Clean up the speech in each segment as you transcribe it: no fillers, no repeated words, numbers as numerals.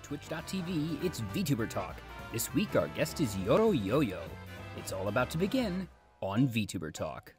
twitch.tv, it's Vtuber Talk. This week our guest is Yoro Yoyo. It's all about to begin on Vtuber Talk.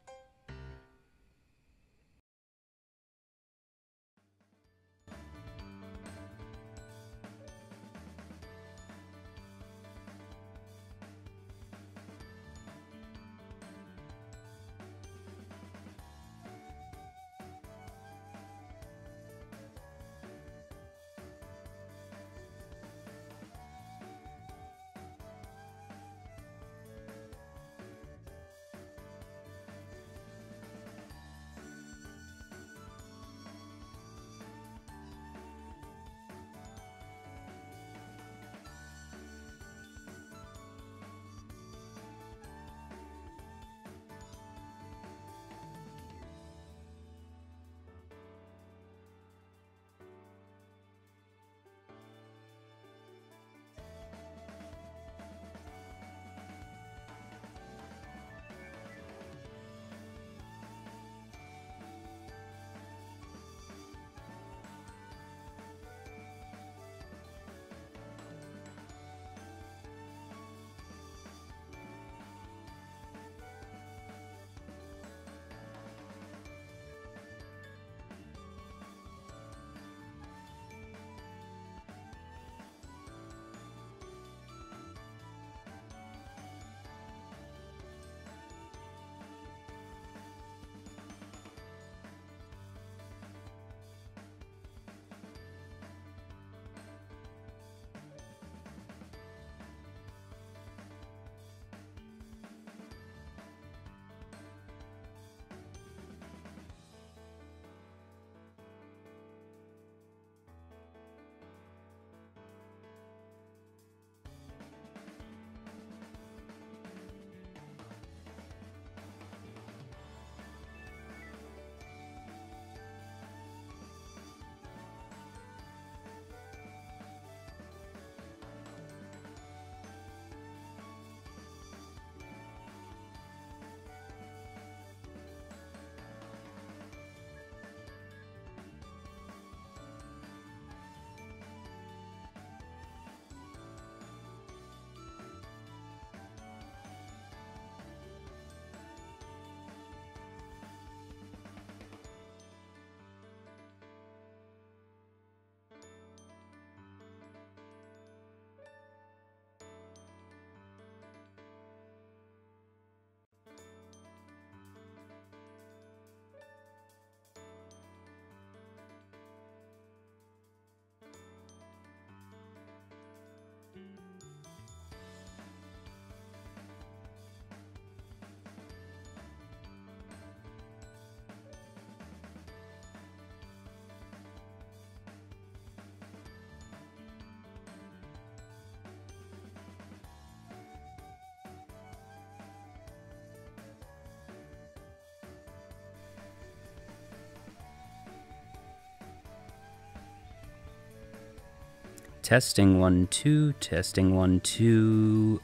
Testing 1 2, testing 1 2.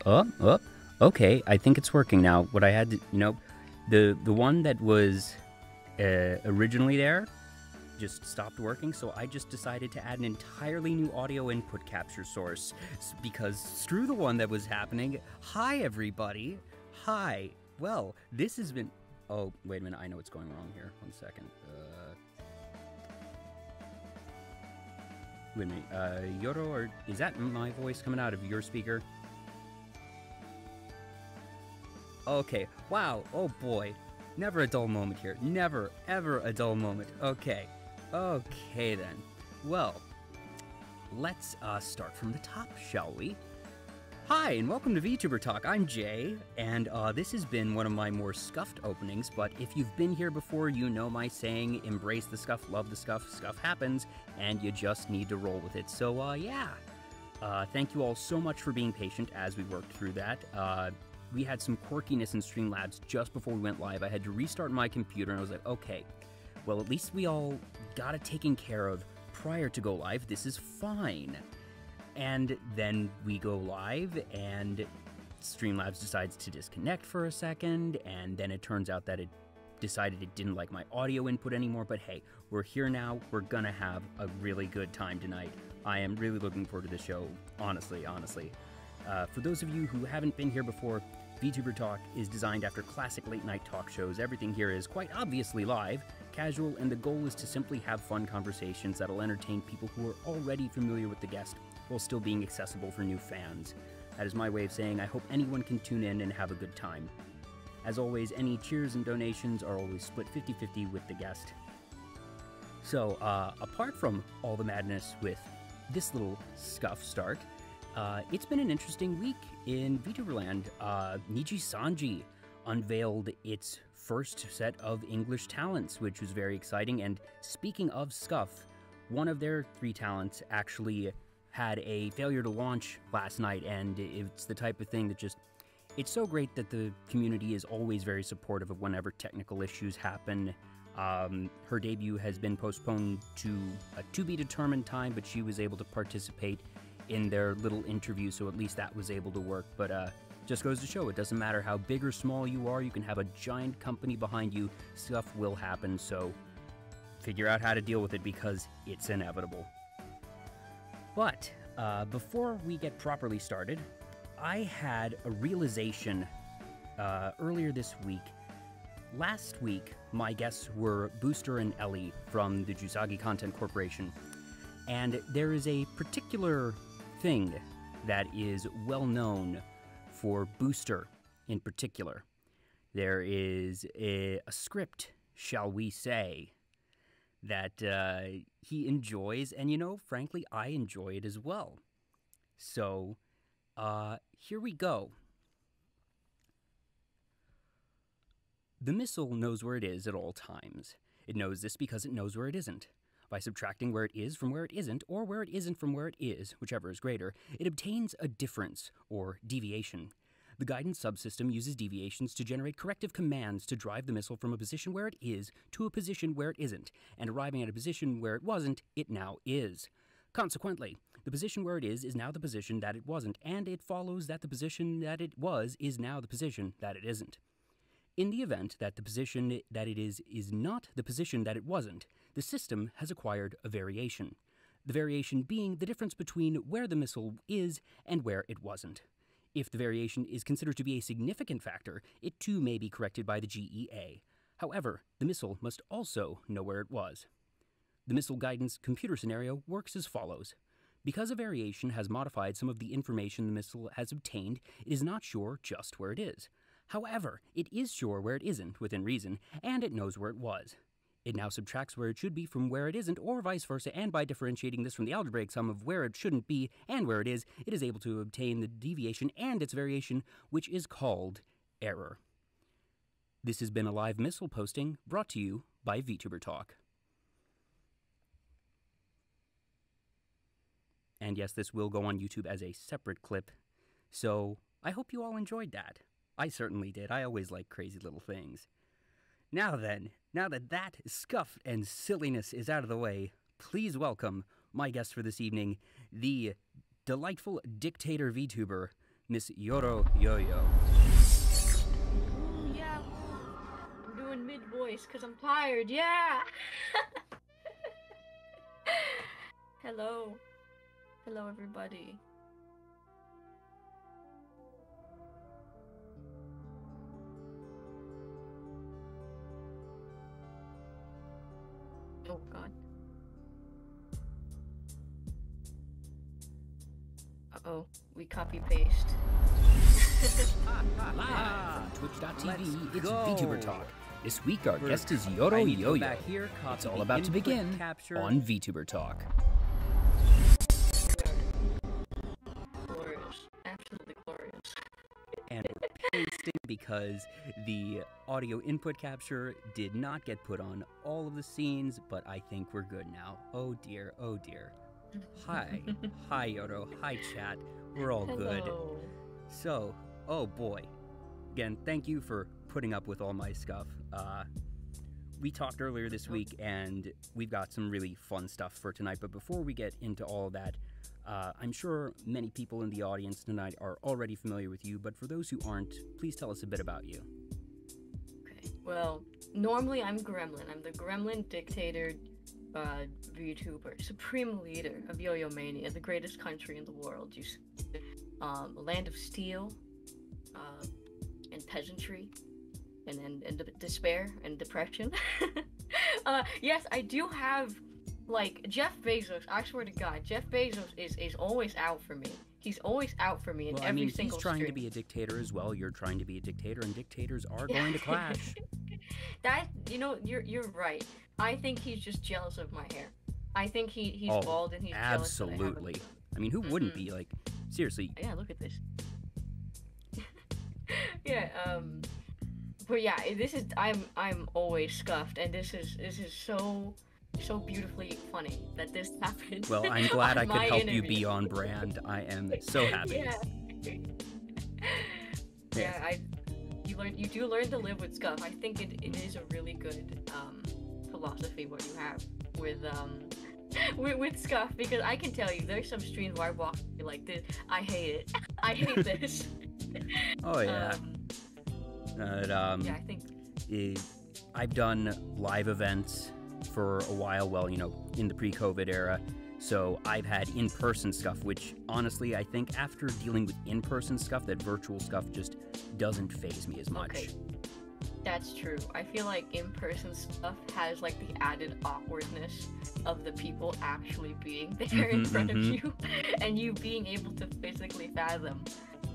Okay, I think it's working now. What I had to, the one that was originally there just stopped working, so I just decided to add an entirely new audio input capture source because screw the one that was happening. Hi everybody. Hi. Well, this has been, oh, wait a minute, I know what's going wrong here. 1 second. Wait a minute, Yoro, or is that my voice coming out of your speaker? Okay, wow, oh boy. Never a dull moment here. Never, ever a dull moment. Okay, okay then. Well, let's start from the top, shall we? Hi, and welcome to Vtuber Talk. I'm Jay, and this has been one of my more scuffed openings, but if you've been here before, you know my saying, embrace the scuff, love the scuff, scuff happens, and you just need to roll with it. So, yeah. Thank you all so much for being patient as we worked through that. We had some quirkiness in Streamlabs just before we went live. I had to restart my computer, and I was like, okay, well, at least we all got it taken care of prior to go live. This is fine. And then we go live, and Streamlabs decides to disconnect for a second, and then it turns out that it decided it didn't like my audio input anymore, but hey, we're here now. We're gonna have a really good time tonight. I am really looking forward to the show, honestly. For those of you who haven't been here before, Vtuber Talk is designed after classic late-night talk shows. Everything here is quite obviously live, casual, and the goal is to simply have fun conversations that'll entertain people who are already familiar with the guest while still being accessible for new fans. That is my way of saying I hope anyone can tune in and have a good time. As always, any cheers and donations are always split 50-50 with the guest. So, apart from all the madness with this little scuff start, it's been an interesting week in VTuberland. Niji Sanji unveiled its first set of English talents, which was very exciting. And speaking of scuff, one of their 3 talents actually had a failure to launch last night, and it's the type of thing that just... It's so great that the community is always very supportive of whenever technical issues happen. Her debut has been postponed to a to-be-determined time, but she was able to participate in their little interview, so at least that was able to work. But just goes to show, it doesn't matter how big or small you are, you can have a giant company behind you, stuff will happen, so figure out how to deal with it because it's inevitable. But before we get properly started, I had a realization earlier this week. Last week, my guests were Booster and Ellie from the Jusagi Content Corporation, and there is a particular thing that is well known for Booster in particular. There is a script, shall we say, that he enjoys, and you know, frankly, I enjoy it as well. So, here we go. The missile knows where it is at all times. It knows this because it knows where it isn't. By subtracting where it is from where it isn't, or where it isn't from where it is, whichever is greater, it obtains a difference, or deviation. The guidance subsystem uses deviations to generate corrective commands to drive the missile from a position where it is to a position where it isn't, and arriving at a position where it wasn't, it now is. Consequently, the position where it is now the position that it wasn't, and it follows that the position that it was is now the position that it isn't. In the event that the position that it is not the position that it wasn't, the system has acquired a variation. The variation being the difference between where the missile is and where it wasn't. If the variation is considered to be a significant factor, it too may be corrected by the GEA. However, the missile must also know where it was. The missile guidance computer scenario works as follows. Because a variation has modified some of the information the missile has obtained, it is not sure just where it is. However, it is sure where it isn't, within reason, and it knows where it was. It now subtracts where it should be from where it isn't, or vice versa, and by differentiating this from the algebraic sum of where it shouldn't be and where it is able to obtain the deviation and its variation, which is called error. This has been a live missile posting brought to you by Vtuber Talk. And yes, this will go on YouTube as a separate clip, so I hope you all enjoyed that. I certainly did. I always like crazy little things. Now then, now that scuff and silliness is out of the way, please welcome my guest for this evening, the delightful dictator VTuber, Miss Yoro Yoyo. Ooh, yeah, I'm doing mid-voice because I'm tired, yeah! Hello. Hello, everybody. Oh god. Uh-oh, we copy-paste. Live from Twitch.tv, it's Vtuber Talk. This week our guest is Yoro Yoyo. It's all about to begin on Vtuber Talk. Glorious. Absolutely glorious. And we're pasting because the audio input capture did not get put on all of the scenes, but I think we're good now. Oh dear, oh dear. Hi. Hi, Yoro. Hi, chat. We're all good. So, oh boy. Again, thank you for putting up with all my stuff. We talked earlier this week, and we've got some really fun stuff for tonight, but before we get into all of that, I'm sure many people in the audience tonight are already familiar with you, but for those who aren't, please tell us a bit about you. Okay, well, normally I'm Gremlin. I'm the Gremlin dictator VTuber, supreme leader of Yo-Yo Mania, the greatest country in the world. You see, land of steel, and peasantry, and despair and depression. Yes, I do have, like, Jeff Bezos. I swear to God, Jeff Bezos is always out for me. He's always out for me in every single he's trying stream. to be a dictator as well. You're trying to be a dictator, and dictators are going to clash. That, you're right. I think he's just jealous of my hair. I think he's bald and he's jealous that I have a- absolutely. I mean, who wouldn't be? Like, seriously. Yeah, look at this. Yeah, but yeah, I'm always scuffed, and this is so beautifully funny that this happened. Well, I'm glad I on could my help you interview. be on brand. I am so happy. Yeah. You do learn to live with scuff. I think it is a really good philosophy what you have with scuff, because I can tell you there's some streams where I walk like this. I hate it. I hate this. Oh yeah. Yeah, I think I've done live events for a while, well, in the pre-COVID era. So I've had in-person stuff, which honestly, I think after dealing with in-person stuff, that virtual stuff just doesn't faze me as much. Okay. That's true. I feel like in-person stuff has like the added awkwardness of the people actually being there in front of you, and you being able to physically fathom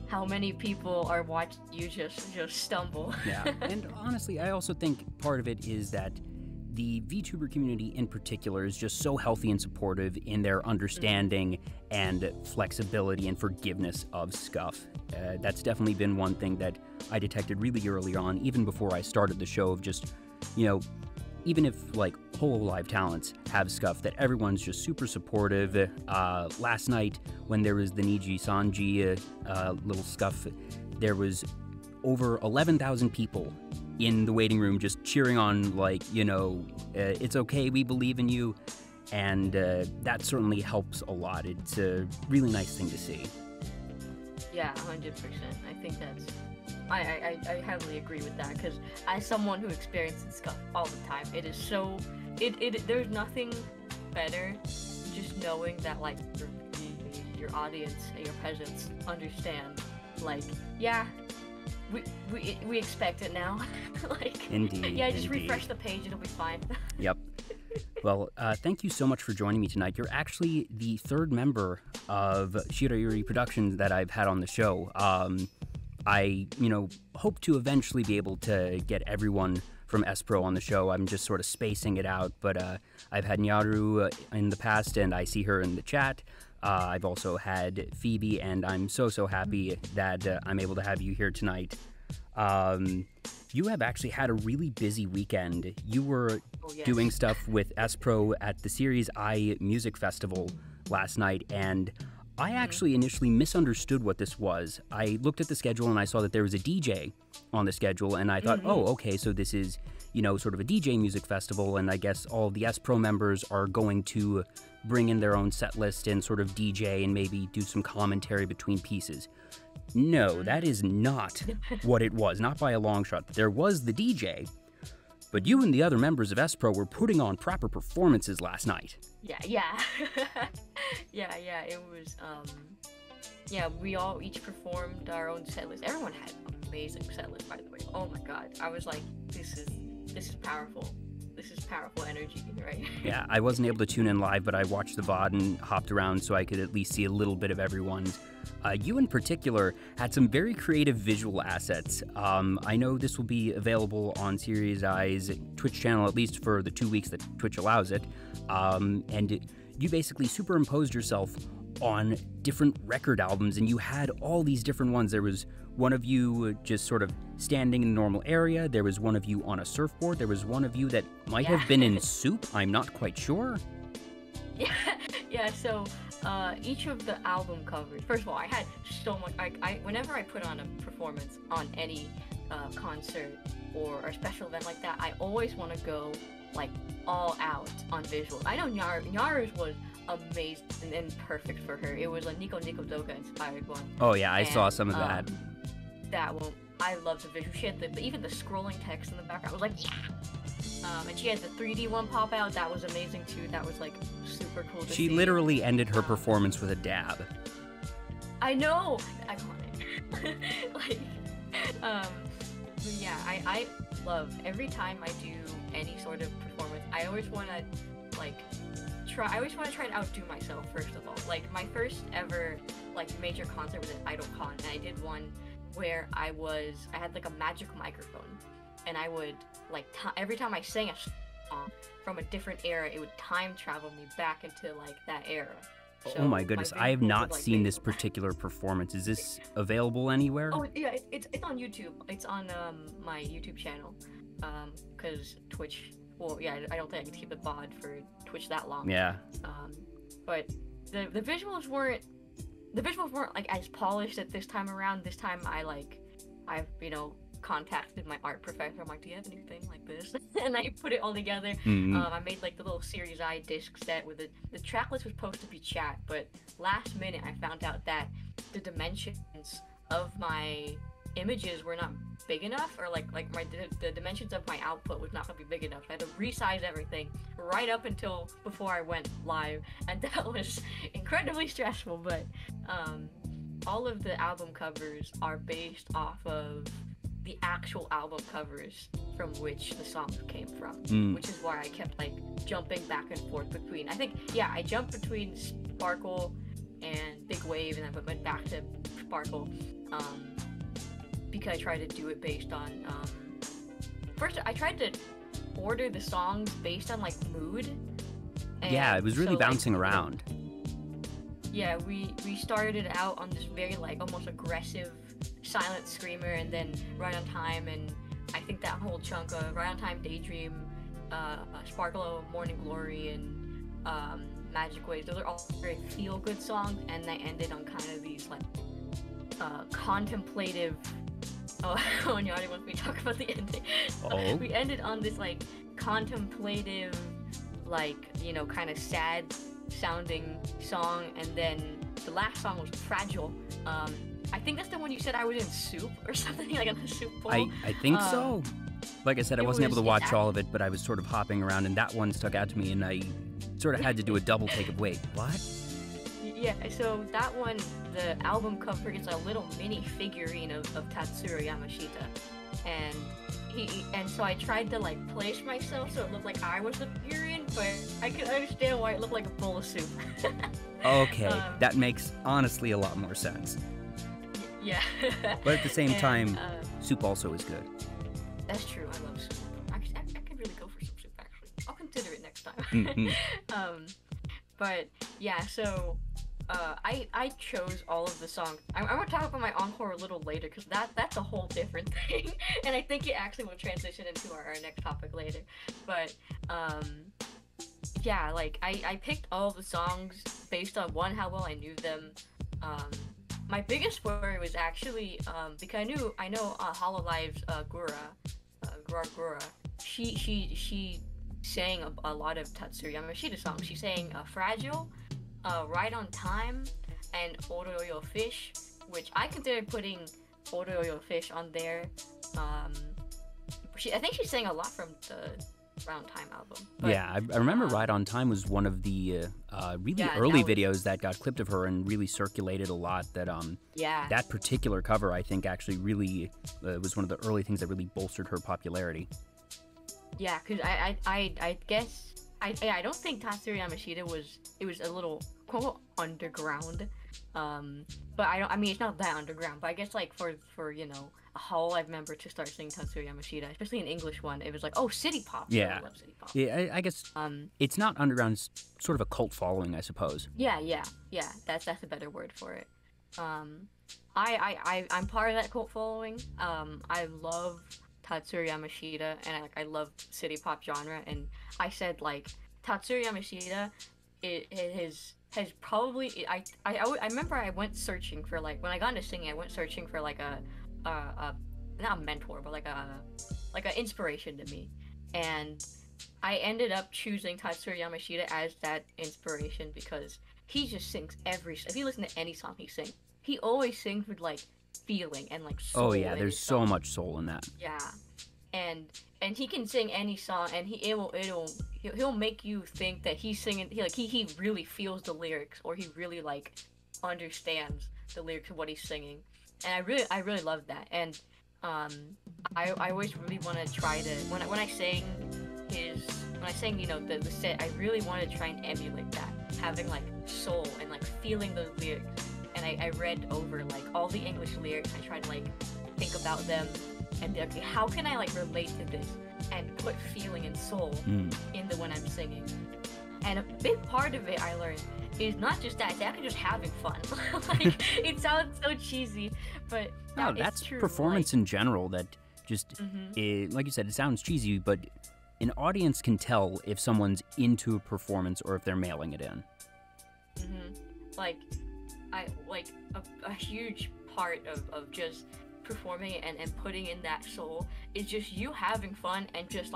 how many people are watching you just stumble. Yeah, and honestly, I also think part of it is that the VTuber community in particular is just so healthy and supportive in their understanding and flexibility and forgiveness of scuff. That's definitely been one thing that I detected really early on, even before I started the show, of just, even if like whole live talents have scuff, that everyone's just super supportive. Last night when there was the Niji Sanji little scuff, there was over 11,000 people in the waiting room just cheering on, like, it's okay, we believe in you, and that certainly helps a lot. It's a really nice thing to see. Yeah, 100%. I think that's... I heavily agree with that, because as someone who experiences scuff all the time, it is so... There's nothing better just knowing that, like, your audience and your peasants understand, like, yeah, we expect it now. Like, Indeed. Yeah, just refresh the page, it'll be fine. Yep. Well, thank you so much for joining me tonight. You're actually the third member of Shirayuri Production that I've had on the show. I, hope to eventually be able to get everyone from S-Pro on the show. I'm just sort of spacing it out, but I've had Nyaru in the past, and I see her in the chat. I've also had Phoebe, and I'm so happy that I'm able to have you here tonight. You have actually had a really busy weekend. You were doing stuff with S-Pro at the SeriesAI Music Festival last night, and I actually initially misunderstood what this was. I looked at the schedule and I saw that there was a DJ on the schedule, and I thought, oh, okay, so this is, sort of a DJ music festival, and I guess all of the S-Pro members are going to bring in their own set list and sort of DJ and maybe do some commentary between pieces. No, that is not what it was, not by a long shot. There was the DJ, but you and the other members of S-Pro were putting on proper performances last night. Yeah. Yeah, it was, we all each performed our own set list. Everyone had amazing set list, by the way. Oh my god, I was like, this is powerful. This is powerful energy, right? Yeah, I wasn't able to tune in live, but I watched the VOD and hopped around so I could at least see a little bit of everyone's. You in particular had some very creative visual assets. I know this will be available on SeriesAI's Twitch channel, at least for the 2 weeks that Twitch allows it. And you basically superimposed yourself on different record albums, and you had all these different ones. There was one of you just sort of standing in a normal area. There was one of you on a surfboard. There was one of you that might have been in soup. I'm not quite sure. Yeah, so each of the album covers, first of all, I had so much, whenever I put on a performance on any concert or a special event like that, I always want to go like all out on visuals. I know Nyaru's was amazing and perfect for her. It was a Nico Nico Doga inspired one. Oh yeah, I saw some of that. That one, I love the visual. She had even the scrolling text in the background. I was like, yeah. And she had the 3D one pop out. That was amazing too. That was like super cool to see. She literally ended her performance with a dab. I know. Iconic. Like, but yeah, I love every time I do any sort of performance. I always want to like try. I always want to try and outdo myself. First of all, like my first ever like major concert was at IdolCon, and I did one where I had like a magic microphone, and I would like every time I sang a song from a different era, it would time travel me back into like that era. So oh my goodness, I have not seen this particular performance. Is this available anywhere? Oh yeah, it's on YouTube. It's on my YouTube channel. Cause Twitch. Well, yeah, I don't think I can keep it BOD for Twitch that long. Yeah. But the visuals weren't like as polished at this time around. This time I've contacted my art professor. I'm like, do you have anything like this? And I put it all together. I made like the little SeriesAI disc set with the track list was supposed to be chat, but last minute I found out that the dimensions of my images were not big enough, or the dimensions of my output was not going to be big enough. I had to resize everything right up until before I went live, and that was incredibly stressful. But all of the album covers are based off of the actual album covers from which the songs came from, which is why I kept like jumping back and forth between. I think, yeah, I jumped between Sparkle and Big Wave, and then went back to Sparkle, because I tried to do it based on. First, I tried to order the songs based on like mood. And yeah, it was really bouncing around. Yeah, we started out on this very like almost aggressive Silent Screamer, and then Right on Time, and I think that whole chunk of Right on Time, Daydream, Sparkle, Morning Glory, and Magic Waves, those are all very feel-good songs, and they ended on kind of these like contemplative. Oh, Nyari wants me to talk about the ending. Oh. We ended on this like contemplative, like, kind of sad sounding song, and then the last song was Fragile. I think that's the one you said I was in soup or something, like in the soup bowl. I think so. Like I said, I wasn't able to watch all of it, but I was sort of hopping around, and that one stuck out to me, and I sort of had to do a double take of, wait, what? Yeah, so that one, the album cover is a little mini figurine of Tatsuya Yamashita, and so I tried to like place myself so it looked like I was the figurine, but I could understand why it looked like a bowl of soup. Okay, that makes honestly a lot more sense. Yeah. But at the same time, soup also is good. That's true. I love soup. I could really go for some soup, actually. I'll consider it next time. But yeah, so I chose all of the songs. I'm going to talk about my encore a little later, because that's a whole different thing, and I think it actually will transition into our next topic later. But yeah, like I picked all of the songs based on one, how well I knew them. My biggest worry was actually because I know Hololive's Gura. She sang a lot of Tatsuya Yamashita songs. She sang Fragile, Right on Time, and Yoro Yoyo Fish, which I considered putting Yoro Yoyo Fish on there. I think she sang a lot from the Round Time album. But, yeah, I remember Right on Time was one of the really early videos that got clipped of her and really circulated a lot. That particular cover, I think, actually really was one of the early things that really bolstered her popularity. Yeah, because I guess I don't think Tatsuya Yamashita was a little quote underground, but I mean it's not that underground, but I guess like for a Hololive member to start singing Tatsuya Yamashita, especially an English one, it was like, oh, city pop. Yeah, I love city pop. Yeah, I guess it's not underground, it's sort of a cult following, I suppose. Yeah, that's a better word for it. I'm part of that cult following. I love Tatsuya Yamashita, and I love city pop genre, and I said like Tatsuya Yamashita has probably I remember I went searching for like when I got into singing, I went searching for like a not a mentor, but like an inspiration to me, and I ended up choosing Tatsuya Yamashita as that inspiration because he just sings if you listen to any song he sings, he always sings with like feeling and like soul. Oh yeah, there's so much soul in that. Yeah, and he can sing any song, and he'll make you think that he's singing. He really feels the lyrics, or he really like understands the lyrics of what he's singing, and I really love that. And I always really want to try to when I sang the set, I really wanted to try and emulate that, having like soul and like feeling those lyrics. And I read over like all the English lyrics. I tried to like think about them and be like, okay, how can I like relate to this and put feeling and soul in the when I'm singing. And a big part of it I learned is not just that, it's actually just having fun. Like, it sounds so cheesy, but no, that's true. Performance like, in general that just, like you said, it sounds cheesy, but an audience can tell if someone's into a performance or if they're mailing it in. Like, a huge part of just performing and putting in that soul is just you having fun and just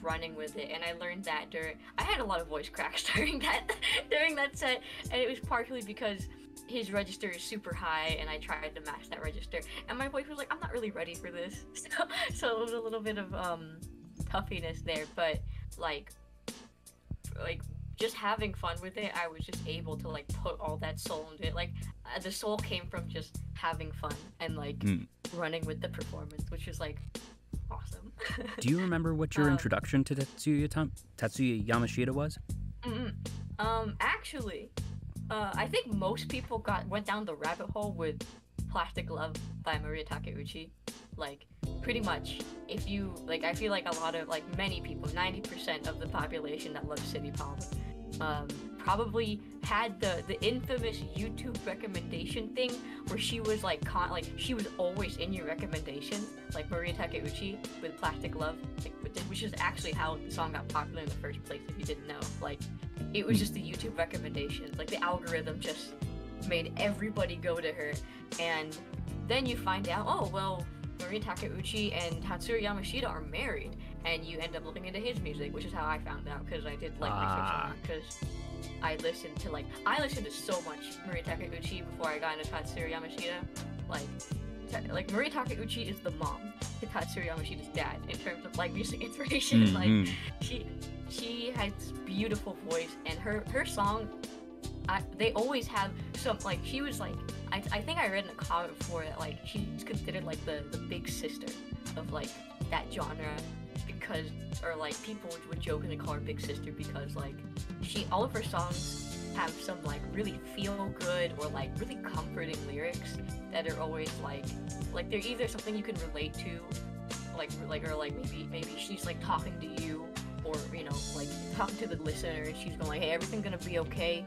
running with it. And I learned that I had a lot of voice cracks during that set, and it was partially because his register is super high and I tried to match that register, and my voice was like, I'm not really ready for this. So it was a little bit of puffiness there, but like just having fun with it, I was just able to like put all that soul into it. Like the soul came from just having fun and like running with the performance, which was like awesome. Do you remember what your introduction to Tatsuya Yamashida was? Actually, I think most people went down the rabbit hole with Plastic Love by Maria Takeuchi. Like, pretty much, if you, like, I feel like a lot of, like, many people, 90% of the population that loves city pop, probably had the infamous YouTube recommendation thing where she was, like, she was always in your recommendations, like Maria Takeuchi with Plastic Love, which is actually how the song got popular in the first place, if you didn't know. Like, it was just the YouTube recommendations, like, the algorithm just made everybody go to her, and then you find out, oh, well, Maria Takeuchi and Tatsuya Yamashida are married, and you end up looking into his music, which is how I found out, because I did like research on it, because I listened to so much Maria Takeuchi before I got into Tatsuya Yamashida. Like Maria Takeuchi is the mom to Tatsuya Yamashida's dad in terms of like music inspiration. Like she has this beautiful voice, and her song, they always have some, like, she was like, I think I read in a comment before that like she's considered like the big sister of like that genre, because, or like people would jokingly call her big sister because like all of her songs have some like really feel good or like really comforting lyrics that are always like they're either something you can relate to, or maybe she's like talking to you, or you know, like talking to the listener, and she's going like, hey, everything's gonna be okay.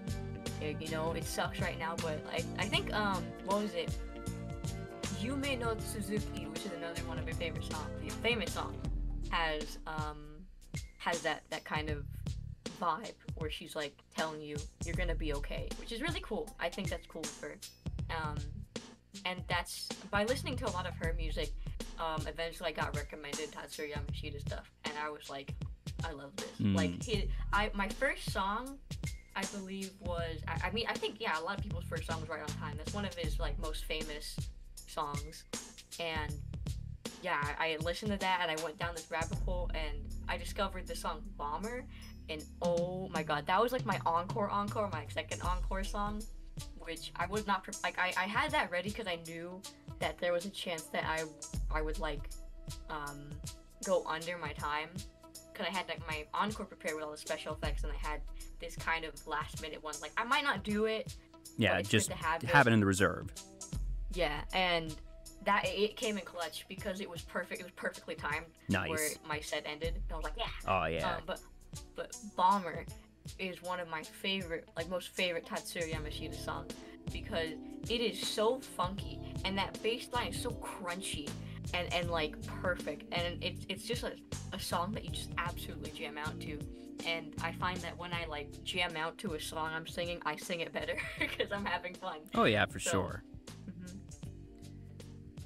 You know, it sucks right now, but I think what was it? Yume no Suzuki, which is another one of her favorite songs, the famous song, has that kind of vibe where she's like telling you you're gonna be okay, which is really cool. I think that's cool for her. And that's by listening to a lot of her music. Eventually I got recommended Tatsuya Yamashida stuff, and I was like, I love this. Like my first song, I believe, was, I think, yeah, a lot of people's first song was Right on Time. That's one of his, like, most famous songs. And, yeah, I listened to that, and I went down this rabbit hole, and I discovered the song Bomber, and oh my god, that was, like, my my second encore song, which I was not, I had that ready because I knew that there was a chance that I would, like, go under my time, because I had, like, my encore prepared with all the special effects, and I had this kind of last minute one, like I might not do it, yeah, just have it in the reserve. Yeah, and that it came in clutch because it was perfect. It was perfectly timed. Nice. Where my set ended, I was like, yeah. Oh yeah. But Bomber is one of my favorite, like most favorite Tatsuya Yamashida songs, because it is so funky, and that bass line is so crunchy and like perfect, and it's just a song that you just absolutely jam out to. And I find that when I like jam out to a song I'm singing, I sing it better because I'm having fun. Oh yeah, for sure.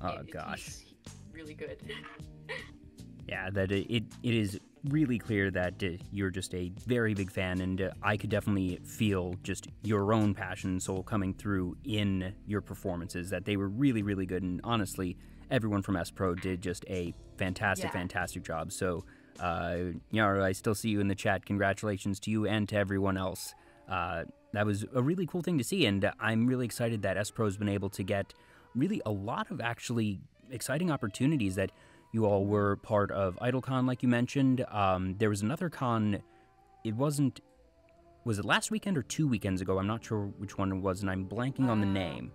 Oh gosh. He's really good. Yeah, that it is really clear that you're just a very big fan, and I could definitely feel just your own passion and soul coming through in your performances, that they were really, really good, and honestly, everyone from S-Pro did just a fantastic, fantastic job. So, Yaro, I still see you in the chat. Congratulations to you and to everyone else. That was a really cool thing to see, and I'm really excited that S-Pro's been able to get really a lot of actually exciting opportunities, that you all were part of IdleCon, like you mentioned. There was another con, was it last weekend or 2 weekends ago? I'm not sure which one it was, and I'm blanking on the name.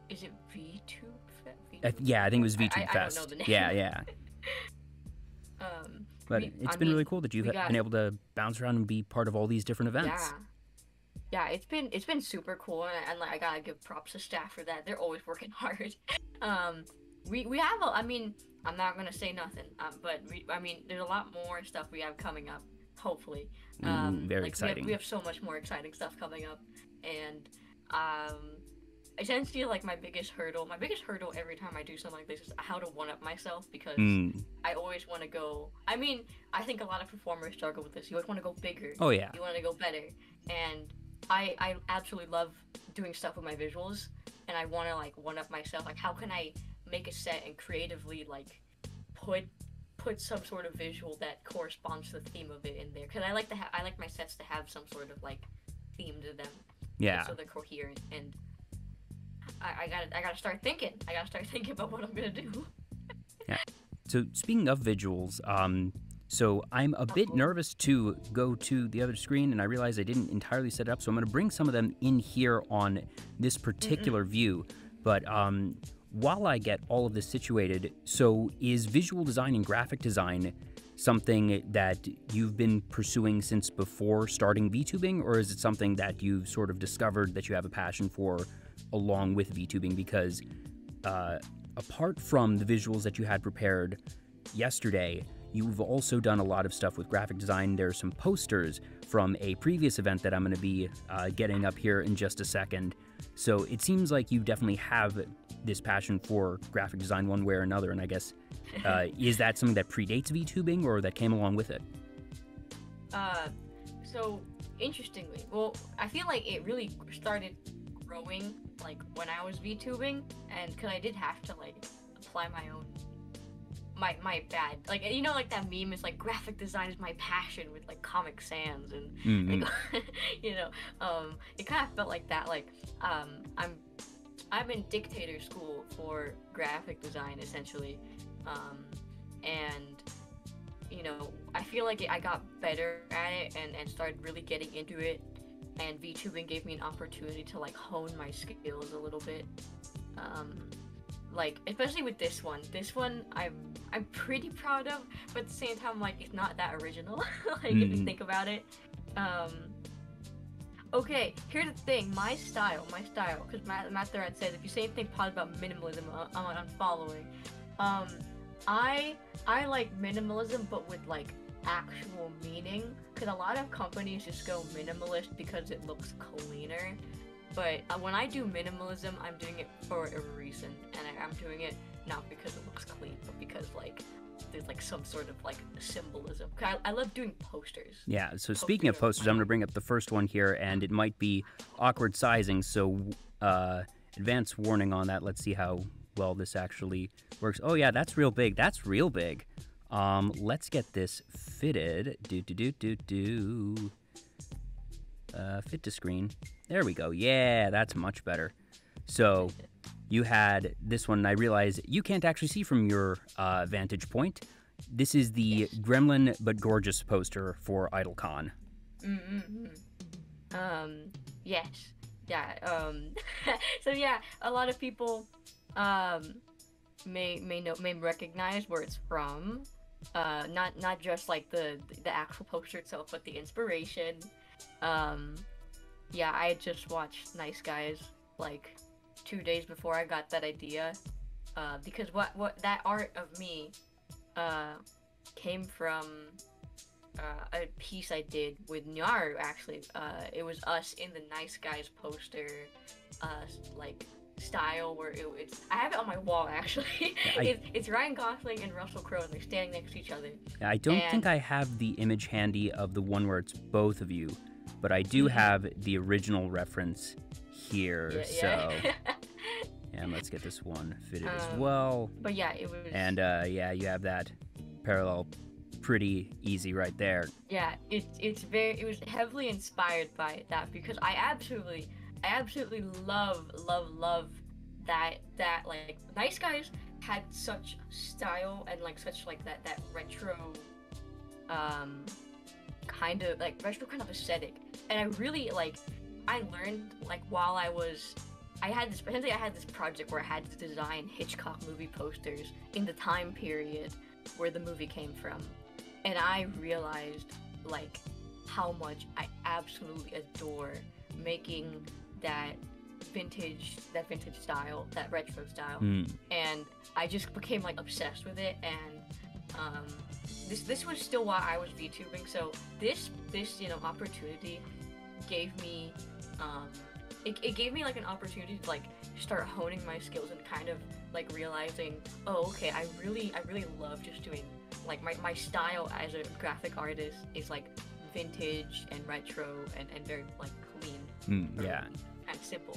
Is it Vtuber? Yeah, I think it was Vtuber I Fest. don't know the name. Yeah. But it's been really cool that you've been able to bounce around and be part of all these different events. Yeah, it's been super cool, and like, I gotta give props to staff for that. They're always working hard. We have I mean, I'm not gonna say nothing, but there's a lot more stuff we have coming up, hopefully. Very exciting. We have so much more exciting stuff coming up, and essentially, like, my biggest hurdle every time I do something like this is how to one-up myself, because I always want to go, I think a lot of performers struggle with this. You always want to go bigger. Oh yeah. You want to go better, and I absolutely love doing stuff with my visuals, and I want to, like, one-up myself. Like, how can I make a set and creatively, like, put some sort of visual that corresponds to the theme of it in there? Because I like my sets to have some sort of, like, theme to them. Yeah. So they're coherent, and I gotta start thinking. I gotta start thinking about what I'm gonna do. Yeah. So speaking of visuals, so I'm a bit nervous to go to the other screen, and I realize I didn't entirely set it up, so I'm going to bring some of them in here on this particular view. But while I get all of this situated, so is visual design and graphic design something that you've been pursuing since before starting VTubing, or is it something that you've sort of discovered that you have a passion for along with VTubing? Because apart from the visuals that you had prepared yesterday, you've also done a lot of stuff with graphic design. There's some posters from a previous event that I'm going to be getting up here in just a second. So it seems like you definitely have this passion for graphic design one way or another, and I guess, is that something that predates VTubing or that came along with it? So, interestingly, well, I feel like it really started growing, like, when I was VTubing, and because I did have to, like, apply my own my bad, like, you know, like that meme is like, graphic design is my passion with, like, Comic Sans, and like, you know, it kind of felt like that. Like, I'm in dictator school for graphic design, essentially, and, you know, I feel like I got better at it and started really getting into it, and VTubing gave me an opportunity to, like, hone my skills a little bit. Like, especially with this one I'm pretty proud of, but at the same time, like, it's not that original. Like, if you think about it. Okay, here's the thing, my style, because Matt Thread says, if you say anything positive about minimalism, I'm following. I like minimalism, but with, like, actual meaning, because a lot of companies just go minimalist because it looks cleaner. But when I do minimalism, I'm doing it for a reason, and I'm doing it not because it looks clean, but because, like, there's, like, some sort of, like, symbolism. I love doing posters. Yeah, so speaking of posters, I'm going to bring up the first one here, and it might be awkward sizing, so advance warning on that. Let's see how well this actually works. Oh yeah, that's real big. That's real big. Let's get this fitted. Fit to screen. There we go. Yeah, that's much better. So you had this one, and I realize you can't actually see from your vantage point. This is the Gremlin but Gorgeous poster for IdleCon. Yes. Yeah. So yeah, a lot of people may recognize where it's from. Not just, like, the actual poster itself, but the inspiration. Yeah, I just watched Nice Guys, like, 2 days before I got that idea, because what that art of me came from a piece I did with Nyaru, actually. It was us in the Nice Guys poster, like, style where it's I have it on my wall actually. Yeah, it's Ryan Gosling and Russell Crowe, and they're standing next to each other. I don't think I have the image handy of the one where it's both of you, but I do have the original reference here. So, and let's get this one fitted as well. But yeah, it was. And yeah, you have that parallel pretty easy right there. Yeah, it was heavily inspired by that, because I absolutely love that like Nice Guys had such style and like such like that retro kind of like retro kind of aesthetic, and I really like I learned like while I had this project where I had to design Hitchcock movie posters in the time period where the movie came from, and I realized like how much I absolutely adore making that vintage style, that retro style, and I just became like obsessed with it. And this was still while I was VTubing, so this opportunity gave me it gave me like an opportunity to like start honing my skills and kind of like realizing, oh okay, I really love just doing like my style as a graphic artist is like vintage and retro and very like clean, yeah, and simple.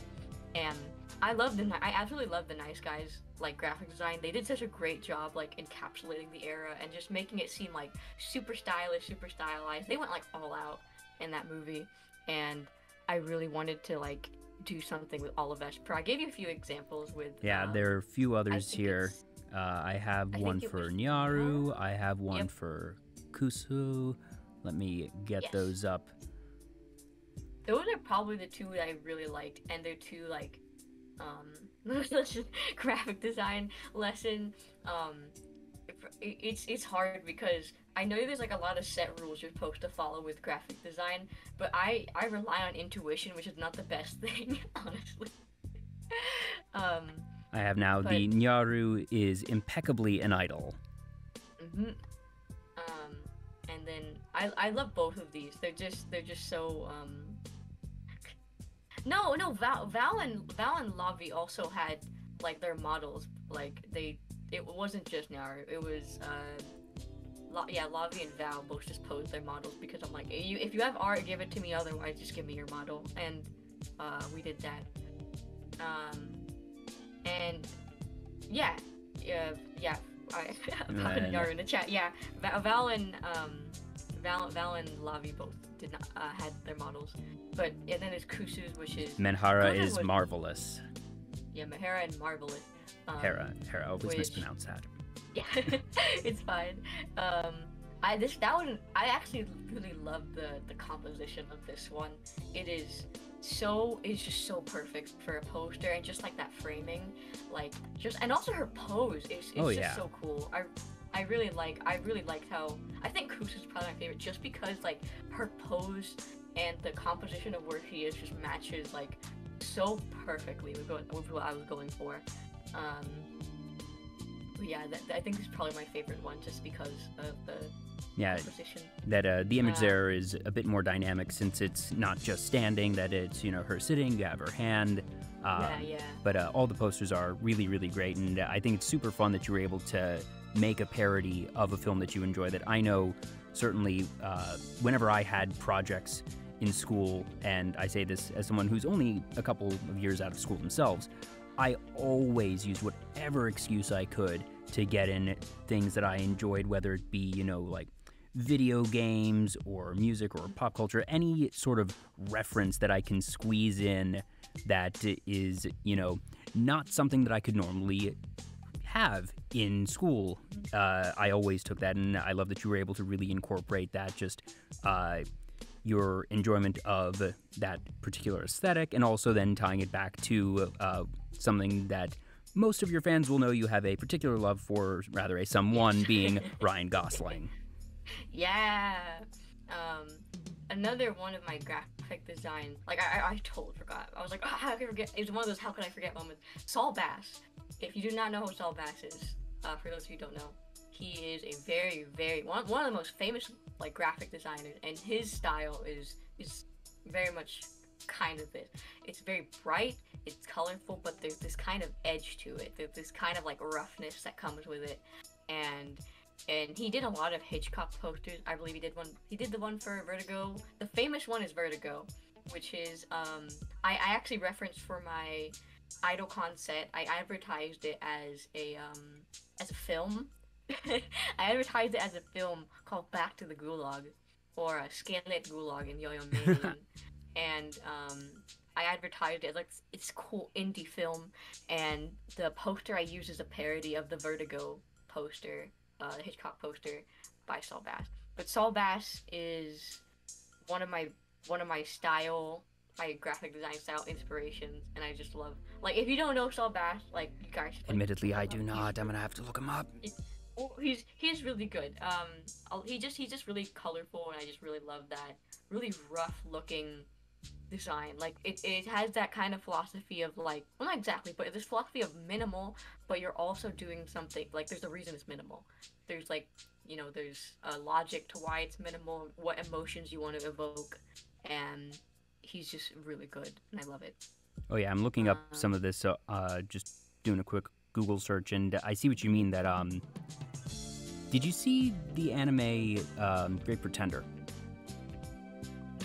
And I absolutely love the Nice Guys like graphic design. They did such a great job like encapsulating the era and just making it seem like super stylish, super stylized. They went like all out in that movie, and I really wanted to like do something with all of Vesper. I gave you a few examples with there are a few others here. I have one for Nyaru, I have one for Kusu. Let me get those up. Those are probably the two that I really liked, and they're two like graphic design lesson. It's hard because I know there's like a lot of set rules you're supposed to follow with graphic design, but I rely on intuition, which is not the best thing, honestly. I have now the Nyaru is impeccably an idol. And then I love both of these. They're just so No, Val and Lavi also had like their models. Like it wasn't just Nyaru. It was Lavi and Val both just posed their models, because I'm like, if you have art, give it to me. Otherwise, just give me your model. And we did that. And I have Nyaru in the chat. Yeah, Val and Lavi both did not had their models. But and then there's Kusu's, which is Menhara is marvelous. Yeah, Menhara and marvelous. Hera, always mispronounce that. Yeah, it's fine. I actually really love the composition of this one. It's just so perfect for a poster, and just like that framing, and also her pose is just so cool. I really liked how, I think Kusu's probably my favorite, just because like her pose and the composition of where she is just matches like so perfectly with what I was going for. But yeah, I think this is probably my favorite one, just because of the composition. That the image there is a bit more dynamic, since it's not just standing, that it's her sitting, you have her hand. But all the posters are really, really great, and I think it's super fun that you were able to make a parody of a film that you enjoy. That I know certainly whenever I had projects in school, and I say this as someone who's only a couple of years out of school themselves, I always used whatever excuse I could to get in things that I enjoyed, whether it be, like video games or music or pop culture, any sort of reference that I can squeeze in that is, not something that I could normally have in school. I always took that, and I love that you were able to really incorporate that, just your enjoyment of that particular aesthetic, and also then tying it back to something that most of your fans will know you have a particular love for, rather a someone being Ryan Gosling. Yeah. Another one of my graphic design, like I totally forgot. I was like, how could I forget? It was one of those how could I forget moments. Saul Bass. If you do not know who Saul Bass is, for those of you who don't know, he is a very, very one of the most famous like graphic designers, and his style is very much kind of this. It's very bright. it's colorful, but there's this kind of edge to it. There's this kind of like roughness that comes with it, and he did a lot of Hitchcock posters. I believe he did one. He did the one for Vertigo. The famous one is Vertigo, which is I actually referenced for my IdolCon set. I advertised it as a film. I advertised it as a film called Back to the Gulag, or Scanlit Gulag in Yo-Yo Mania. And I advertised it as like it's cool indie film, and the poster I used is a parody of the Vertigo poster, the Hitchcock poster by Saul Bass. But Saul Bass is one of my my graphic design style inspirations, and I just love, like, if you don't know Saul Bass, like, you guys should, like, Admittedly, I do not. I'm gonna have to look him up. He's really good. He's just really colorful, and I just really love that really rough looking design. Like, it has that kind of philosophy of, like, well, not exactly, but this philosophy of minimal, but you're also doing something, like, there's a reason it's minimal. There's, like, you know, there's a logic to why it's minimal, what emotions you want to evoke, and he's just really good, and I love it. Oh yeah, I'm looking up some of this, just doing a quick Google search, and I see what you mean that, did you see the anime, Great Pretender?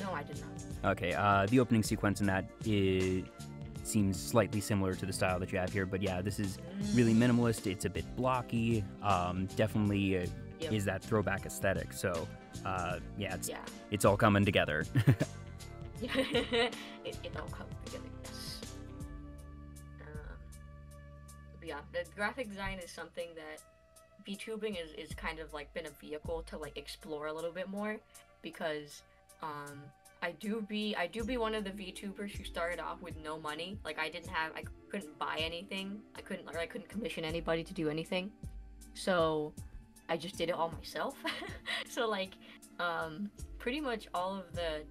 No, I did not. Okay, the opening sequence in that seems slightly similar to the style that you have here, but yeah, this is really minimalist. It's a bit blocky, definitely is that throwback aesthetic, so, yeah, it's all coming together. it all comes together, yes. But yeah, the graphic design is something that VTubing is kind of like been a vehicle to like explore a little bit more, because I do be one of the VTubers who started off with no money. Like, I couldn't buy anything. I couldn't commission anybody to do anything. So I just did it all myself. So like pretty much all of the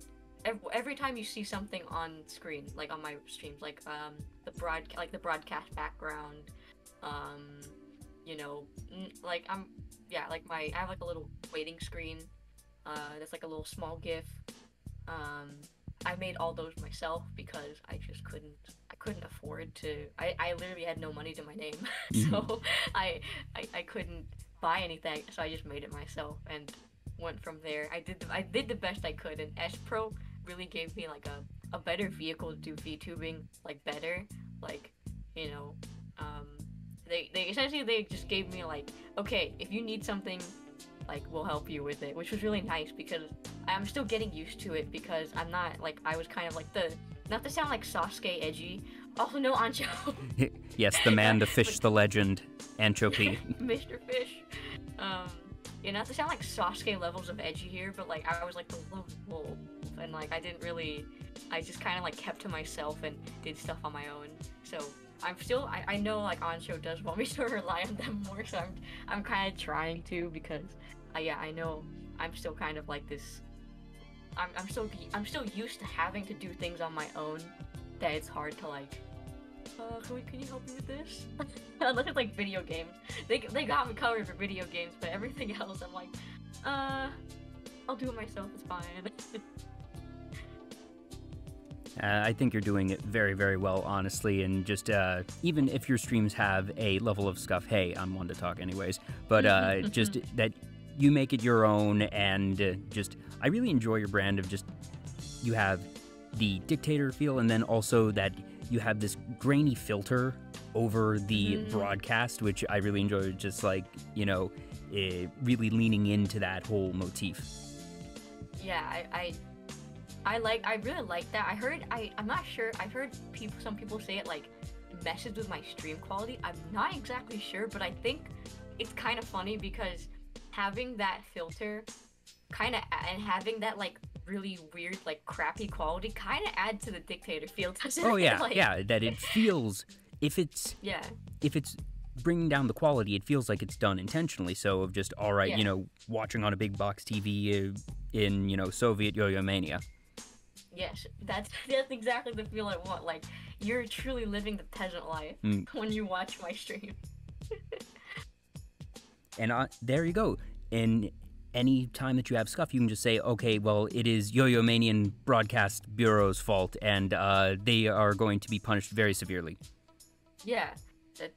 every time you see something on screen, like on my streams, like the broadcast background, you know, like I have like a little waiting screen, that's like a little small GIF. I made all those myself because I just couldn't afford to. I literally had no money to my name, so I couldn't buy anything, so I just made it myself and went from there. I did the best I could, and S Pro really gave me like a better vehicle to do VTubing, like better, like, you know, they essentially just gave me like, okay, if you need something, like, we'll help you with it, which was really nice because I'm still getting used to it, because I'm not, like, I was kind of like not to sound like Sasuke edgy, also no Ancho. Yes, the man, the fish, the legend, Ancho P. Mr. Fish. Yeah, not to sound like Sasuke levels of edgy here, but like I was like the lone wolf, and like I just kind of like kept to myself and did stuff on my own. So I know like Ancho does want me to rely on them more, so I'm kind of trying to, because I know I'm still kind of like this. I'm still used to having to do things on my own, that it's hard to like, can you help me with this? Unless it's like video games. They got me covered for video games, but everything else I'm like, I'll do it myself, it's fine. I think you're doing it very, very well, honestly, and just, even if your streams have a level of scuff, hey, I'm one to talk anyways, but just that you make it your own, and just, I really enjoy your brand of just, you have the dictator feel, and then also that you have this grainy filter over the broadcast, which I really enjoy, just like, you know, really leaning into that whole motif. Yeah, I really like that. I'm not sure, I've heard some people say it like messes with my stream quality. I'm not exactly sure, but I think it's kind of funny because having that filter and having that like really weird like crappy quality kind of adds to the dictator feel, doesn't it? Oh yeah, like, yeah, that it feels, if it's bringing down the quality, it feels like it's done intentionally. So of just, all right, you know, watching on a big box TV in, you know, Soviet Yo-Yo Mania. Yes, that's exactly the feel I want. Like, you're truly living the peasant life when you watch my stream. And there you go. And any time that you have scuff, you can just say, okay, well, it is Yo-Yo Manian Broadcast Bureau's fault, and they are going to be punished very severely. Yeah,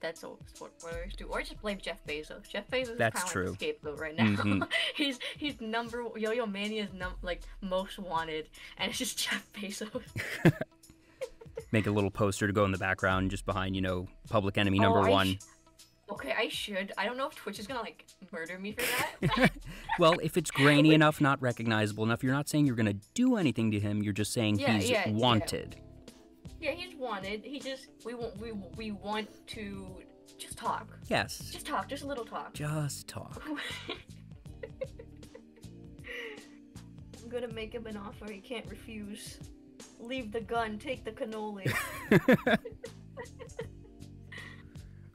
that's all spoilers do. Or just blame Jeff Bezos. Jeff Bezos That's is kind true. of like the scapegoat right now. he's Yo-Yo Mania's like most wanted, and it's just Jeff Bezos. Make a little poster to go in the background just behind, Public Enemy #1. Okay, I should. I don't know if Twitch is gonna like murder me for that. Well, if it's grainy enough, not recognizable enough, you're not saying you're gonna do anything to him. You're just saying he's wanted. Yeah, he's wanted. We want to just talk. Yes. Just talk. Just a little talk. Just talk. I'm gonna make him an offer he can't refuse. Leave the gun, take the cannoli.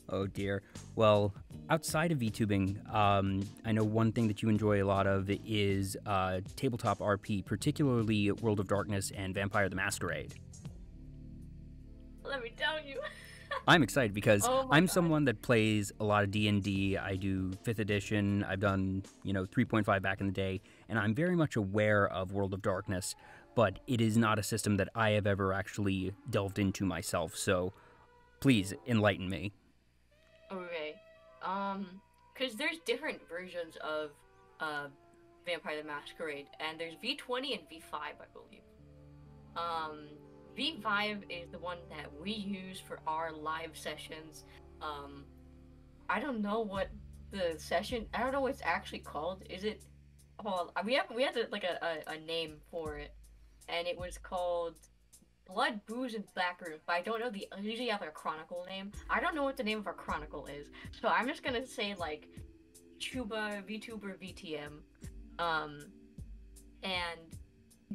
Oh dear. Well, outside of VTubing, I know one thing that you enjoy a lot of is tabletop RP, particularly World of Darkness and Vampire the Masquerade. Let me tell you. I'm excited because I'm God. someone that plays a lot of D&D. I do 5th edition. I've done, 3.5 back in the day, and I'm very much aware of World of Darkness, but it is not a system that I have ever actually delved into myself, so please enlighten me. Okay. Because there's different versions of Vampire the Masquerade, and there's V20 and V5, I believe. V5 is the one that we use for our live sessions. I don't know what the session, I don't know what it's actually called. Is it, well, we had a name for it, and it was called Blood, Booze, and Backrooms, but I don't know I usually have a chronicle name. I don't know what the name of our chronicle is, so I'm just gonna say like Chuba, VTuber, VTM, and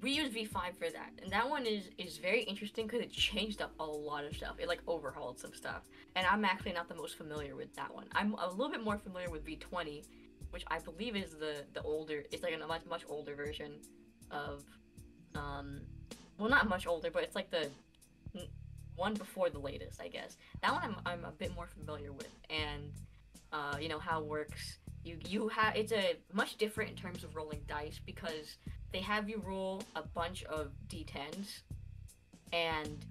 we use V5 for that, and that one is very interesting because it changed up a lot of stuff. It like overhauled some stuff, and I'm actually not the most familiar with that one. I'm a little bit more familiar with V20, which I believe is the older. It's like a much older version of well, not much older, but it's like the one before the latest, I guess. That one I'm a bit more familiar with, and how it works. It's a much different in terms of rolling dice because they have you roll a bunch of d10s, and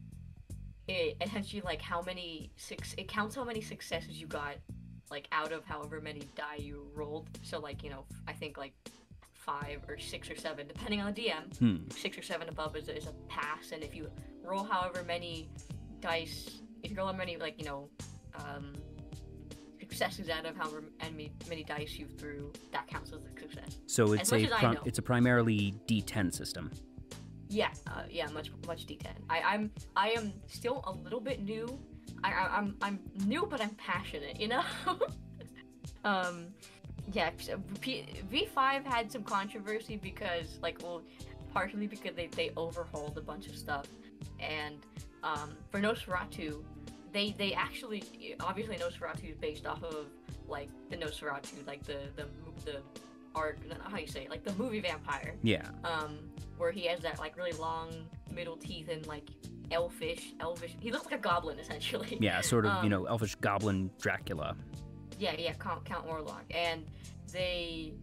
it essentially like it counts how many successes you got, like out of however many die you rolled. So like I think like 5 or 6 or 7, depending on the DM. 6 or 7 above is a pass, and if you roll however many dice, if you roll how many successes out of however many dice you threw, that counts as a success. So it's a primarily D10 system. Yeah, much D10. I am still a little bit new. I'm new, but I'm passionate, Yeah, V5 had some controversy because, partially because they overhauled a bunch of stuff, and for Nosferatu, they actually, obviously Nosferatu is based off of the Nosferatu, the art, I don't know how you say it, like the movie vampire. Yeah. Where he has that really long middle teeth and elfish. He looks like a goblin essentially. Yeah, sort of elfish goblin Dracula. Yeah, Count Orlok, and they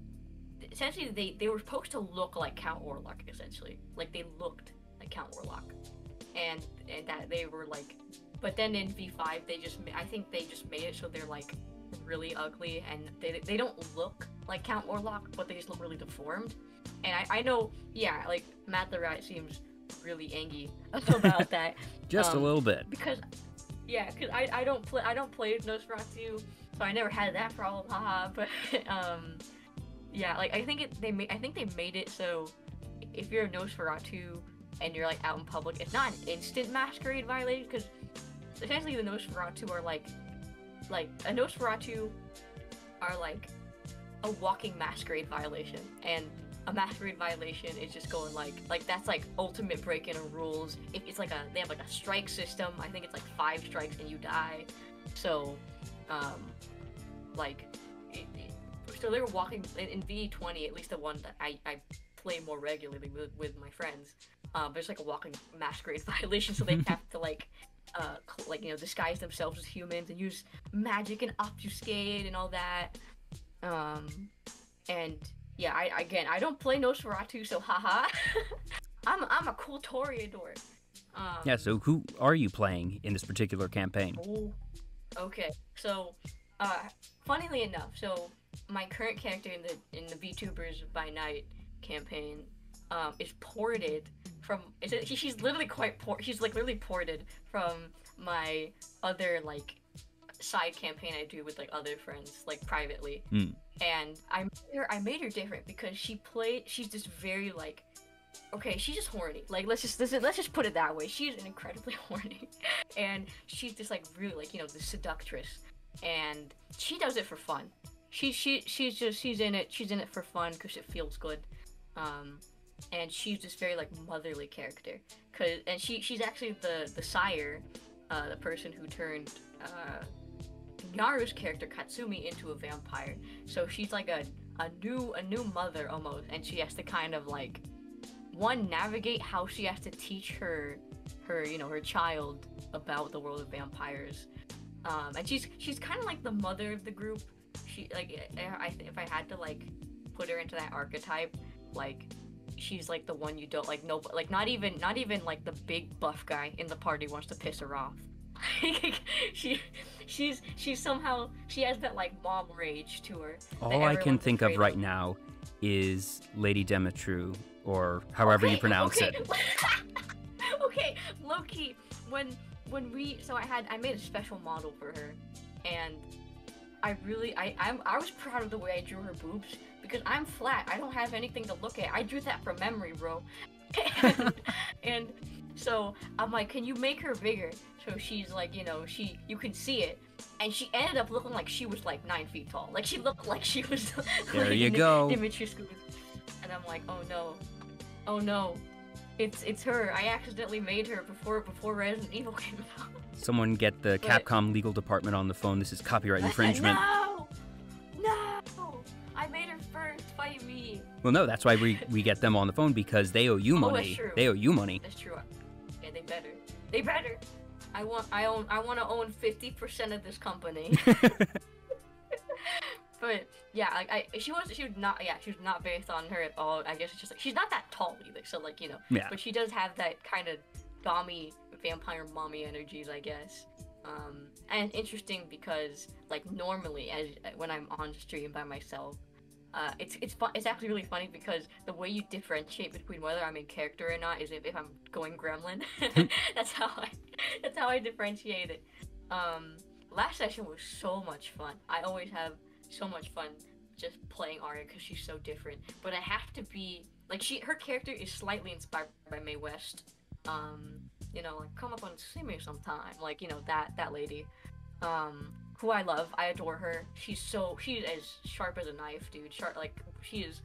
were supposed to look like Count Orlok essentially, they looked like Count Orlok, and that they were but then in V5 I think they just made it so they're really ugly, and they don't look like Count Orlok, but they just look really deformed. And I know, yeah, Matt the Rat seems really angry about that. Just a little bit. Because I don't play Nosferatu, so I never had that problem, haha. But yeah, I think they made it so if you're a Nosferatu and you're out in public, it's not an instant masquerade violation, because essentially the Nosferatu are a Nosferatu are a walking masquerade violation, and a masquerade violation is just going that's ultimate breaking of rules. It's they have a strike system. I think it's 5 strikes and you die. So so they were walking in V20, at least the one that I play more regularly with my friends. There's a walking masquerade violation, so they have to disguise themselves as humans and use magic and obfuscate and all that. And yeah, I don't play Nosferatu, so haha. I'm a cool Toreador. Yeah, so who are you playing in this particular campaign? Oh, okay. So, funnily enough, so my current character in the VTubers by Night campaign, is ported from. She's literally she's like literally ported from my other like side campaign I do with like other friends like privately. And I made her different because she's just very like, okay, she's just horny. Like let's just put it that way. She's incredibly horny, and she's just like really like, you know, the seductress, and she does it for fun. She's in it for fun because it feels good, and she's just very like motherly character. And she's actually the sire, the person who turned Naru's character Katsumi into a vampire. So she's like a new mother almost, and she has to kind of like navigate how she has to teach her child about the world of vampires. And she's kind of like the mother of the group. She like if I had to like put her into that archetype, like she's like the one you don't like, no, like not even like the big buff guy in the party wants to piss her off. she's somehow, she has that like mom rage to her. All I can think of right now is Lady Demetru, or however you pronounce it. Okay, low-key, when I made a special model for her, and I was proud of the way I drew her boobs, because I'm flat, I don't have anything to look at. I drew that from memory, bro. and so I'm like, can you make her bigger? So she's like, you know, you can see it. And she ended up looking like she was like 9 feet tall. Like she looked like she was there like you go. Dimitrescu. And I'm like, oh no, it's her. I accidentally made her before Resident Evil came out. Someone get the Capcom legal department on the phone. This is copyright infringement. No, I made her first. Fight me. Well, no, that's why we get them on the phone, because they owe you money. That's true. They owe you money. That's true. Yeah, they better. I want to own 50% of this company. But yeah, she was not based on her at all. I guess it's just like she's not that tall either. So like, you know, yeah. But she does have that kind of dommy vampire mommy energies, I guess. And interesting because like normally when I'm on stream by myself, it's actually really funny because the way you differentiate between whether I'm in character or not is if I'm going gremlin. That's how I differentiate it. Last session was so much fun. I always have so much fun just playing Arya because she's so different. But I have to be like, her character is slightly inspired by Mae West. You know, like, come up and see me sometime. Like, you know, that lady. Who I love. I adore her. She's as sharp as a knife, dude. She is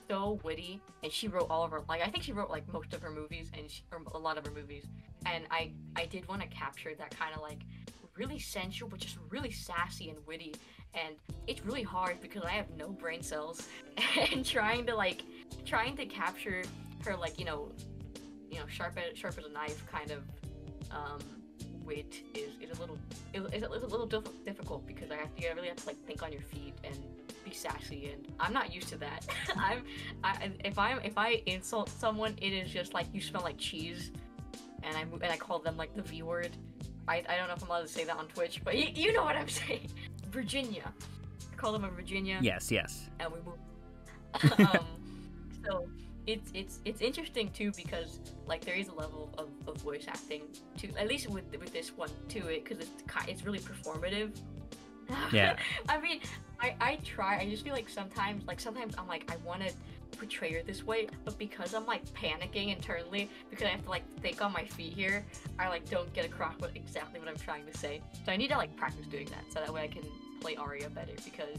so witty, and she wrote all of her, like, I think she wrote like most of her movies, or a lot of her movies. And I did want to capture that kind of like really sensual, but just really sassy and witty. And it's really hard because I have no brain cells, and trying to capture her, like, you know, sharp as a knife kind of wit is a little difficult because you really have to like think on your feet and be sassy, and I'm not used to that. If I insult someone, it is just like, you smell like cheese, and I call them like the V word. I don't know if I'm allowed to say that on Twitch, but you know what I'm saying. Virginia. I call them a Virginia. Yes. And we move. So it's interesting too because like there is a level of voice acting to, at least with this one, to it, because it's really performative. Yeah. I mean, I try. I just feel like sometimes I'm like, I want to portray her this way, but because I'm like panicking internally because I have to like think on my feet here, I like don't get across exactly what I'm trying to say. So I need to like practice doing that so that way I can play Arya better, because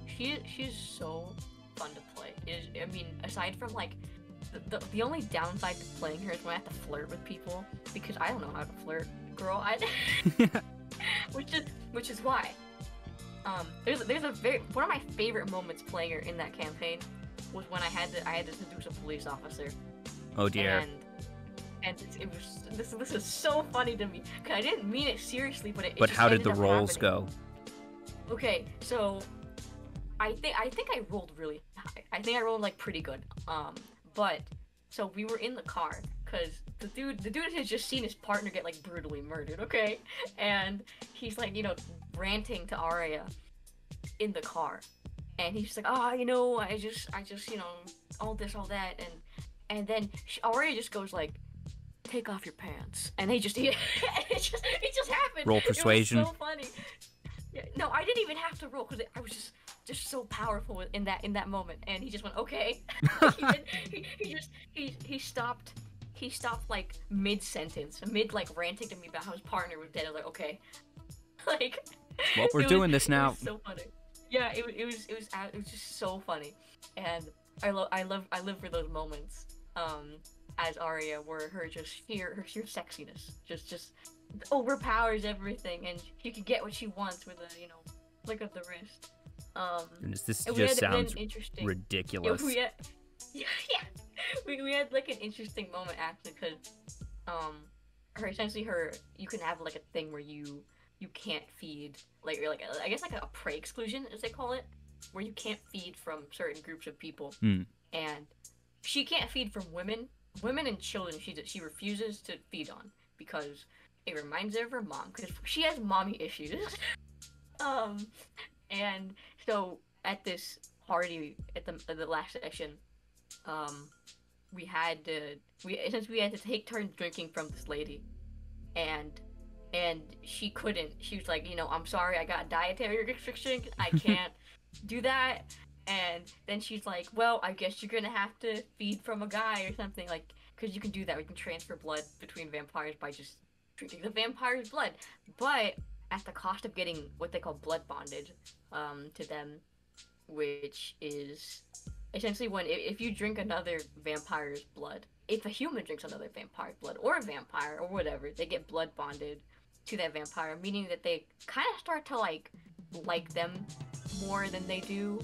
she's so fun to play. I mean, aside from like the only downside to playing her is when I have to flirt with people, because I don't know how to flirt, girl. Which is why there's one of my favorite moments playing her in that campaign was when I had to seduce a police officer. Oh dear. And it was this is so funny to me because I didn't mean it seriously, but it But just how did the ended up rolls happening. go? Okay, so I think I rolled really high. I think I rolled like pretty good. But so we were in the car because the dude has just seen his partner get like brutally murdered, okay? And he's like, you know, ranting to Arya in the car, and he's just like, you know, I just, you know, all this, all that, and then Arya just goes like, take off your pants, and it just happened. Roll persuasion. It was so funny. Yeah, no, I didn't even have to roll because I was just so powerful in that moment, and he just went okay. he stopped like mid sentence, mid like ranting to me about how his partner was dead. I was like, okay, like. Well, we're doing this now. It was so funny. Yeah, it was just so funny, and I live for those moments. As Arya, where her sheer sexiness just overpowers everything, and she can get what she wants with a, you know, flick of the wrist. Goodness, this just sounds ridiculous. Yeah, we had like an interesting moment actually, because you can have like a thing where you can't feed, like, you're like, I guess like a prey exclusion, as they call it, where you can't feed from certain groups of people. And she can't feed from women and children. She refuses to feed on because it reminds her of her mom, because she has mommy issues. And so at this party at the last session, we had to take turns drinking from this lady, and she couldn't. She was like, you know, I'm sorry, I got dietary restriction, I can't do that. And then she's like, well, I guess you're gonna have to feed from a guy or something, like, because you can do that. We can transfer blood between vampires by just drinking the vampire's blood, but at the cost of getting what they call blood bondage to them, which is essentially if you drink another vampire's blood, if a human drinks another vampire's blood, or a vampire or whatever, they get blood bonded to that vampire, meaning that they kind of start to like them more than they do.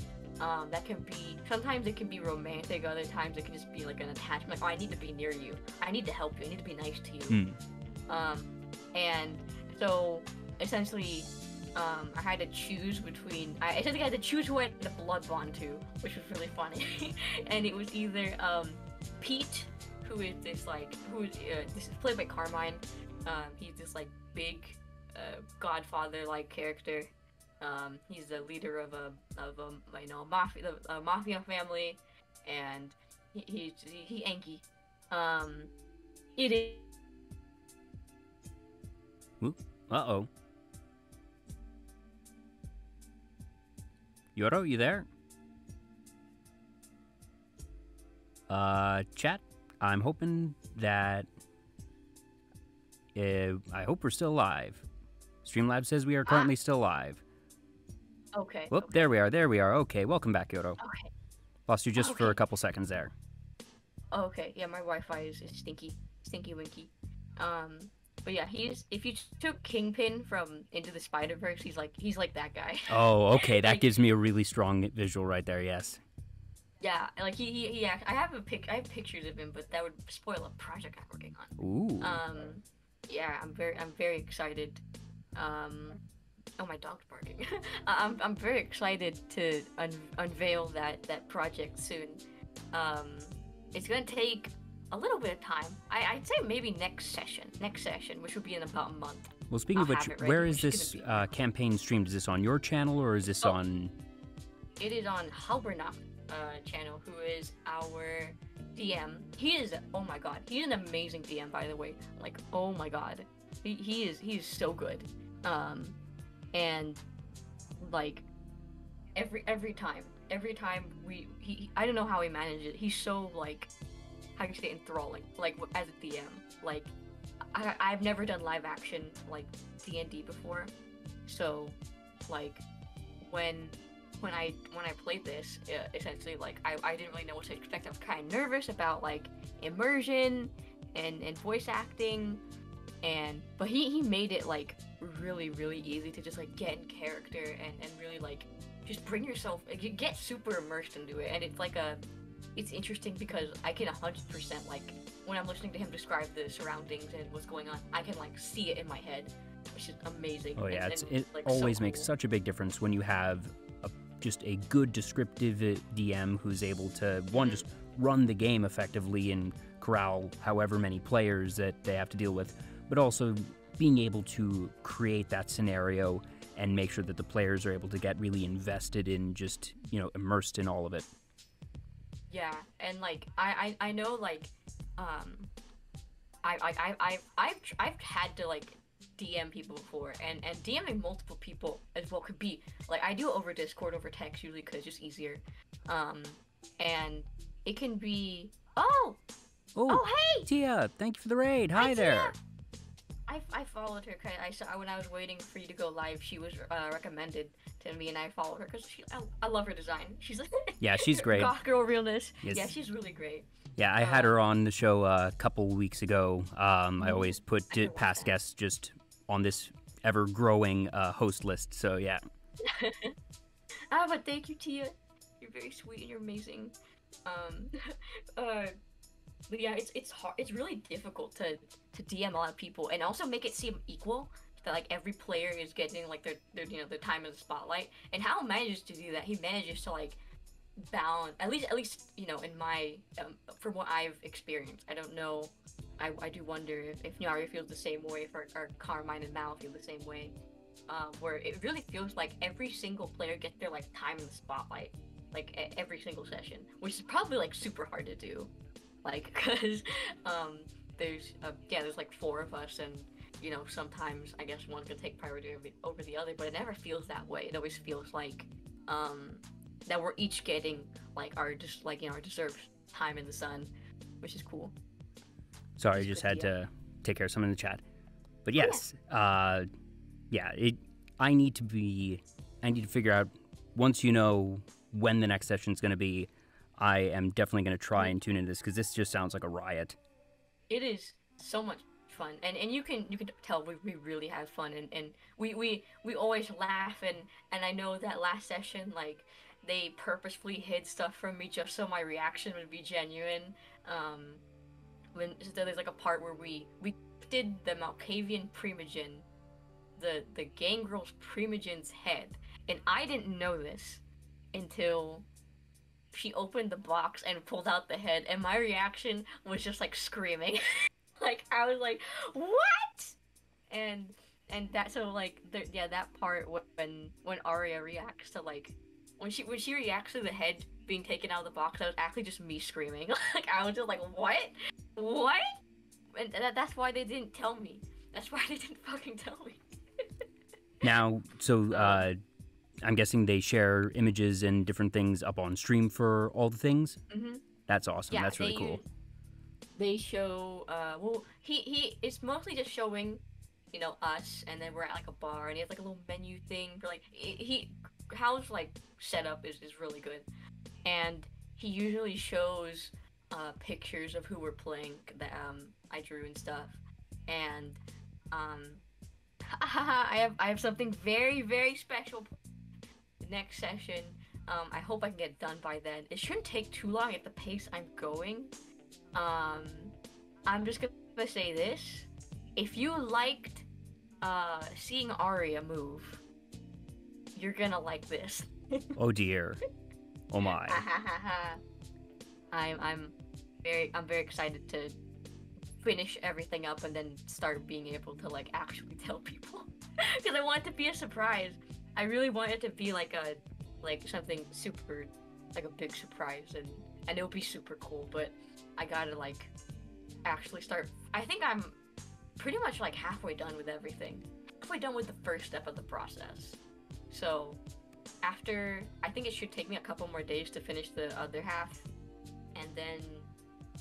That can be, sometimes it can be romantic, other times it can just be like an attachment, like, oh, I need to be near you, I need to help you, I need to be nice to you. And so essentially I had to choose between, I had to choose who I had the blood bond to, which was really funny. And it was either Pete, who is this is played by Carmine. He's this like big Godfather like character. He's the leader of a mafia family, and he Enki. It is. Uh-oh. Yoro, you there? Chat, I'm hoping that... I hope we're still live. Streamlabs says we are currently still live. Okay. Whoop, okay. There we are. Okay, welcome back, Yoro. Okay. Lost you just for a couple seconds there. Okay, yeah, my Wi-Fi is stinky winky. But yeah, if you took Kingpin from Into the Spider-Verse, he's like that guy. Oh, okay, that gives me a really strong visual right there. Yes. Yeah, like I have pictures of him, but that would spoil a project I'm working on. Ooh. Yeah, I'm very excited. Oh, my dog's barking. I'm very excited to unveil that project soon. It's gonna take a little bit of time. I'd say maybe next session, which will be in about a month. Well, speaking of which, where is this campaign streamed? Is this on your channel, or is this on... It is on Halbernach channel, who is our DM. He is, oh my god, he's an amazing DM, by the way. Like, oh my god. He is so good. And like every time I don't know how he manages it. He's so like, how do you say, enthralling, like as a DM. Like I've never done live action like D&D before, so like when I played this, essentially like I didn't really know what to expect. I was kind of nervous about like immersion and voice acting, but he made it like really easy to just like get in character and really like just bring yourself, like, you get super immersed into it. And it's like it's interesting because I can 100% like, when I'm listening to him describe the surroundings and what's going on, I can like see it in my head, which is amazing. Oh yeah, and it like, always so makes cool. such a big difference when you have just a good descriptive DM who's able to, one, just run the game effectively and corral however many players that they have to deal with, but also being able to create that scenario and make sure that the players are able to get really invested in just, immersed in all of it. Yeah, and like I know like I've had to like DM people before, and DMing multiple people as well could be like, I do it over Discord, over text usually because it's just easier, and it can be oh hey Tia, thank you for the raid. Hi there. I followed her because I saw when I was waiting for you to go live, she was recommended to me, and I followed her because I love her design. She's like yeah, she's great. Goth girl realness. Yes. Yeah, she's really great. Yeah, I had her on the show a couple weeks ago. I always put past guests just on this ever-growing host list, so yeah. But thank you, Tia. You're very sweet and you're amazing. But yeah, it's hard. It's really difficult to DM a lot of people and also make it seem equal. That like every player is getting like their time in the spotlight. And Hal manages to do that. He manages to like balance at least in my from what I've experienced. I don't know. I do wonder if Nyaru feels the same way, or Carmine and Mal feel the same way. Where it really feels like every single player gets their like time in the spotlight, like every single session, which is probably like super hard to do. Like, cause there's like 4 of us, and sometimes I guess one could take priority over the other, but it never feels that way. It always feels like that we're each getting like our deserved time in the sun, which is cool. Sorry, I just had to take care of someone in the chat. But yes, I need to figure out, once you know when the next session is going to be, I am definitely going to try and tune into this, because this just sounds like a riot. It is so much fun, and you can tell we really have fun, and we always laugh, and I know that last session, like, they purposefully hid stuff from me just so my reaction would be genuine. So there's like a part where we did the Malkavian Primogen, the Gangrel's Primogen's head, and I didn't know this until she opened the box and pulled out the head, and my reaction was just like screaming. Like, I was like, what? And that, so like that part when Arya reacts to, like, when she reacts to the head being taken out of the box, that was actually just me screaming. Like, I was just like, what? And that's why they didn't tell me. That's why they didn't fucking tell me. Now, so I'm guessing they share images and different things up on stream for all the things? Mm-hmm. That's awesome. Yeah, that's really cool. They show, well, he it's mostly just showing, us, and then we're at, like, a bar, and he has, like, a little menu thing for, like, Hal's, like, setup is really good. And he usually shows pictures of who we're playing that I drew and stuff. And I have something very, very special next session. I hope I can get it done by then. It shouldn't take too long at the pace I'm going. I'm just gonna say this: if you liked seeing Arya move, you're gonna like this. Oh dear. Oh my. I'm very excited to finish everything up and then start being able to, like, actually tell people, because I want it to be a surprise. I really want it to be like something super, like a big surprise, and it'll be super cool. But I gotta, like, actually start. I think I'm pretty much, like, halfway done with everything. Halfway done with the first step of the process. So after, I think it should take me a couple more days to finish the other half, and then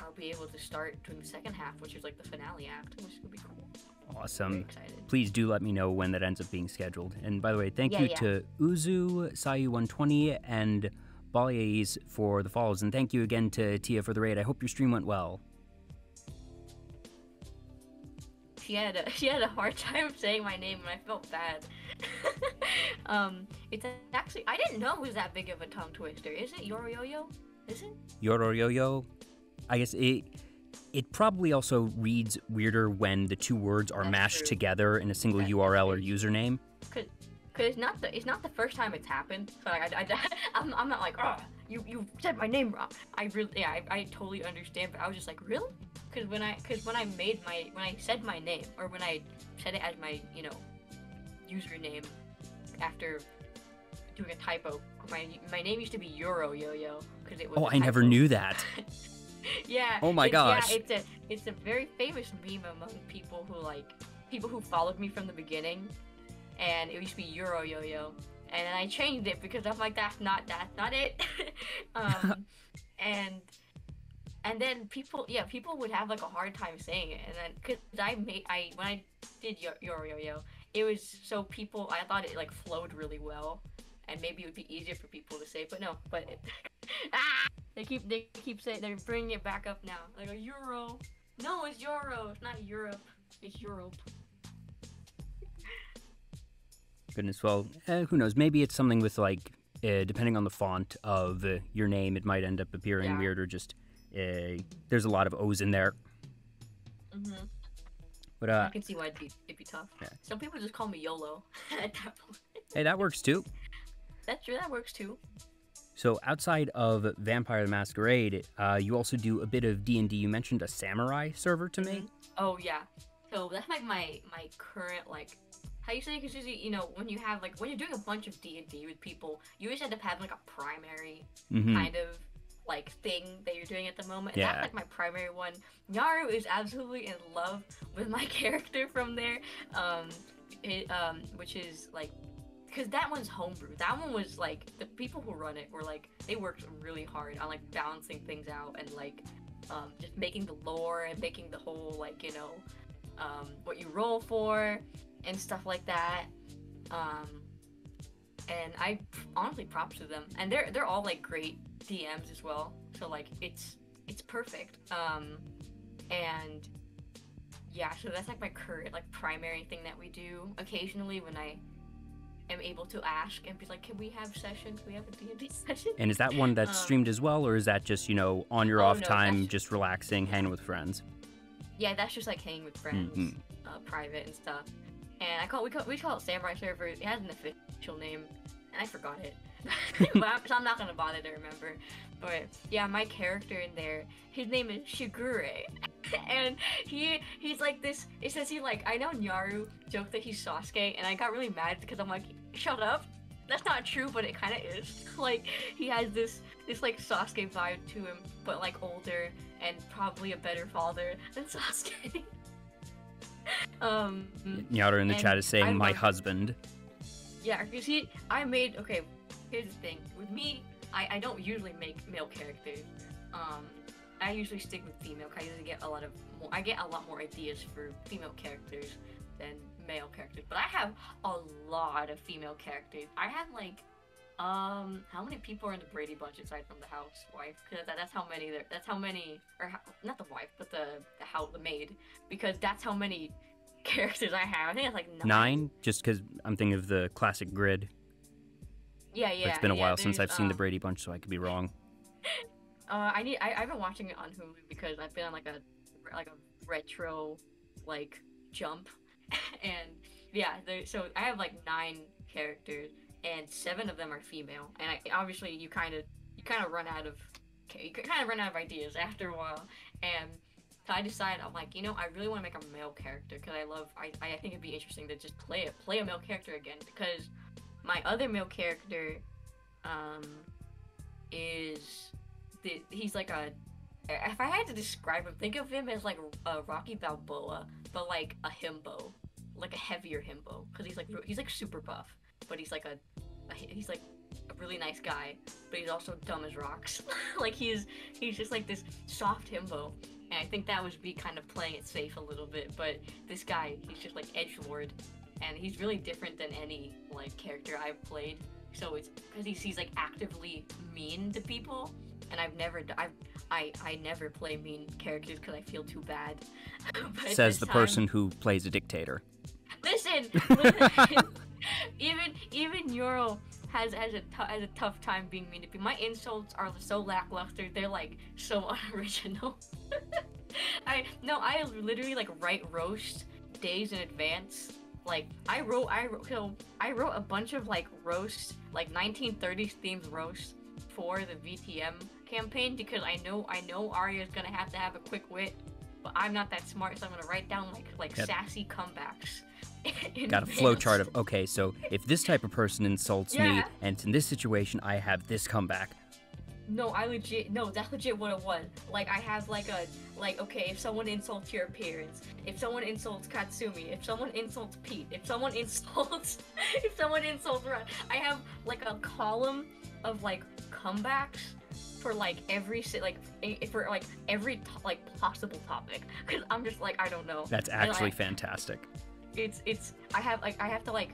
I'll be able to start doing the second half, which is like the finale act, which will be cool. Awesome. Please do let me know when that ends up being scheduled. And by the way, thank you to Uzu, Sayu120, and Baliais for the follows. And thank you again to Tia for the raid. I hope your stream went well. She had a hard time saying my name, and I felt bad. It's actually, I didn't know it was that big of a tongue twister. Is it Yoro Yoyo? Is it? Yoro Yoyo? I guess it probably also reads weirder when the two words are mashed together in a single URL or username. Cause because it's not the first time it's happened. So like, I'm not like, oh, you said my name wrong. I totally understand, but I was just like, really? Because when I said my name, or when I said it as my, you know, username after doing a typo, my name used to be Yoro Yoyo because it was. Oh, I never knew that. Yeah. Oh my gosh. Yeah, it's a very famous meme among people who followed me from the beginning, and it used to be Yoro Yoyo, and then I changed it because I'm like, that's not it. And then people would have like a hard time saying it, and then because when I did Yoro Yoyo, it was so I thought it like flowed really well, and maybe it would be easier for people to say, but no, they keep saying, they're bringing it back up now, like a Euro. No, it's Euro. It's not Europe. It's Europe. Goodness, well, who knows? Maybe it's something with like, depending on the font of your name, it might end up appearing weird, or just there's a lot of O's in there. Mhm. But I can see why it'd be tough. Yeah. Some people just call me YOLO at that point. Hey, that works too. That's true. That works too. So outside of Vampire the Masquerade, you also do a bit of D&D. You mentioned a samurai server to me. Oh yeah. So that's like my current, like, how you say it? Because usually, you know, when you're doing a bunch of D&D with people, you always end up having like a primary kind of like thing that you're doing at the moment. And that's like my primary one. Naru is absolutely in love with my character from there, which is like, because that one's homebrew. That one was like, the people who run it were like, they worked really hard on like balancing things out and like just making the lore and making the whole, like, you know, what you roll for and stuff like that. And I honestly props to them, and they're all like great DMs as well. So like it's perfect. And yeah, so that's like my current like primary thing that we do. Occasionally when I am able to ask and be like, can we have sessions? Can we have a D&D session? And is that one that's streamed as well, or is that just, you know, on your off time, just relaxing, hanging with friends? Yeah, that's just like hanging with friends, private and stuff. And we call it Samurai Server. It has an official name, and I forgot it. So I'm not gonna bother to remember. But yeah, my character in there, his name is Shigure. And he's like this, it says he like, I know Nyaru joked that he's Sasuke, and I got really mad because I'm like, shut up. That's not true, but it kind of is. Like, he has this like Sasuke vibe to him, but like older and probably a better father than Sasuke. Nyaru in the chat is saying, my husband. Yeah, because okay, here's the thing. With me, I don't usually make male characters. I usually stick with female, because I usually get a lot more ideas for female characters than male characters. But I have a lot of female characters. I have like, how many people are in the Brady Bunch aside from the housewife? Because that's how many, not the wife, but the maid. Because that's how many characters I have. I think it's like 9. Just because I'm thinking of the classic grid. Yeah. It's been a while since I've seen the Brady Bunch, so I could be wrong. I've been watching it on Hulu because I've been on like a retro like jump, and yeah, so I have like 9 characters, and 7 of them are female, and obviously you kind of run out of ideas after a while, and so I decided, I'm like, you know, I really want to make a male character because I think it'd be interesting to just play a male character again, because my other male character he's like if I had to describe him, think of him as like a Rocky Balboa, but like a himbo, like a heavier himbo, because he's like super buff, but he's like a really nice guy, but he's also dumb as rocks. Like he's just like this soft himbo, and I think that was me kind of playing it safe a little bit. But this guy, he's just like edgelord, and he's really different than any like character I've played. So it's because he's like actively mean to people, and I never play mean characters because I feel too bad. Says the person who plays a dictator. Listen, even Yoro has a tough time being mean to people. My insults are so lackluster. They're like so unoriginal. I literally like write roast days in advance Like I wrote a bunch of like roasts, like 1930s themed roasts for the VTM campaign because I know Arya's gonna have to have a quick wit, but I'm not that smart, so I'm gonna write down like sassy comebacks. Got a flowchart of, okay, so if this type of person insults me, and it's in this situation, I have this comeback. No, that's legit what it was. Like, I have okay, if someone insults your appearance, if someone insults Katsumi, if someone insults Pete, if someone insults Ren, I have like a column of like comebacks for like every possible topic. Cause I'm just like, I don't know. That's actually fantastic. I have to like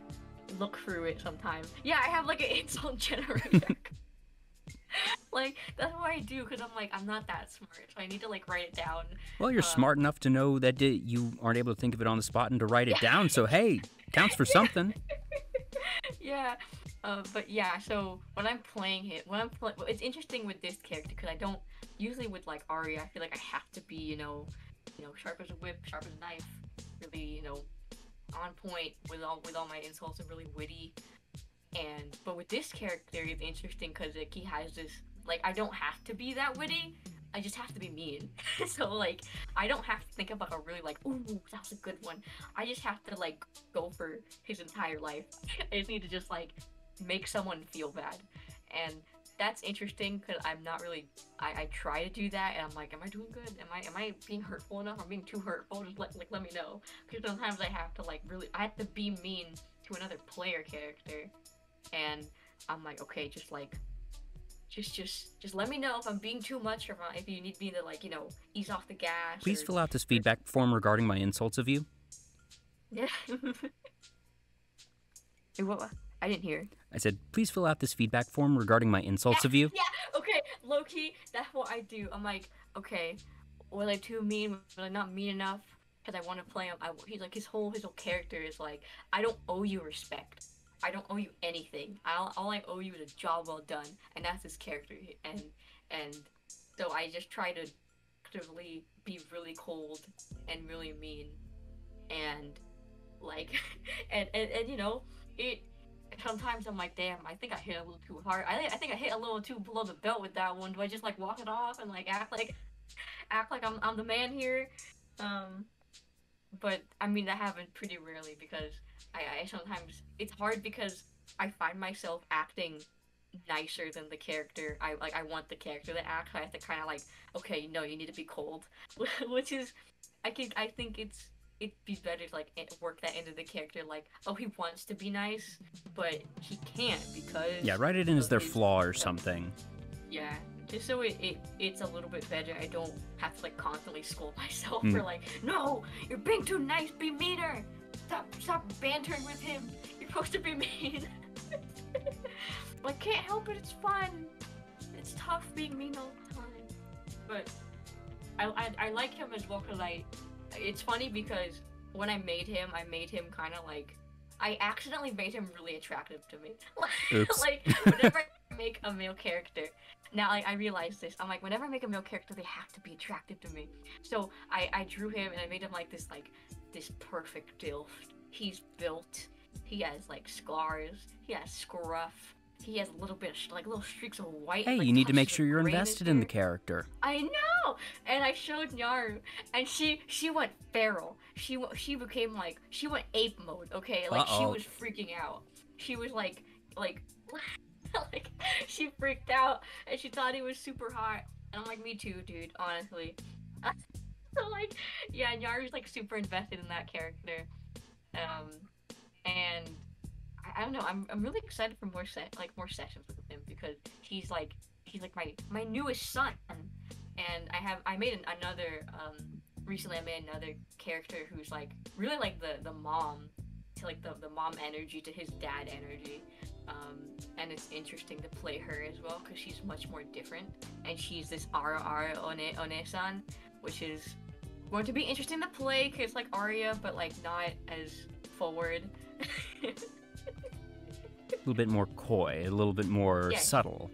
look through it sometimes. Yeah, I have like an insult generator. Like, that's what I do, because I'm like, I'm not that smart, so I need to like write it down. Well, you're smart enough to know that you aren't able to think of it on the spot and to write it down, so hey, counts for something. Yeah, but yeah, so when I'm playing it's interesting with this character, because I don't, usually with like Arya, I feel like I have to be, you know, sharp as a whip, sharp as a knife, really, on point with all my insults and really witty. But with this character, it's interesting because like, he has this, like, I don't have to be that witty, I just have to be mean. So like, I don't have to think about a really like, ooh, that was a good one. I just have to like go for his entire life. I just need to just like make someone feel bad, and that's interesting because I'm not really. I try to do that, and I'm like, am I doing good? Am I being hurtful enough? Am I being too hurtful? Just let me know, because sometimes I have to like really, I have to be mean to another player character. And I'm like, okay, just let me know if I'm being too much, or if you need me to like, ease off the gas. Please fill out this feedback form regarding my insults of you. Yeah. What? I didn't hear. I said, please fill out this feedback form regarding my insults of you. Yeah, okay, low-key, that's what I do. I'm like, okay, was I too mean? Was I not mean enough? Because I want to play him. He's like, his whole character is like, I don't owe you respect. I don't owe you anything. All I owe you is a job well done, and that's his character. And so I just try to actively be really cold and really mean, and like, and it. Sometimes I'm like, damn, I think I hit a little too hard. I think I hit a little too below the belt with that one. Do I just like walk it off and like act like I'm the man here? But I mean, that happens pretty rarely because I sometimes, it's hard because I find myself acting nicer than the character. I want the character to act, so I have to kind of like, okay, no, you need to be cold. Which is, I think it'd be better to like work that into the character, like, oh, he wants to be nice, but he can't because... Yeah, write it in as their flaw or something. Yeah, just so it's a little bit better. I don't have to like constantly scold myself for like, no, you're being too nice, be meaner. Stop bantering with him. You're supposed to be mean. Like, can't help it, it's fun. It's tough being mean all the time. But I like him as well because it's funny because when I made him kind of like, I accidentally made him really attractive to me. Oops. Like, whenever I make a male character, now I realize this, I'm like, whenever I make a male character, they have to be attractive to me. So I drew him and I made him like this perfect dilf. He's built, he has like scars, he has scruff, he has a little bit of, like little streaks of white. Hey, like, you need to make sure you're invested in the character. I know! And I showed Nyaru, and she went feral. She became like, she went ape mode, okay? Like, she was freaking out. She was like, like, she freaked out, and she thought he was super hot. And I'm like, me too, dude, honestly. So like, yeah, Nyaru's like super invested in that character, and I don't know. I'm really excited for more sessions with him because he's like my newest son, and I made another recently I made another character who's like really like the mom, to like the mom energy to his dad energy, and it's interesting to play her as well because she's much more different, and she's this Ara One-san, which is going to be interesting to play because it's like Arya, but like not as forward. A little bit more coy, a little bit more subtle.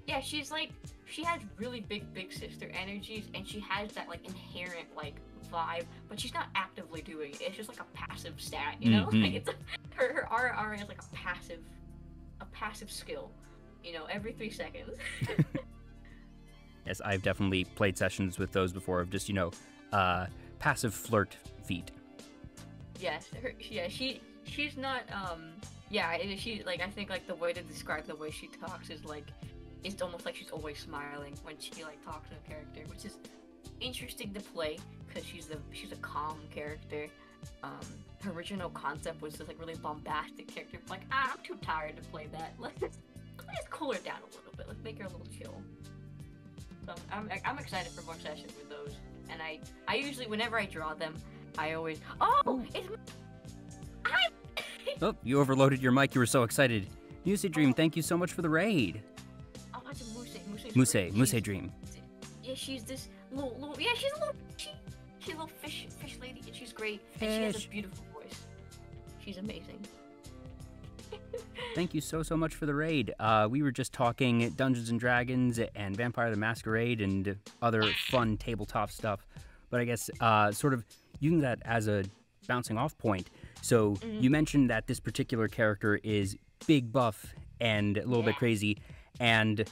Yeah, she's like, she has really big sister energies, and she has that like inherent like 5, but she's not actively doing it. It's just like a passive stat, you know? Like it's her RR is like a passive skill, you know, every 3 seconds. Yes, I've definitely played sessions with those before of just, you know, passive flirt feat. Yes, she's not, she, like, I think, like, the way to describe the way she talks is, like, it's almost like she's always smiling when she, like, talks to a character, which is interesting to play, because she's a calm character. Her original concept was this, like, really bombastic character, but, like, I'm too tired to play that. Let's cool her down a little bit. Let's make her a little chill. So, I'm excited for more sessions with those, and I usually, whenever I draw them, I always, it's Oh, you overloaded your mic. You were so excited. Muse Dream, thank you so much for the raid. Oh, that's a Muse. Muse Dream. Yeah, she's this little, yeah, she's a little fish lady, and she's great, and she has a beautiful voice. She's amazing. Thank you so much for the raid. We were just talking Dungeons and Dragons and Vampire the Masquerade and other fun tabletop stuff, but I guess sort of using that as a bouncing off point. So you mentioned that this particular character is big buff and a little bit crazy, and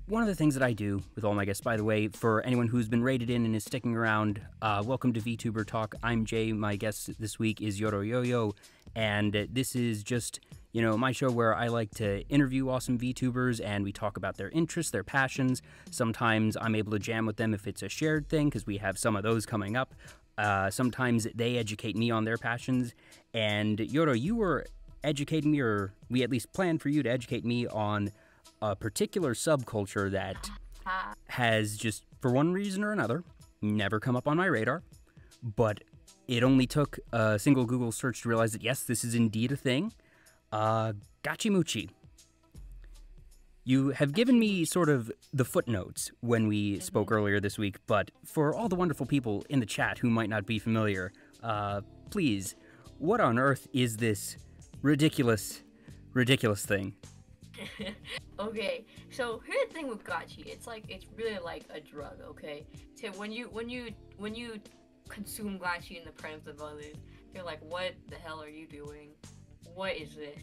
one of the things that I do with all my guests, by the way, for anyone who's been rated in and is sticking around, welcome to Vtuber Talk. I'm Jay. My guest this week is Yoro Yoyo, and this is just, you know, my show where I like to interview awesome VTubers and we talk about their interests, their passions. Sometimes I'm able to jam with them if it's a shared thing, because we have some of those coming up. Sometimes they educate me on their passions. And Yoro, you were educating me, or we at least planned for you to educate me on a particular subculture that has just, for one reason or another, never come up on my radar. But it only took a single Google search to realize that, yes, this is indeed a thing. Gachimuchi. You have given me sort of the footnotes when we spoke earlier this week, but for all the wonderful people in the chat who might not be familiar, please, what on earth is this ridiculous thing? Okay, so here's the thing with gachi. It's really like a drug. Okay, so when you consume gachi in the presence of others, you're like, what the hell are you doing? What is this?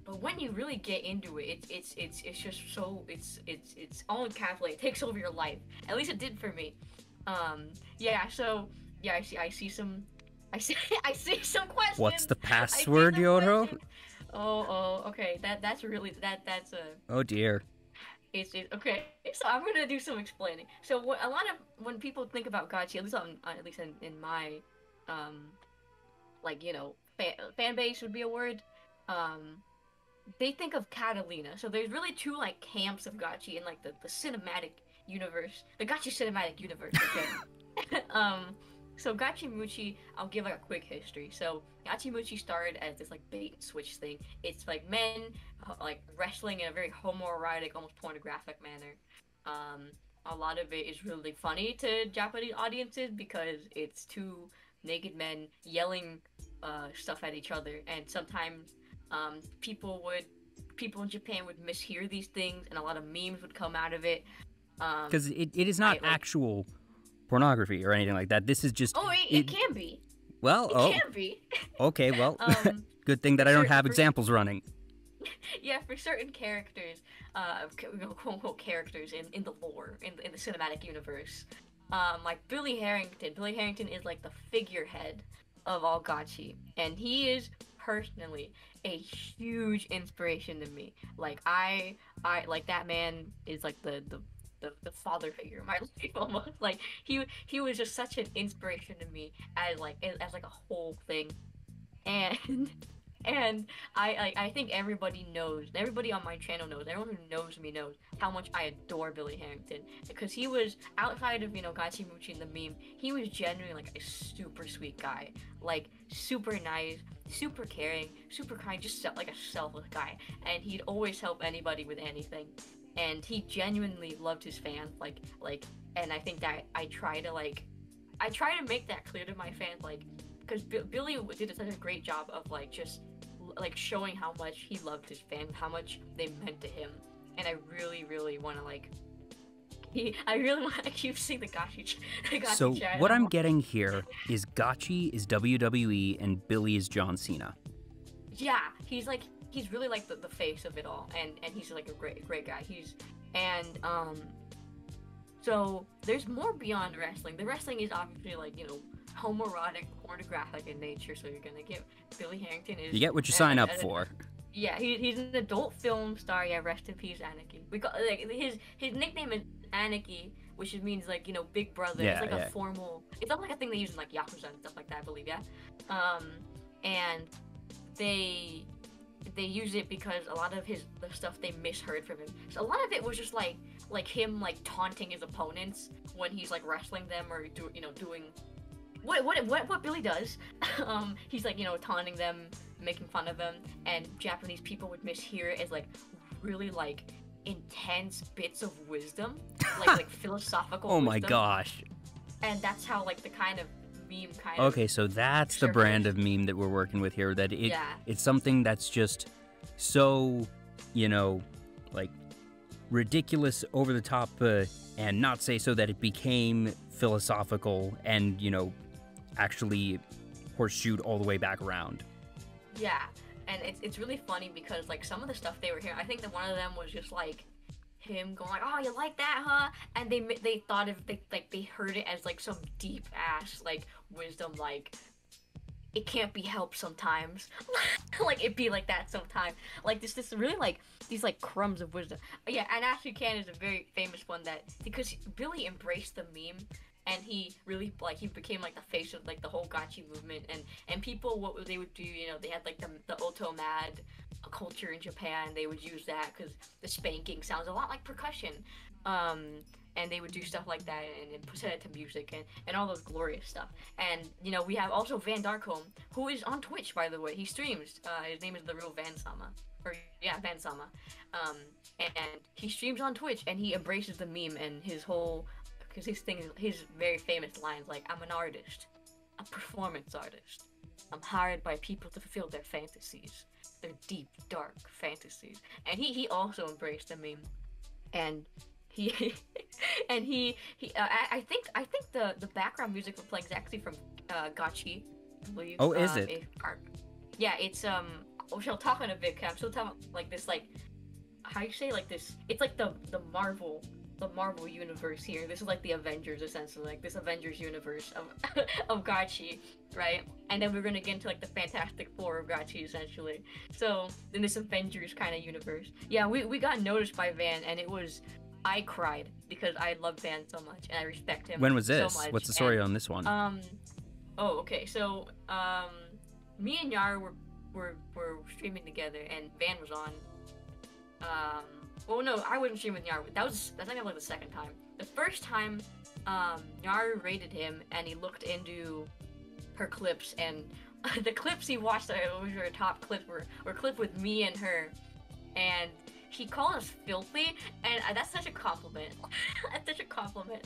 But when you really get into it, it's just so it's all encapsulated. It takes over your life. At least it did for me. So I see some questions. What's the password, Yoro? Okay. That's a. Oh dear. It's okay. So I'm gonna do some explaining. So when people think about gachi, at least in my fan base would be a word. They think of Catalina. So there's really two like camps of gachi in like the cinematic universe, the gachi cinematic universe. Okay. So Gachimuchi, I'll give like a quick history. So Gachimuchi started as this like bait and switch thing. It's like men like wrestling in a very homoerotic, almost pornographic manner. A lot of it is really funny to Japanese audiences because it's two naked men yelling stuff at each other, and sometimes people in Japan would mishear these things, and a lot of memes would come out of it. Because it is not actual pornography or anything like that. This is just. Oh, it can be. Well, it can be. Okay, well, good thing that I don't have examples running. Yeah, for certain characters, quote unquote characters in the lore, in the cinematic universe, like Billy Harrington. Billy Harrington is like the figurehead of all gachi, and he is personally a huge inspiration to me. Like I like that man is like the father figure in my life almost. Like he was just such an inspiration to me as like a whole thing, and I think everybody knows, everybody on my channel knows, everyone who knows me knows how much I adore Billy Harrington, because he was, outside of, Gachimuchi and the meme, he was genuinely like a super sweet guy, like super nice, super caring, super kind, just like a selfless guy, and he'd always help anybody with anything, and he genuinely loved his fans, and I think that I try to make that clear to my fans, like, because Billy did such a great job of just showing how much he loved his fans, how much they meant to him, and I really want to I really want to keep seeing the the Gachi So channel. what I'm getting here is Gachi is WWE and Billy is John Cena. Yeah, he's really like the face of it all, and he's like a great guy. So there's more beyond wrestling. The wrestling is obviously like, you know, homoerotic, pornographic in nature. So you're gonna get Billy Harrington is. You get what you sign up for. Yeah, he's an adult film star. Yeah, rest in peace, Anarchy. We got like his nickname is Anarchy, which means like, you know, big brother. Yeah, it's like a formal. It's not like a thing they use in like Yakuza and stuff like that, I believe. Yeah, and they use it because a lot of the stuff they misheard from him. So a lot of it was just like him like taunting his opponents when he's like wrestling them or doing what Billy does. He's like, you know, taunting them, making fun of them, and Japanese people would mishear it as like really like intense bits of wisdom, like philosophical. Oh my wisdom. gosh. And that's how like the kind of meme Okay, so that's the brand of meme that we're working with here. That it's something that's just so, you know, like ridiculous, over the top, and not say so that it became philosophical and, you know, actually horseshoed all the way back around. Yeah, and it's really funny because like some of the stuff they were hearing, I think that one of them was just like him going like, "Oh, you like that, huh?" And they thought they heard it as like some deep ass like wisdom, like it can't be helped sometimes. Like it be like that sometimes. Like this really like these like crumbs of wisdom. Yeah, and actually Ken is a very famous one that because Billy embraced the meme. And he really like he became like the face of like the whole Gachi movement, and people what they would do, you know, they had like the Otomad culture in Japan. They would use that because the spanking sounds a lot like percussion, and they would do stuff like that and set it to music and all those glorious stuff. And you know, we have also Van Darkholm, who is on Twitch, by the way. He streams. His name is the real Van Sama, Van Sama, and he streams on Twitch and he embraces the meme and his whole. Because his very famous lines like, "I'm an artist, a performance artist. I'm hired by people to fulfill their fantasies, their deep, dark fantasies." And he also embraced the meme, and he I think the background music we're playing is actually from Gachi, I believe. Oh, is it? Yeah, it's which I'll talk in a bit. 'Cause I'm still talking like this, like how you say like this. It's like the Marvel universe here. This is like the Avengers, essentially, like this Avengers universe of Gachi, right? And then we're gonna get into like the Fantastic Four of Gachi, essentially. So in this Avengers kind of universe, yeah, we got noticed by Van, and I cried because I love Van so much and I respect him. When was this? So much. What's the story on this one? Oh, okay. So me and Yar were streaming together, and Van was on. Well, no, I wasn't streaming with Yar. That's I think like the second time. The first time, Yar rated him, and he looked into her clips, and the clips he watched, was her top clips, were clipped with me and her, and he called us filthy, and that's such a compliment. That's such a compliment.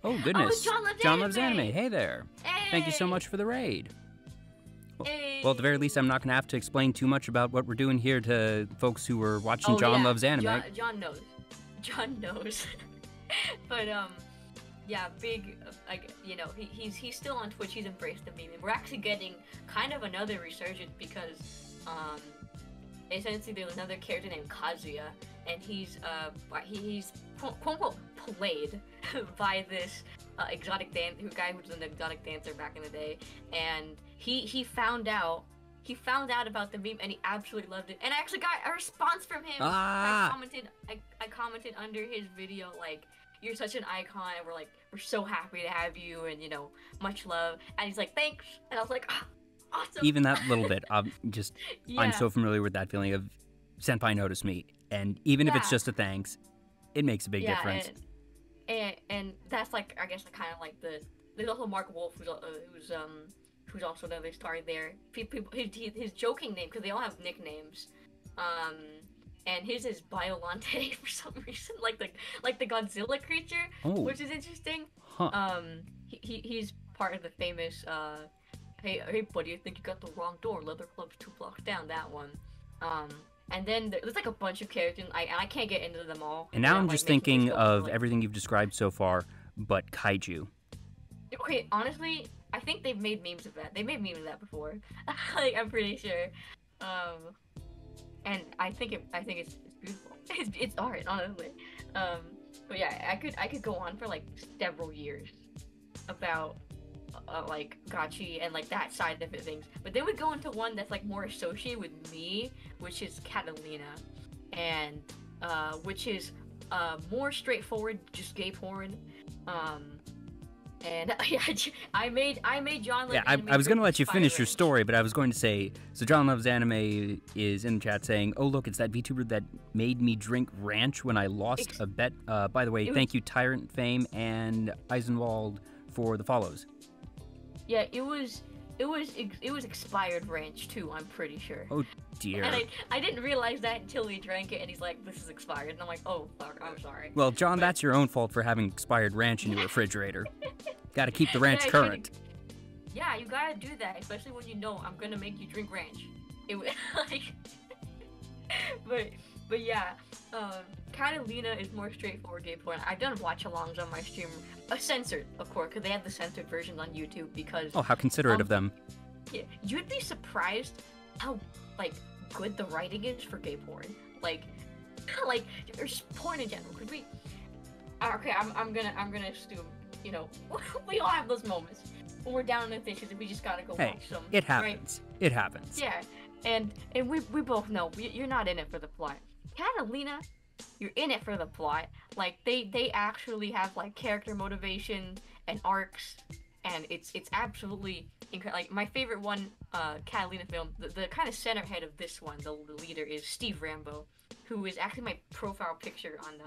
Oh, goodness. Oh, John Loves Anime. Hey there. Hey. Thank you so much for the raid. Hey. Well, at the very least, I'm not going to have to explain too much about what we're doing here to folks who are watching John Loves Anime. John knows. John knows. But, yeah, big, like, you know, he's still on Twitch. He's embraced the meme. And we're actually getting kind of another resurgence because, essentially there's another character named Kazuya, and he's quote-unquote played by this exotic guy who was an exotic dancer back in the day, and he found out about the meme and he absolutely loved it, and I actually got a response from him. I commented under his video like, "You're such an icon, and we're so happy to have you, and you know, much love." And he's like, "Thanks," and I was like, "Ah, awesome." Even that little bit, I'm Yeah. so familiar with that feeling of senpai notice me, and even if it's just a thanks, it makes a big difference. And that's like, I guess, kind of like there's also Mark Wolf who's also another star there. People his joking name, because they all have nicknames, and his is Biolante for some reason, like the Godzilla creature, which is interesting. He's part of the famous hey buddy, I think you got the wrong door, Leather Club's 2 blocks down, that one. And then there's like a bunch of characters, and I can't get into them all. And now I'm like, just making thinking this of like, everything you've described so far, but kaiju. okay, honestly, I think they've made memes of that. They made memes of that before. Like, I'm pretty sure. Um, and I think it's beautiful. It's art, honestly. Um, but yeah, I could go on for like several years about like gachi and like that side of it things. But then we go into one that's like more associated with me, which is Catalina, and which is more straightforward, just gay porn. And I made John like I was going to let you finish your story, but I was going to say, so John Loves Anime is in the chat saying, oh, look, it's that VTuber that made me drink ranch when I lost a bet. By the way, thank you, Tyrant Fame and Eisenwald, for the follows. Yeah, it was expired ranch too, I'm pretty sure. Oh dear. And I didn't realize that until he drank it, and he's like, this is expired. And I'm like, oh fuck, I'm sorry. Well, John, that's your own fault for having expired ranch in your refrigerator. Gotta keep the ranch current. Yeah, you gotta do that, especially when you know I'm gonna make you drink ranch. It was like, but yeah, Catalina is more straightforward gay porn. I've done watch-alongs on my stream, censored, of course, because they have the censored versions on YouTube. Because oh, how considerate of them. Yeah, you'd be surprised how like good the writing is for gay porn. Like or just porn in general. Could we? Okay, I'm gonna assume, you know, we all have those moments when we're down in the dishes and we just gotta go watch some. It happens. Right? It happens. Yeah, and we both know you're not in it for the plot. Catalina, you're in it for the plot. Like they actually have like character motivation and arcs, and it's absolutely incredible. Like my favorite one, Catalina film, the kind of center head of this one, the leader is Steve Rambo, who is actually my profile picture on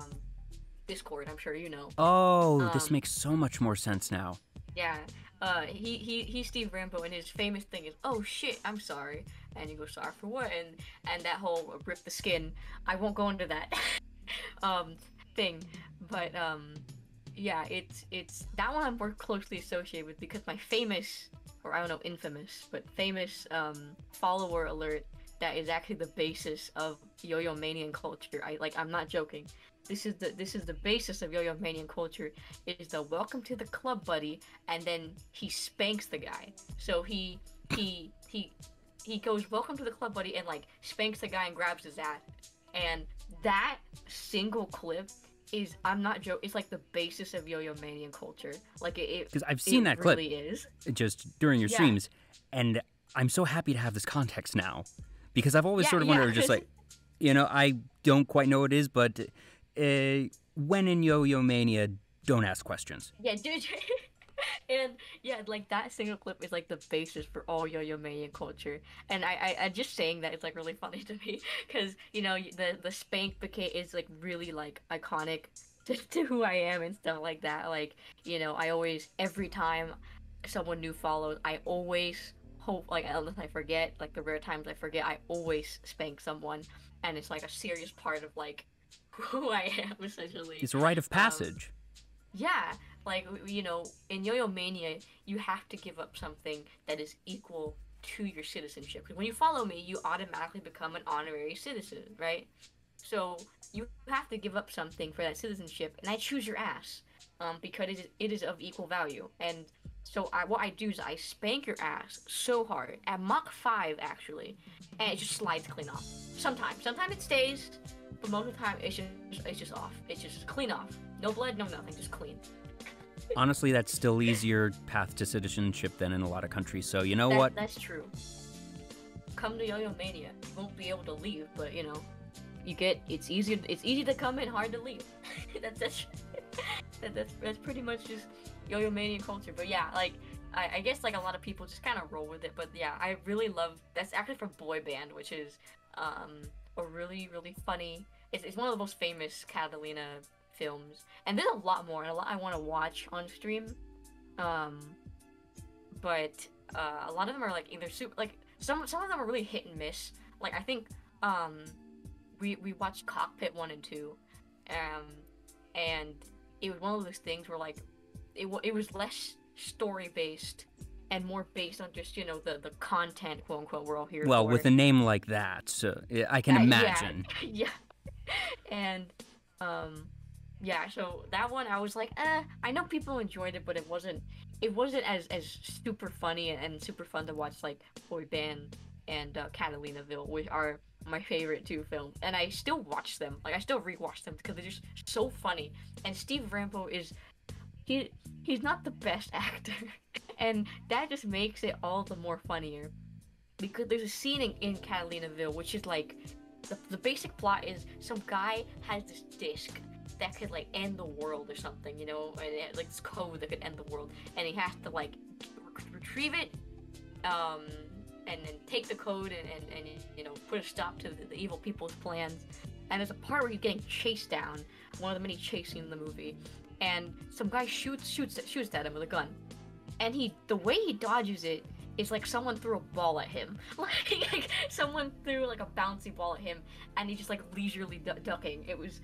Discord. I'm sure you know. Oh, this makes so much more sense now. Yeah. He's Steve Rambo, and his famous thing is, oh shit, I'm sorry. And you go, sorry for what? And that whole rip the skin, I won't go into that thing. But yeah, it's that one I'm more closely associated with because my famous, or I don't know, infamous, but famous follower alert that is actually the basis of Yo-Yo Manian culture. I'm not joking. This is the basis of Yo-Yo Manian culture. It is the welcome to the club buddy, and then he spanks the guy. So he goes welcome to the club buddy and like spanks the guy and grabs his ass. And that single clip is, I'm not joking, it's like the basis of Yo-Yo Manian culture. Like it because I've seen that clip really is just during your streams, and I'm so happy to have this context now because I've always sort of wondered, just like, you know, I don't quite know what it is, but when in Yo-Yo Mania, don't ask questions. Yeah, dude. And yeah, like that single clip is like the basis for all Yo-Yo Mania culture. And I just saying that is like really funny to me because, you know, the spank bouquet is like really like iconic to who I am and stuff like that. Like, you know, I always, every time someone new follows, I always hope, like, unless I forget, like the rare times I forget, I always spank someone, and it's like a serious part of like who I am, essentially. It's a rite of passage. Yeah, like, you know, in Yo-Yo Mania, you have to give up something that is equal to your citizenship. Because when you follow me, you automatically become an honorary citizen, right? So you have to give up something for that citizenship, and I choose your ass, because it is of equal value. And so what I do is I spank your ass so hard, at Mach 5 actually, and it just slides clean off. Sometimes it stays, but most of the time it's just off. It's just clean off. No blood, no nothing, just clean. Honestly, that's still easier path to citizenship than in a lot of countries, so you know what? That's true. Come to Yo-Yo Mania. You won't be able to leave, but you know, it's easy to come in, hard to leave. that's pretty much just Yo-Yo Mania culture. But yeah, like I guess like a lot of people just kind of roll with it, but yeah, I really love, that's actually from Boy Band, which is a really, really funny, it's one of the most famous Catalina films, and there's a lot more, and a lot I want to watch on stream, but a lot of them are like either super, like some of them are really hit and miss. Like I think we watched Cockpit 1 and 2, and it was one of those things where like it was less story based and more based on just, you know, the content, quote unquote, we're all here Well, for. with a name like that, I can imagine. Yeah. And yeah, so that one I was like, I know people enjoyed it, but it wasn't as super funny and super fun to watch like Boy Band and Catalinaville, which are my favorite two films. And I still watch them. Like I still rewatch them because they're just so funny. And Steve Rambo is he's not the best actor. And that just makes it all the more funnier. Because there's a scene in Catalinaville which is like the basic plot is some guy has this disc that could like end the world or something, you know, and it, like this code that could end the world, and he has to like retrieve it, and then take the code and you know put a stop to the evil people's plans. And there's a part where he's getting chased down, one of the many chase scenes in the movie, and some guy shoots at him with a gun, and the way he dodges it is like someone threw a ball at him. Like someone threw like a bouncy ball at him, and he just like leisurely ducking. It was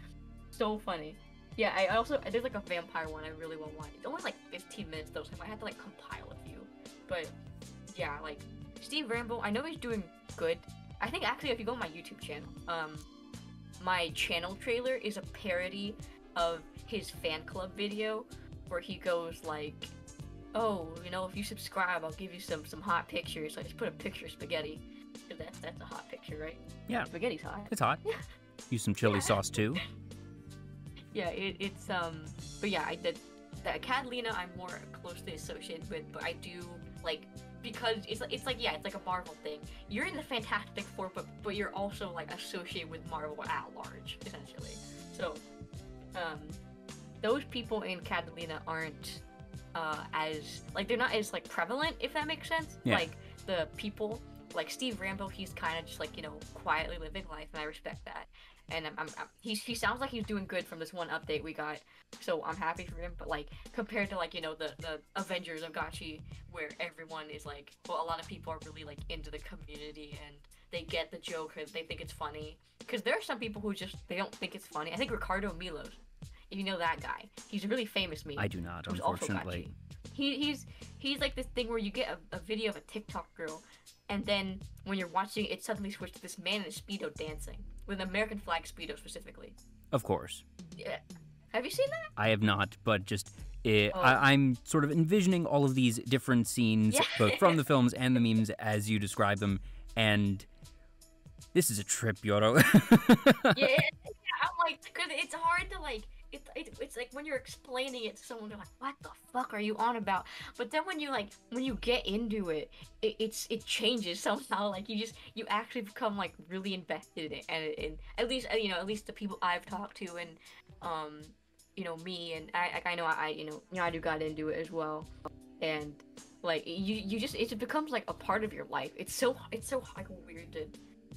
so funny. Yeah, there's like a vampire one I really want to watch. It's only like 15 minutes though, so I had to like compile a few. But yeah, like Steve Rambo, I know he's doing good. I think actually if you go on my YouTube channel, my channel trailer is a parody of his fan club video where he goes like, oh, you know, if you subscribe, I'll give you some hot pictures. So I just put a picture of spaghetti. That's a hot picture, right? Yeah. Spaghetti's hot. It's hot. Use some chili sauce too. Yeah, it's but yeah, the Catalina I'm more closely associated with, but I do like because it's like a Marvel thing. You're in the Fantastic Four, but you're also like associated with Marvel at large, essentially. So, those people in Catalina aren't as like they're not as like prevalent, if that makes sense. Yeah. Like the people like Steve Rambo, he's kind of just like, you know, quietly living life, and I respect that. And he sounds like he's doing good from this one update we got, so I'm happy for him. But like compared to like, you know, the Avengers of Gachi, where everyone is like, well, a lot of people are really like into the community and they get the joke or they think it's funny. Because there are some people who just they don't think it's funny. I think Ricardo Milos, if you know that guy, he's a really famous meme. I do not, unfortunately. He's like this thing where you get a video of a TikTok girl, and then when you're watching it suddenly switches to this man in a Speedo dancing. With an American flag Speedo specifically. Of course. Yeah. Have you seen that? I have not, but just I'm sort of envisioning all of these different scenes, both from the films and the memes as you describe them, and this is a trip, Yoro. Yeah, I'm like, because it's hard to like, it's like when you're explaining it to someone, they're like, what the fuck are you on about? But then when you get into it, it changes somehow. Like you actually become like really invested in it, and at least the people I've talked to, and you know, me, and I know I do got into it as well, and like it just becomes like a part of your life. It's so like weird to